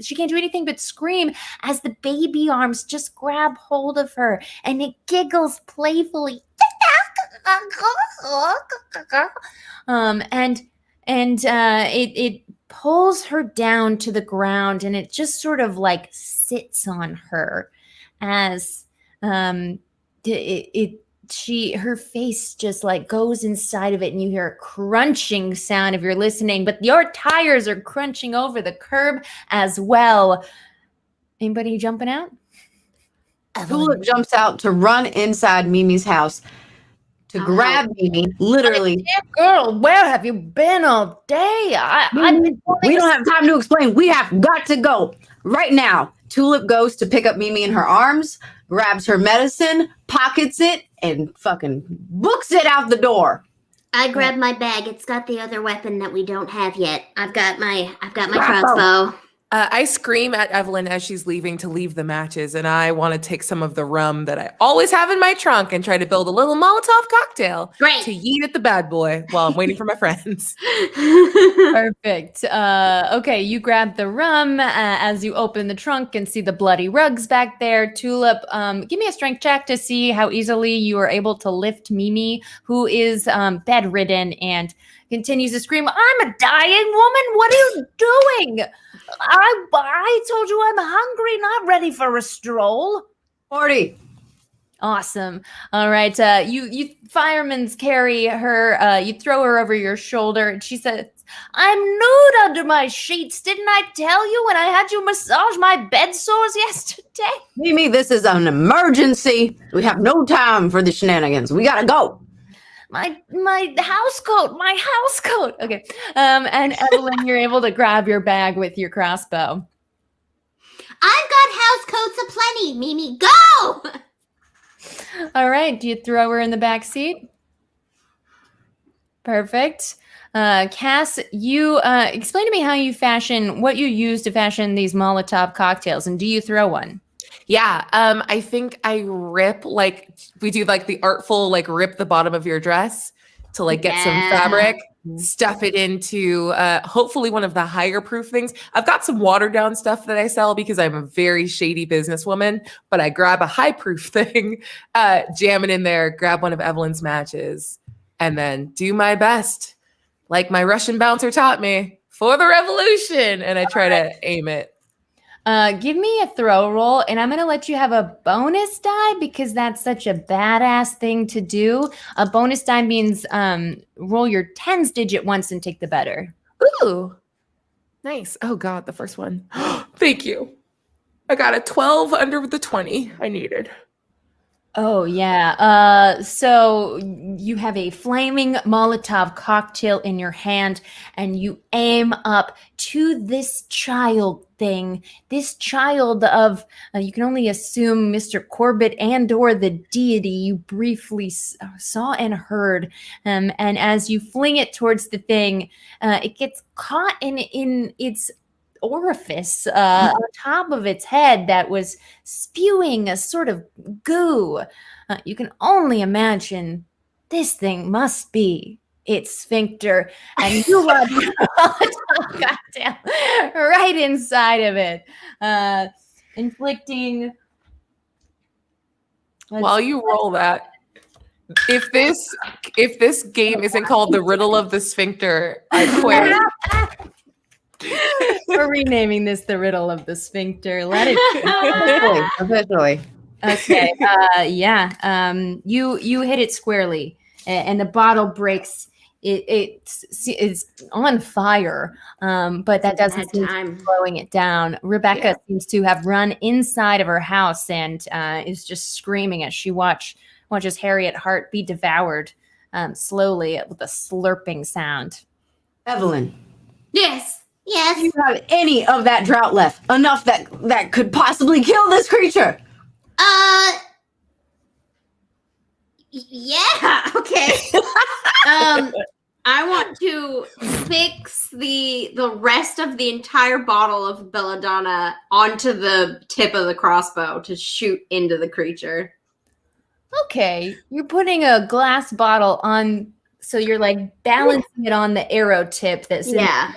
She can't do anything but scream as the baby arms just grab hold of her, and it giggles playfully. It pulls her down to the ground, and it just sort of like sits on her as her face just like goes inside of it, and you hear a crunching sound if you're listening, but your tires are crunching over the curb as well. Anybody jumping out? Tulip jumps out to run inside Mimi's house to grab Mimi, literally. Girl, where have you been all day? We don't have time to explain. We have got to go right now. Tulip goes to pick up Mimi in her arms, grabs her medicine, pockets it, and fucking books it out the door. I grab my bag. It's got the other weapon that we don't have yet. I've got my crossbow. I scream at Evelyn as she's leaving to leave the matches, and I want to take some of the rum that I always have in my trunk and try to build a little Molotov cocktail to yeet at the bad boy while I'm waiting for my friends. Perfect. Okay, you grab the rum as you open the trunk and see the bloody rugs back there. Tulip, give me a strength check to see how easily you are able to lift Mimi, who is bedridden and continues to scream, "I'm a dying woman. What are you doing? I told you I'm hungry, not ready for a stroll." 40. Awesome. All right. You firemen's carry her. You throw her over your shoulder, and she says, "I'm nude under my sheets. Didn't I tell you when I had you massage my bed sores yesterday?" Mimi, this is an emergency. We have no time for the shenanigans. We gotta go. My house coat. Okay. And Evelyn, you're able to grab your bag with your crossbow. I've got house coats aplenty. Mimi, go! All right. Do you throw her in the back seat? Perfect. Cass, you explain to me how you what you use to fashion these Molotov cocktails, and do you throw one? Yeah, I think I rip, like, we do like the artful, like rip the bottom of your dress to like get some fabric, stuff it into hopefully one of the higher proof things. I've got some watered down stuff that I sell because I'm a very shady businesswoman, but I grab a high proof thing, jam it in there, grab one of Evelyn's matches, and then do my best, like my Russian bouncer taught me, for the revolution, and I try to aim it. Give me a throw roll, and I'm going to let you have a bonus die because that's such a badass thing to do. A bonus die means roll your tens digit once and take the better. Ooh, nice. Oh, God, the first one. Thank you. I got a 12 under the 20 I needed. Oh, yeah. So you have a flaming Molotov cocktail in your hand, and you aim up to this child thing, this child of, you can only assume Mr. Corbitt and or the deity you briefly saw and heard. And as you fling it towards the thing, it gets caught in its orifice on top of its head that was spewing a sort of goo. You can only imagine this thing must be its sphincter, and you rub cocktail right inside of it, inflicting. While you roll that, if this game isn't called the riddle of the sphincter, I quit. We're renaming this the riddle of the sphincter. Let it Officially. Okay. You hit it squarely, and the bottle breaks. It's on fire, but that doesn't seem to be slowing it down. Rebecca seems to have run inside of her house and is just screaming as she watches Harriet Hart be devoured slowly with a slurping sound. Evelyn. Yes. Yes. Do you have any of that drought left? Enough that could possibly kill this creature? Yeah. Okay. I want to fix the rest of the entire bottle of belladonna onto the tip of the crossbow to shoot into the creature. Okay, you're putting a glass bottle on, so you're like balancing it on the arrow tip that's Yeah.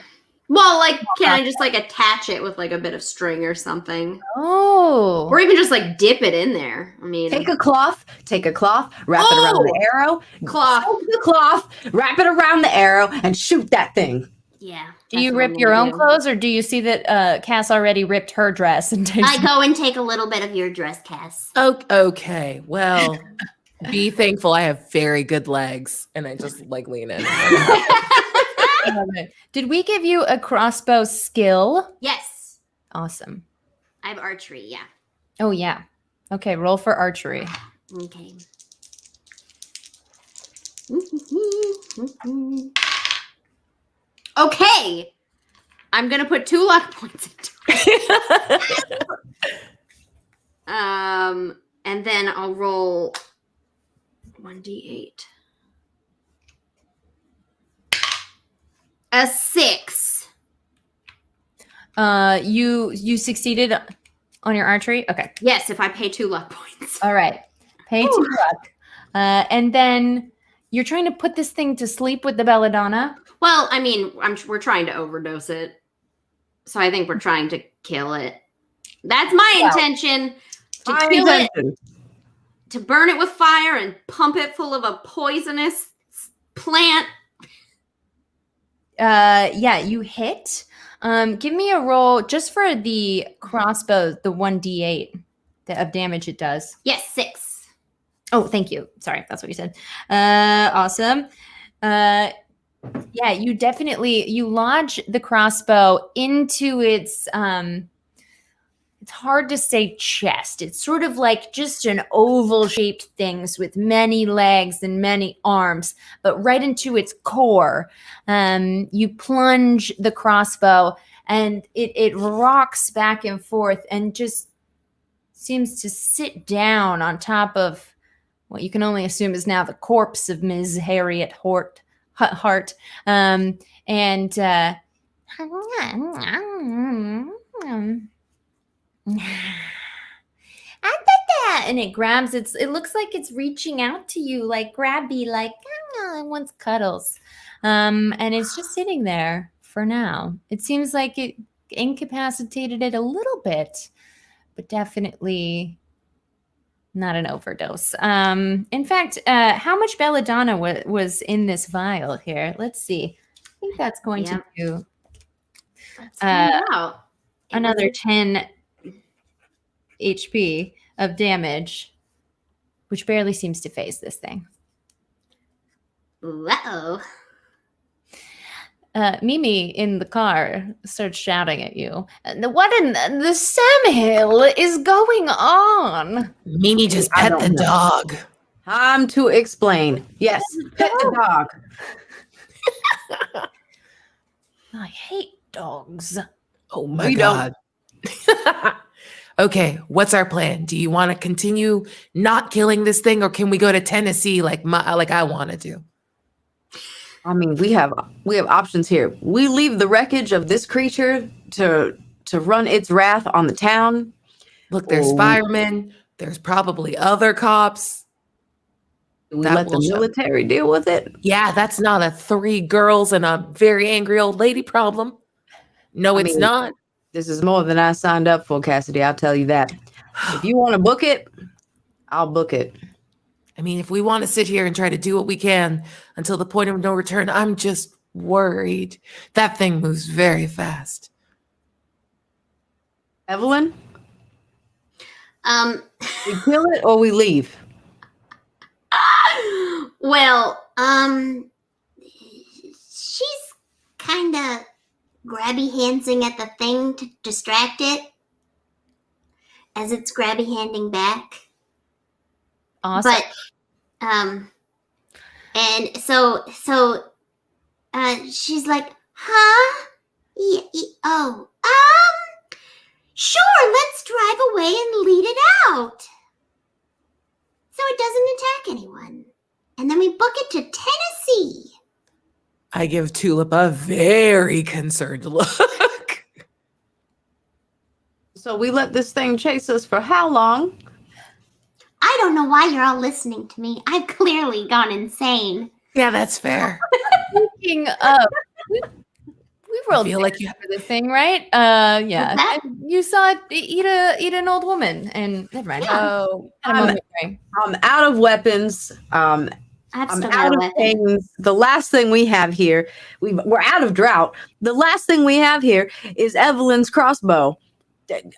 Well, like, can I just like attach it with like a bit of string or something? Oh. Or even just like dip it in there. I mean, Take a cloth, wrap it around the arrow. Cloth. Soak the cloth, wrap it around the arrow, and shoot that thing. Yeah. Do you rip your own clothes, or do you see that Cass already ripped her dress and takes I go and take a little bit of your dress, Cass. Okay. Well, be thankful I have very good legs, and I just like lean in. Did we give you a crossbow skill? Yes. Awesome. I have archery, yeah. Oh yeah. Okay, roll for archery. Okay. Okay. I'm gonna put 2 luck points into it. And then I'll roll 1d8. A 6. You succeeded on your archery? Okay. Yes, if I pay 2 luck points. All right. Pay 2 luck. And then you're trying to put this thing to sleep with the belladonna. Well, I mean, we're trying to overdose it. So I think we're trying to kill it. That's my intention. To kill it, to burn it with fire and pump it full of a poisonous plant. Yeah, you hit. Give me a roll just for the crossbow, the 1d8 of damage it does. Yes, 6. Oh, thank you. Sorry, that's what you said. Awesome. Yeah, you lodge the crossbow into its it's hard to say chest. It's sort of like just an oval shaped thing with many legs and many arms, but right into its core. You plunge the crossbow and it rocks back and forth and just seems to sit down on top of what you can only assume is now the corpse of Ms. Harriet Hart. And it grabs it looks like it's reaching out to you, like grabby, like it wants cuddles. And it's just sitting there for now. It seems like it incapacitated it a little bit, but definitely not an overdose. In fact, how much belladonna was in this vial here? Let's see. I think that's going to do another 10 HP of damage, which barely seems to phase this thing. Uh-oh. Mimi in the car starts shouting at you. What in the Sam Hill is going on? Mimi just pet the dog. Time to explain. Yes, pet the dog. I hate dogs. Oh my God. Okay, what's our plan? Do you want to continue not killing this thing, or can we go to Tennessee like I want to do? I mean, we have options here. We leave the wreckage of this creature to run its wrath on the town. Look, there's firemen. There's probably other cops. We let the military deal with it. Yeah, that's not a 3 girls and a very angry old lady problem. No, it's not. This is more than I signed up for, Cassidy. I'll tell you that. If you want to book it, I'll book it. I mean, if we want to sit here and try to do what we can until the point of no return, I'm just worried. That thing moves very fast. Evelyn, Um, we kill it or we leave. well, she's kind of grabby handsing at the thing to distract it as it's grabby handing back. Awesome. But, and so, she's like, huh? Sure, let's drive away and lead it out. So it doesn't attack anyone. And then we book it to Tennessee. I give Tulip a very concerned look. So we let this thing chase us for how long? I don't know why you're all listening to me. I've clearly gone insane. Yeah, that's fair. Speaking of, we rolled feel like you for this thing, right? Yeah. What's that? And you saw it eat an old woman, and never mind. Oh, Had a moment, right? I'm out of weapons. I've I'm still out got a of weapon. things. The last thing we have here, we're out of drought. The last thing we have here is Evelyn's crossbow. Can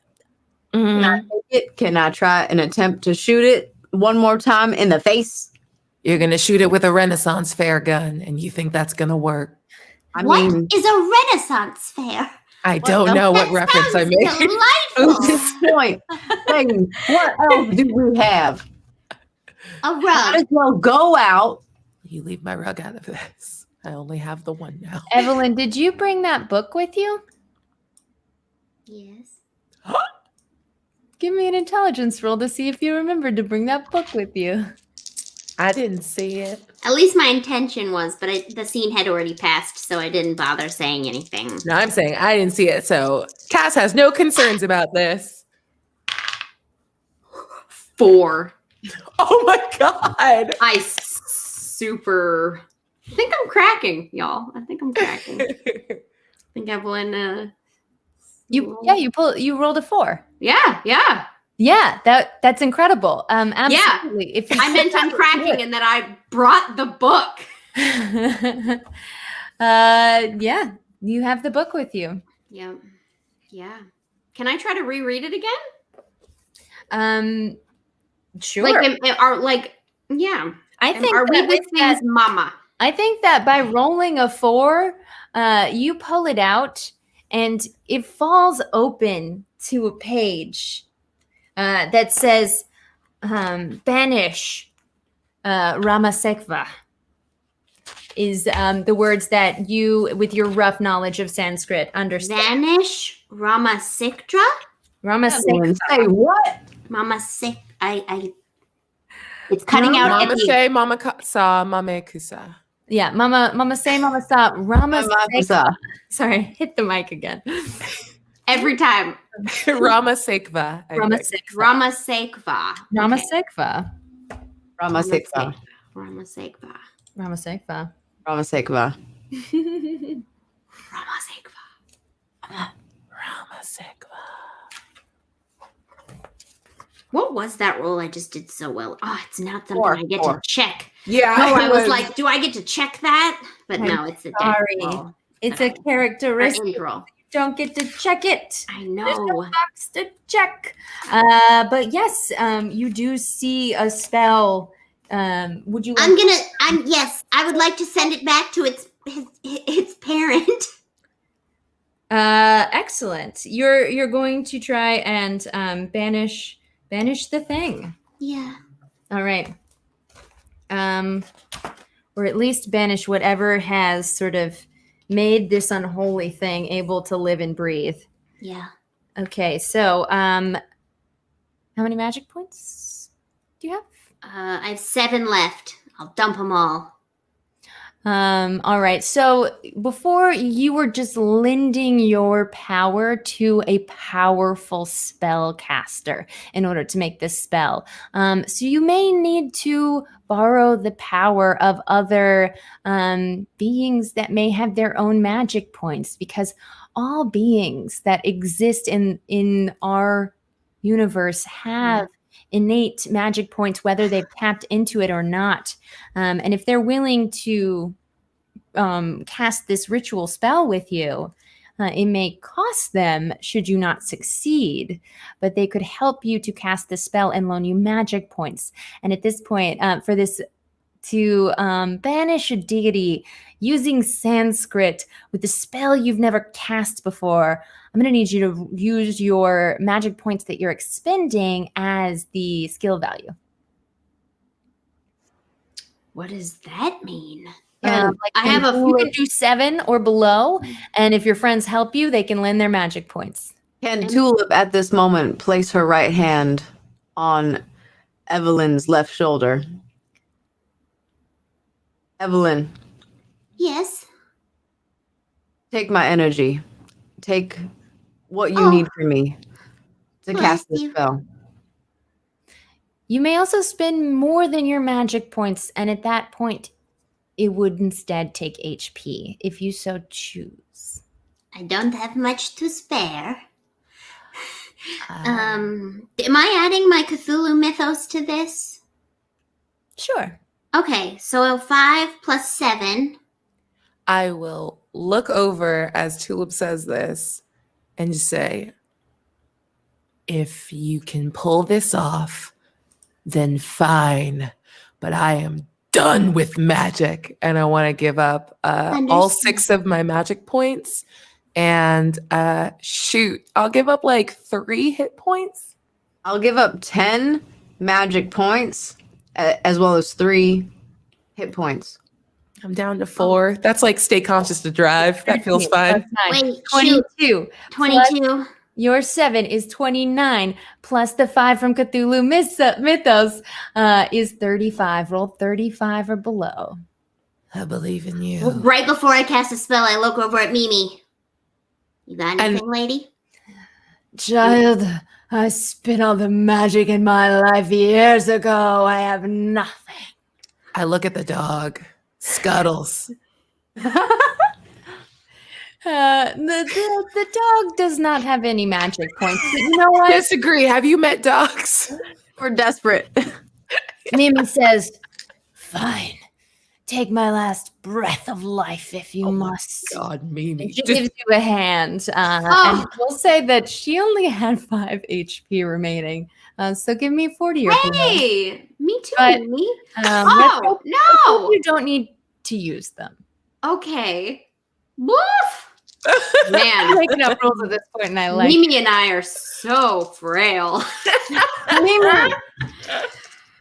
I take it? Can I try and attempt to shoot it one more time in the face? you're going to shoot it with a Renaissance fair gun, and you think that's going to work. I What mean, is a Renaissance fair? I don't know what reference I Sounds made. at delightful. this point, Peyton, what else do we have? A Might as rug. well go out. You leave my rug out of this. I only have the one now. Evelyn, did you bring that book with you? Yes. Give me an intelligence roll to see if you remembered to bring that book with you. I didn't see it. At least my intention was, but the scene had already passed, so I didn't bother saying anything. No, I'm saying I didn't see it. So Cass has no concerns about this. 4. Oh my God. I think I'm cracking, y'all. I think I'm cracking. I think Evelyn. You rolled a 4. Yeah. Yeah, that's incredible. Absolutely. If you I meant I'm cracking and that I brought the book. Yeah, you have the book with you. Yeah. Can I try to reread it again? Sure. Yeah. I think Are we that this with that- thing's mama? I think that by rolling a 4, you pull it out and it falls open to a page that says banish Ramasekva is the words that you, with your rough knowledge of Sanskrit, understand. Vanish Ramasiktra? Ramasekva. Say what? Mama sick. It's cutting out Mama at the say, Mama sa, Mama kusa. Yeah, Mama say, Mama stop. Ramasekva. Ramasa. Sorry, hit the mic again. Every time. Rama Sekva. I think. Ramasekva. Ramasekva. Ramasekva. Ramasekva. Ramasekva. Ramasekva. Ramasekva. Ramasekva. Rama Sekva. What was that roll I just did so well? Oh, it's not something 4, I get 4. to check. Yeah. No, I it was like, do I get to check that? But I'm no, it's a sorry. dead roll. It's a Or characteristic. end roll. Don't get to check it. I There's no know. box to check. But yes, you do see a spell. Would you? yes, I would like to send it back to its parent. Excellent. You're going to try and banish the thing. Yeah. All right. Or at least banish whatever has sort of made this unholy thing able to live and breathe. Yeah. Okay, so how many magic points do you have? I have 7 left. I'll dump them all. All right. So before you were just lending your power to a powerful spell caster in order to make this spell. So you may need to borrow the power of other beings that may have their own magic points, because all beings that exist in our universe have innate magic points, whether they've tapped into it or not. And if they're willing to cast this ritual spell with you, It may cost them should you not succeed, but they could help you to cast the spell and loan you magic points. And at this point, for this to banish a deity using Sanskrit with a spell you've never cast before, I'm going to need you to use your magic points that you're expending as the skill value. What does that mean? I have you can do 7 or below, and if your friends help you, they can lend their magic points. Can Tulip at this moment place her right hand on Evelyn's left shoulder? Evelyn. Yes. Take my energy. Take what you need from me to cast this spell. You may also spend more than your magic points, and at that point, it would instead take HP if you so choose. I don't have much to spare. Am I adding my Cthulhu mythos to this? Sure. Okay, so 5 plus 7. I will look over as Tulip says this and just say, if you can pull this off, then fine. But I am done with magic. And I want to give up all 6 of my magic points. And shoot, I'll give up like 3 hit points. I'll give up 10 magic points as well as 3 hit points. I'm down to 4. That's like stay conscious to drive. That feels fine. Wait, 22. 22. Your 7 is 29, plus the 5 from Cthulhu Mythos is 35. Roll 35 or below. I believe in you. Well, right before I cast a spell, I look over at Mimi. You got anything, lady? Child, I spent all the magic in my life years ago. I have nothing. I look at the dog. Scuttles. The dog does not have any magic points. But you know what? Disagree. Have you met dogs? We're desperate. Mimi says, fine. Take my last breath of life if you must. God, Mimi. And she gives you a hand. And we'll say that she only had 5 HP remaining. So give me 40 or below. Hey, me too. But, me. No! No. You don't need to use them. Okay. Woof. Man, I'm making up rules at this point, and I like Mimi and I are so frail. Mimi.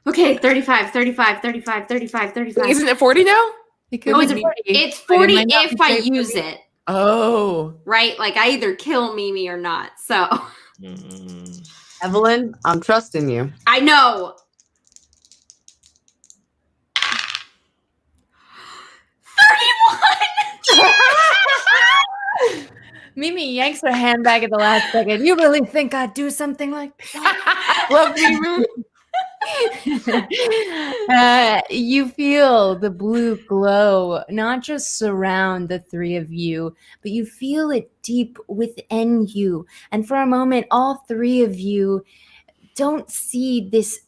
Okay, 35, 35, 35, 35, 35. Isn't it 40 now? It's Oh, 40. it's but 40 might not if be I safe for use me. it, Oh. right? Like I either kill Mimi or not. So Evelyn, I'm trusting you. I know. 31. Mimi yanks her hand back at the last second. You really think I'd do something like that? Love Mimi. You feel the blue glow not just surround the 3 of you, but you feel it deep within you. And for a moment, all 3 of you don't see this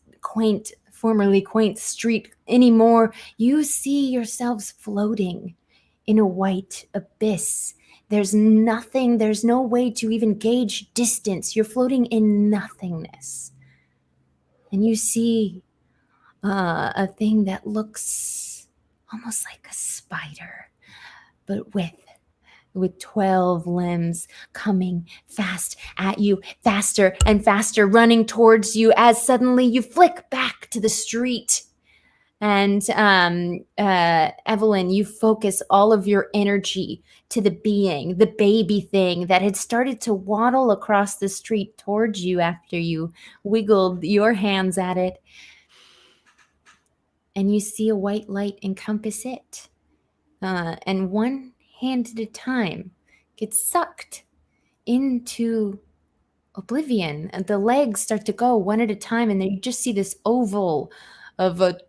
formerly quaint street anymore. You see yourselves floating in a white abyss. There's nothing, there's no way to even gauge distance. You're floating in nothingness. And you see a thing that looks almost like a spider, but with 12 limbs coming fast at you, faster and faster, running towards you as suddenly you flick back to the street. And Evelyn, you focus all of your energy to the baby thing that had started to waddle across the street towards you after you wiggled your hands at it. And you see a white light encompass it. And one hand at a time gets sucked into oblivion. And the legs start to go one at a time. And then you just see this oval of a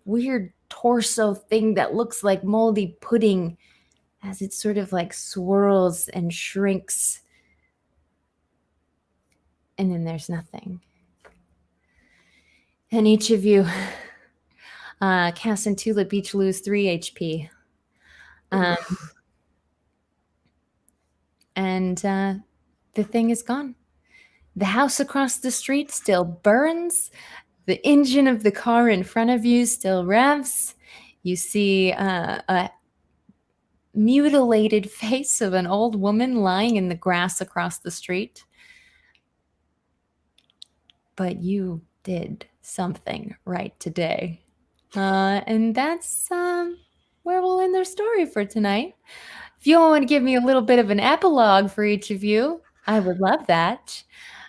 weird torso thing that looks like moldy pudding as it sort of like swirls and shrinks. And then there's nothing. And each of you, Cass and Tulip, each lose 3 HP. and the thing is gone. The house across the street still burns. The engine of the car in front of you still revs. You see a mutilated face of an old woman lying in the grass across the street. But you did something right today. And that's where we'll end our story for tonight. If you all want to give me a little bit of an epilogue for each of you, I would love that.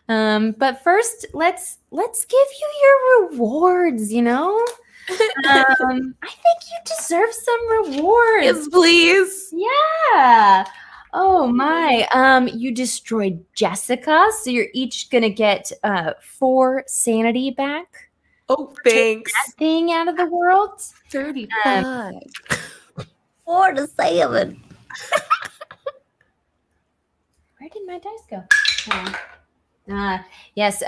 But first, let's give you your rewards, you know? I think you deserve some rewards. Yes, please. Yeah. Oh my. You destroyed Jessica, so you're each gonna get 4 sanity back. Oh, thanks. That thing out of the world. 35. 4 to 7. Where did my dice go? Yes.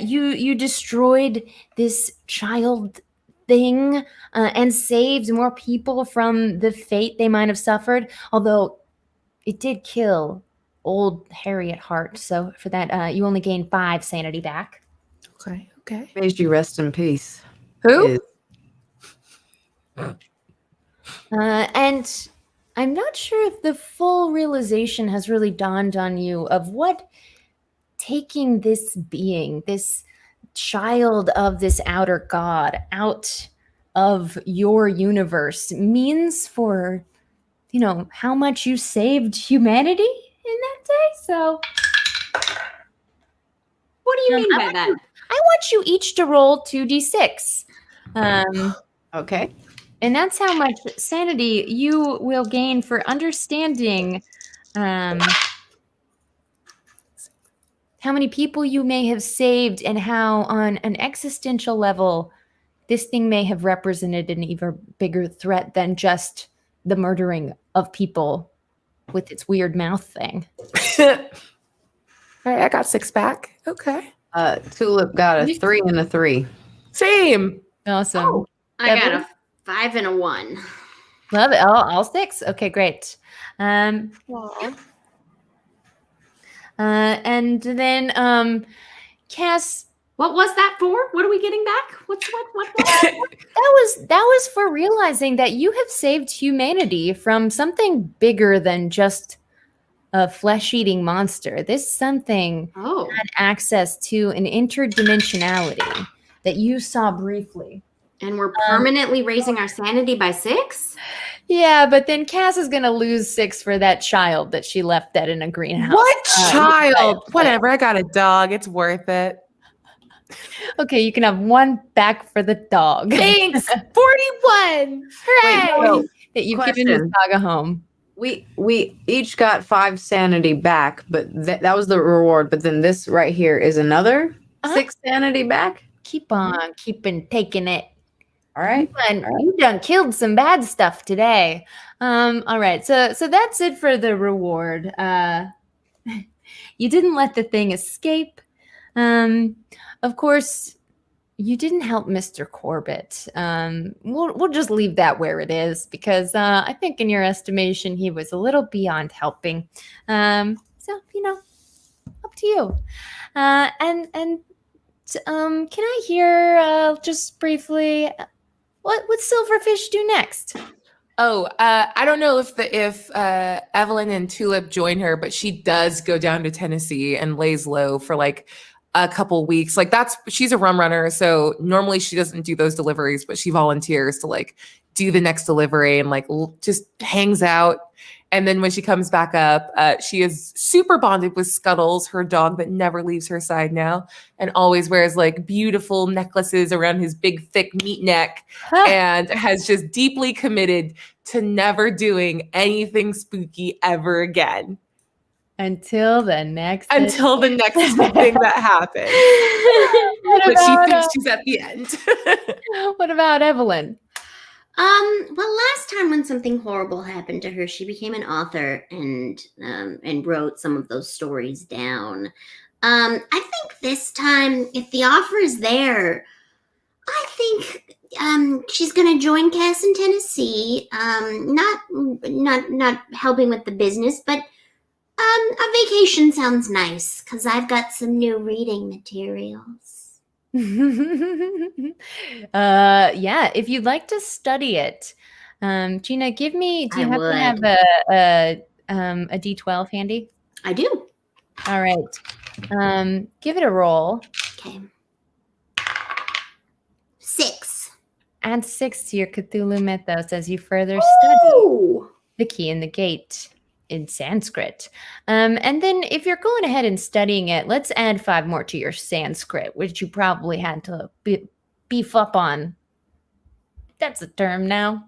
You destroyed this child thing and saved more people from the fate they might have suffered. Although it did kill old Harriet Hart, so for that you only gain 5 sanity back. Okay. May you rest in peace. Who? And I'm not sure if the full realization has really dawned on you of what taking this being, this child of this outer god, out of your universe means for, how much you saved humanity in that day. So What do you mean by that? I want you each to roll 2d6. Okay. And that's how much sanity you will gain for understanding how many people you may have saved and how on an existential level this thing may have represented an even bigger threat than just the murdering of people with its weird mouth thing. All right, I got 6 back. Okay. Tulip got a 3 and a 3. Same. Awesome. Oh, I got Evelyn? a 5 and a 1. Love it. All 6. Okay, great. And then Cass, What was that for? What are we getting back? What? that was for realizing that you have saved humanity from something bigger than just a flesh-eating monster. This something Oh. had access to an interdimensionality that you saw briefly. And we're permanently raising our sanity by 6? Yeah, but then Cass is going to lose 6 for that child that she left dead in a greenhouse. What child? But- Whatever. I got a dog. It's worth it. Okay, you can have 1 back for the dog. Thanks. 41. Hooray. no. That you've given your Question. dog a home. We each got 5 sanity back, but that was the reward. But then this right here is another 6 sanity back. Keep on taking it. All right. You done killed some bad stuff today. All right. So that's it for the reward. You didn't let the thing escape. Of course, you didn't help Mr. Corbitt. We'll just leave that where it is because I think in your estimation he was a little beyond helping. So up to you. And can I hear just briefly what would Silverfish do next? Oh, I don't know if Evelyn and Tulip join her, but she does go down to Tennessee and lays low for like a couple weeks. Like she's a rum runner, so normally she doesn't do those deliveries, but she volunteers to like do the next delivery and like just hangs out. And then when she comes back up, she is super bonded with Scuttles, her dog that never leaves her side now, and always wears like beautiful necklaces around his big, thick meat neck, and has just deeply committed to never doing anything spooky ever again. Until the next thing that happens. But she thinks she's at the end. What about Evelyn? Well, last time when something horrible happened to her, she became an author and wrote some of those stories down. I think this time, if the offer is there, I think she's gonna join Cass in Tennessee. Not helping with the business, but A vacation sounds nice, because I've got some new reading materials. Yeah, if you'd like to study it, Gina, give me. Do you I happen to have a D12 handy? I do. All right. Give it a roll. Okay. 6. Add 6 to your Cthulhu mythos as you further study Ooh. the key in the gate in Sanskrit. And then if you're going ahead and studying it, let's add 5 more to your Sanskrit, which you probably had to beef up on. That's a term now.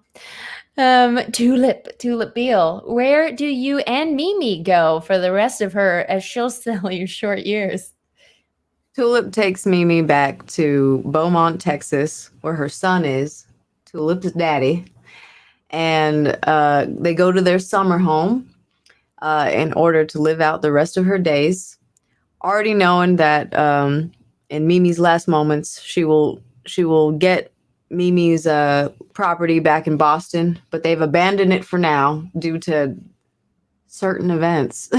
Tulip Beale, where do you and Mimi go for the rest of her as she'll sell you short years? Tulip takes Mimi back to Beaumont, Texas, where her son is, Tulip's daddy. And they go to their summer home in order to live out the rest of her days, already knowing that in Mimi's last moments, she will get Mimi's property back in Boston, but they've abandoned it for now due to certain events.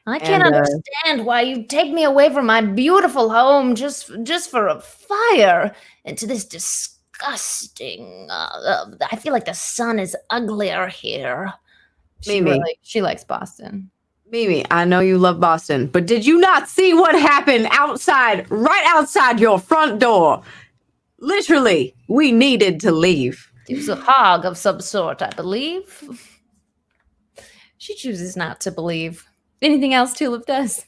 I can't understand why you take me away from my beautiful home just for a fire into this disgusting. I feel like the sun is uglier here. Mimi. She likes Boston. Mimi, I know you love Boston, but did you not see what happened outside, right outside your front door? Literally, we needed to leave. It was a hog of some sort, I believe. She chooses not to believe. Anything else Tulip does?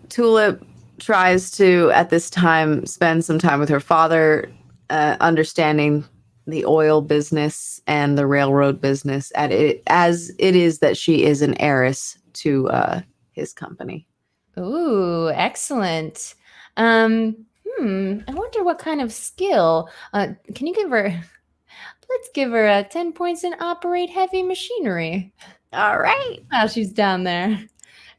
Tulip tries to, at this time, spend some time with her father, understanding the oil business and the railroad business as it is that she is an heiress to his company. Ooh, excellent. I wonder what kind of skill. Can you give her? Let's give her 10 points in operate heavy machinery. All right. While she's down there,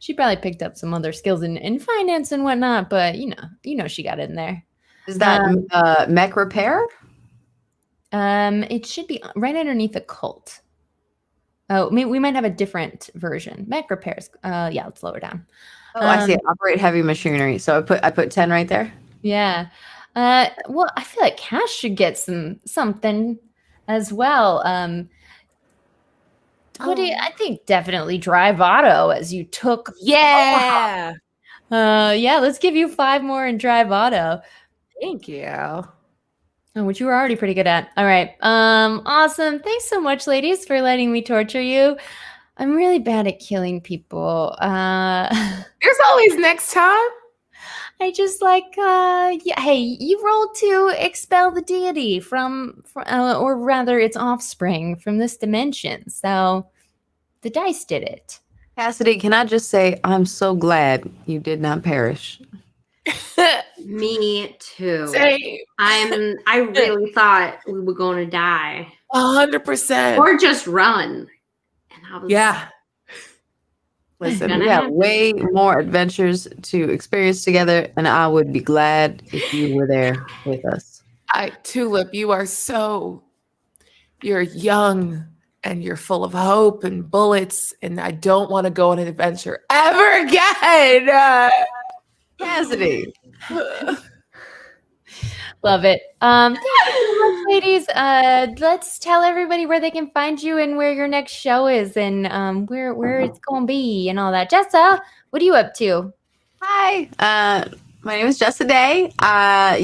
she probably picked up some other skills in finance and whatnot, but you know she got in there. Is that mech repair? It should be right underneath a cult. Oh, we might have a different version. Mech repairs. Yeah, let's lower down. Oh, I see it. Operate heavy machinery. So I put 10 right there. Yeah. Well, I feel like Cash should get something as well. I think definitely drive auto as you took. Yeah. Yeah, let's give you 5 more in drive auto. Thank you. Which you were already pretty good at. All right. Awesome. Thanks so much, ladies, for letting me torture you. I'm really bad at killing people. There's always next time. I just like, yeah. Hey, you rolled to expel the deity from or rather, its offspring from this dimension. So the dice did it. Cassidy, can I just say I'm so glad you did not perish. Me too. Same. I really thought we were going to die 100%. or just run. And I was Listen, gonna we got happen. way more adventures to experience together, and I would be glad if you were there with us. Tulip, you're young and you're full of hope and bullets, and I don't want to go on an adventure ever again. Cassidy. Love it. Thank you so much, ladies. Let's tell everybody where they can find you and where your next show is and where it's going to be and all that. Jessa, what are you up to? Hi. My name is Jessa Day.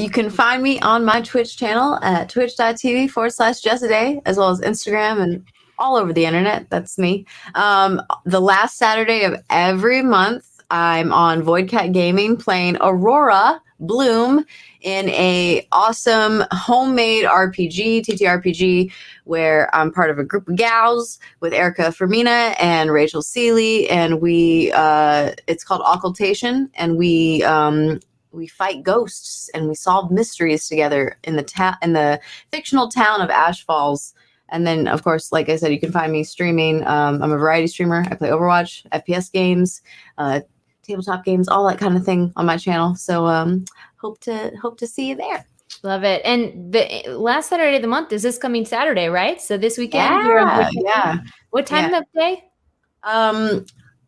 You can find me on my Twitch channel at twitch.tv/Jessa Day, as well as Instagram and all over the internet. That's me. The last Saturday of every month, I'm on Void Cat Gaming playing Aurora Bloom in a awesome homemade RPG, TTRPG, where I'm part of a group of gals with Erica Fermina and Rachel Seeley, and we it's called Occultation, and we fight ghosts and we solve mysteries together in the fictional town of Ash Falls. And then, of course, like I said, you can find me streaming. I'm a variety streamer. I play Overwatch, FPS games, tabletop games, all that kind of thing on my channel. So hope to see you there. Love it. And the last Saturday of the month is this coming Saturday, right? So this weekend. You're on Void Cat. Yeah. What time of day? I'm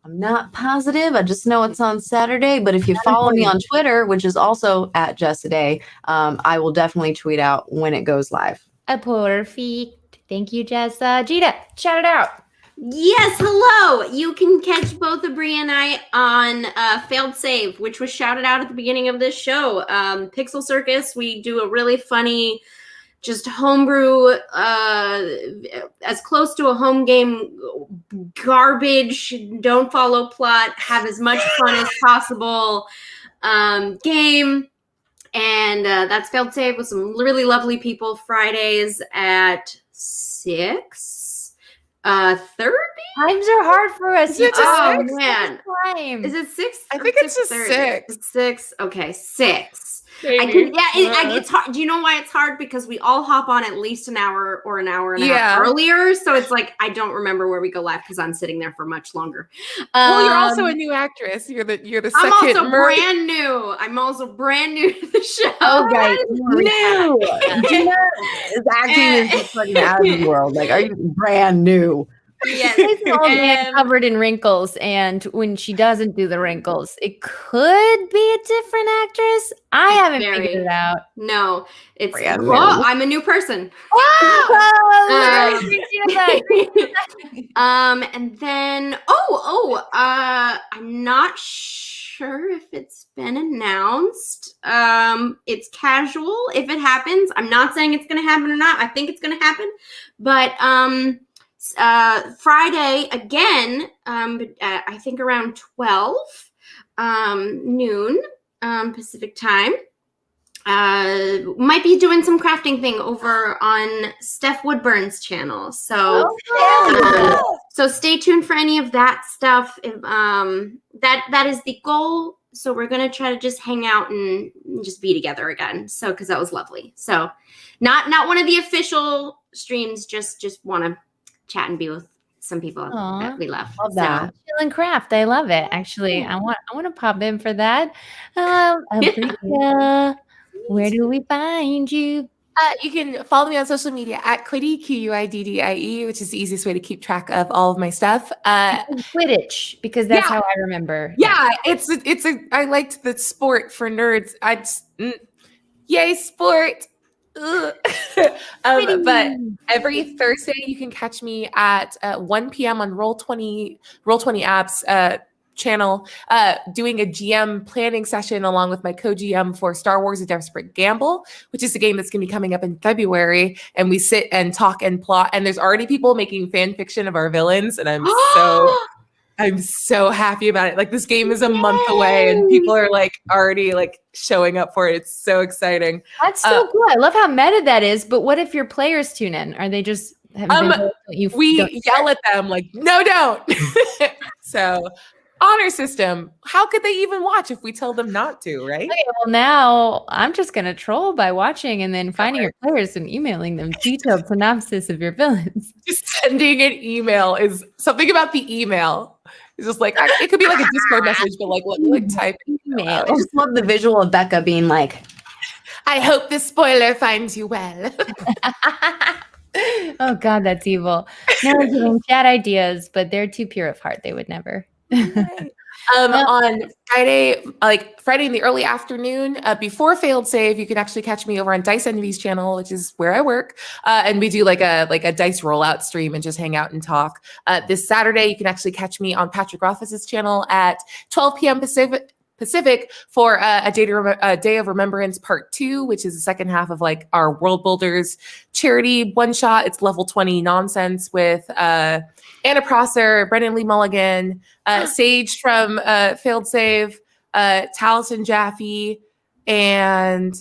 I'm not positive. I just know it's on Saturday. But if you follow me on Twitter, which is also at Jessaday, I will definitely tweet out when it goes live. Perfect. Thank you, Jessa. Gina, shout it out. Yes, hello. You can catch both Aabria and I on Failed Save, which was shouted out at the beginning of this show. Pixel Circus, we do a really funny, just homebrew, as close to a home game, garbage, don't follow plot, have as much fun as possible game. And that's Failed Save with some really lovely people. Fridays at 6:30. Times are hard for us. Is it just Oh six? man, Time. is it 6? I think it's just 6:30? 6. It's 6. Okay, 6. I Maybe. can, it's hard. Do you know why it's hard? Because we all hop on at least an hour or an hour and a half earlier. So it's like I don't remember where we go live because I'm sitting there for much longer. Well, you're also a new actress. You're the I'm second. also brand new. I'm also brand new to the show. Okay, new. Gina is acting is fucking out of the world. Like, are you brand new? Yes. It's all And- covered in wrinkles, and when she doesn't do the wrinkles, it could be a different actress. I haven't figured it out. No, it's Brand new. I'm a new person. And then I'm not sure if it's been announced. It's casual. If it happens, I'm not saying it's going to happen or not. I think it's going to happen, but Friday again. I think around 12 noon Pacific time. Might be doing some crafting thing over on Steph Woodburn's channel. So, so stay tuned for any of that stuff. That is the goal. So we're gonna try to just hang out and just be together again. So because that was lovely. So not one of the official streams. Just want to chat and be with some people that we love. Love that. Chill and craft. I love it. Actually, I want to pop in for that. Aabria, where do we find you? You can follow me on social media at Quiddie, Quiddie, which is the easiest way to keep track of all of my stuff. Quidditch, because that's yeah. how I remember. Yeah, I liked the sport for nerds. Yay, sport. But every Thursday you can catch me at 1 p.m. on Roll20 apps channel doing a GM planning session along with my co-GM for Star Wars: A Desperate Gamble, which is a game that's going to be coming up in February, and we sit and talk and plot, and there's already people making fan fiction of our villains, and I'm so happy about it. Like, this game is a month away and people are like already like showing up for it. It's so exciting. That's so cool. I love how meta that is. But what if your players tune in? Are they just we yell at them like, no, don't. So honor system. How could they even watch if we tell them not to, right? Okay, well, now I'm just going to troll by watching and then finding your players and emailing them detailed synopsis of your villains. Just sending an email is something about the email. It's just like, it could be like a Discord message, but like type email. I just love the visual of Becca being like, I hope this spoiler finds you well. Oh God, that's evil. No one's giving chat ideas, but they're too pure of heart. They would never. On Friday, Friday in the early afternoon, before Failed Save, you can actually catch me over on Dice Envy's channel, which is where I work, and we do like a dice rollout stream and just hang out and talk. This Saturday, you can actually catch me on Patrick Rothfuss's channel at 12 p.m. Pacific for a Day of Remembrance Part 2, which is the second half of like our World Builders charity one shot. It's level 20 nonsense with Anna Prosser, Brendan Lee Mulligan, Sage from Failed Save, Taliesin Jaffe, and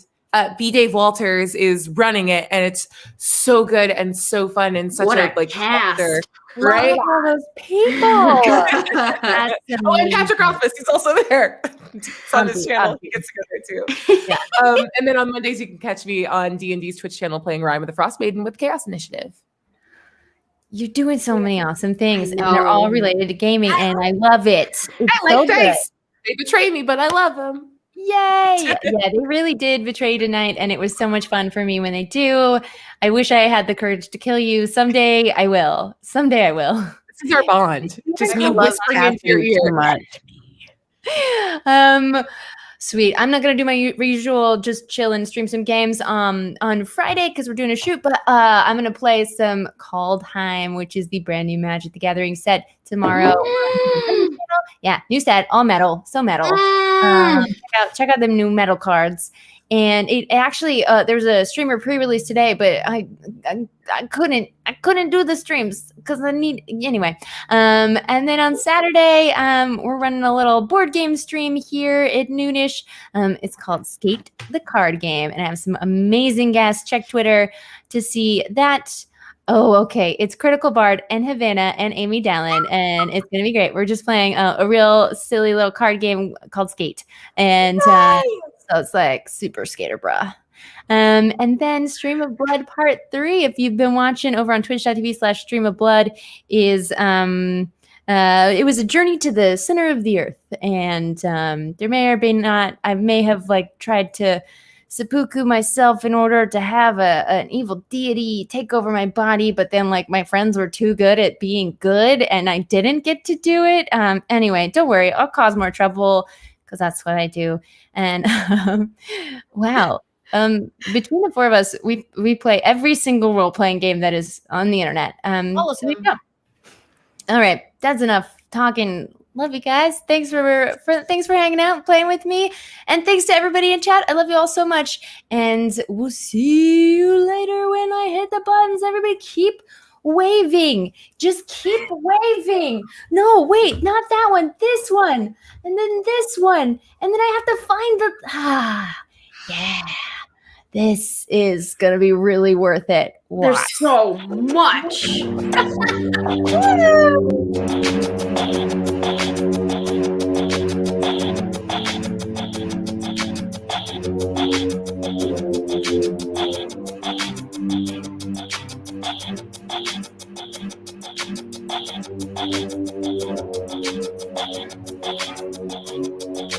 B. Dave Walters is running it, and it's so good and so fun and such What a a cast. character. Right? Love all those people. That's Oh, and Patrick Rothfuss, he's also there. It's on his channel. He gets to go there too. Yeah. And then on Mondays, you can catch me on D&D's Twitch channel playing Rhyme with the Frost Maiden with Chaos Initiative. You're doing so many awesome things, and they're all related to gaming, and I love it. It's I like so good. dice. They betray me, but I love them. Yay! Yeah, they really did betray you tonight, and it was so much fun for me when they do. I wish I had the courage to kill you. Someday I will. Someday I will. This is our bond. Just I me love whispering into your Catherine too ear. much. Sweet. I'm not gonna do my usual just chill and stream some games on Friday because we're doing a shoot, but I'm gonna play some Kaldheim, which is the brand new Magic the Gathering set tomorrow. Yeah, new set, all metal, so metal. Check out the new metal cards. And it actually there's a streamer pre-release today, but I couldn't do the streams because I need anyway. And then on Saturday, we're running a little board game stream here at noonish. It's called Skate the Card Game, and I have some amazing guests. Check Twitter to see that. Oh, okay. It's Critical Bard and Havana and Amy Dallin, and it's gonna be great. We're just playing a real silly little card game called Skate, and so it's like super skater bra. And then Stream of Blood Part 3, if you've been watching over on twitch.tv/Stream of Blood, is it was a journey to the center of the earth. And there may or may not, I may have like tried to seppuku myself in order to have an evil deity take over my body, but then like my friends were too good at being good and I didn't get to do it. Anyway, don't worry, I'll cause more trouble because that's what I do. And wow. Between the four of us, we play every single role-playing game that is on the internet. All of so there them. you go. All right, that's enough talking. Love you guys. Thanks for hanging out and playing with me. And thanks to everybody in chat. I love you all so much. And we'll see you later when I hit the buttons. Everybody keep waving. Just keep waving. No, wait, not that one. This one. And then this one. And then I have to find the yeah. This is going to be really worth it. Watch. There's so much.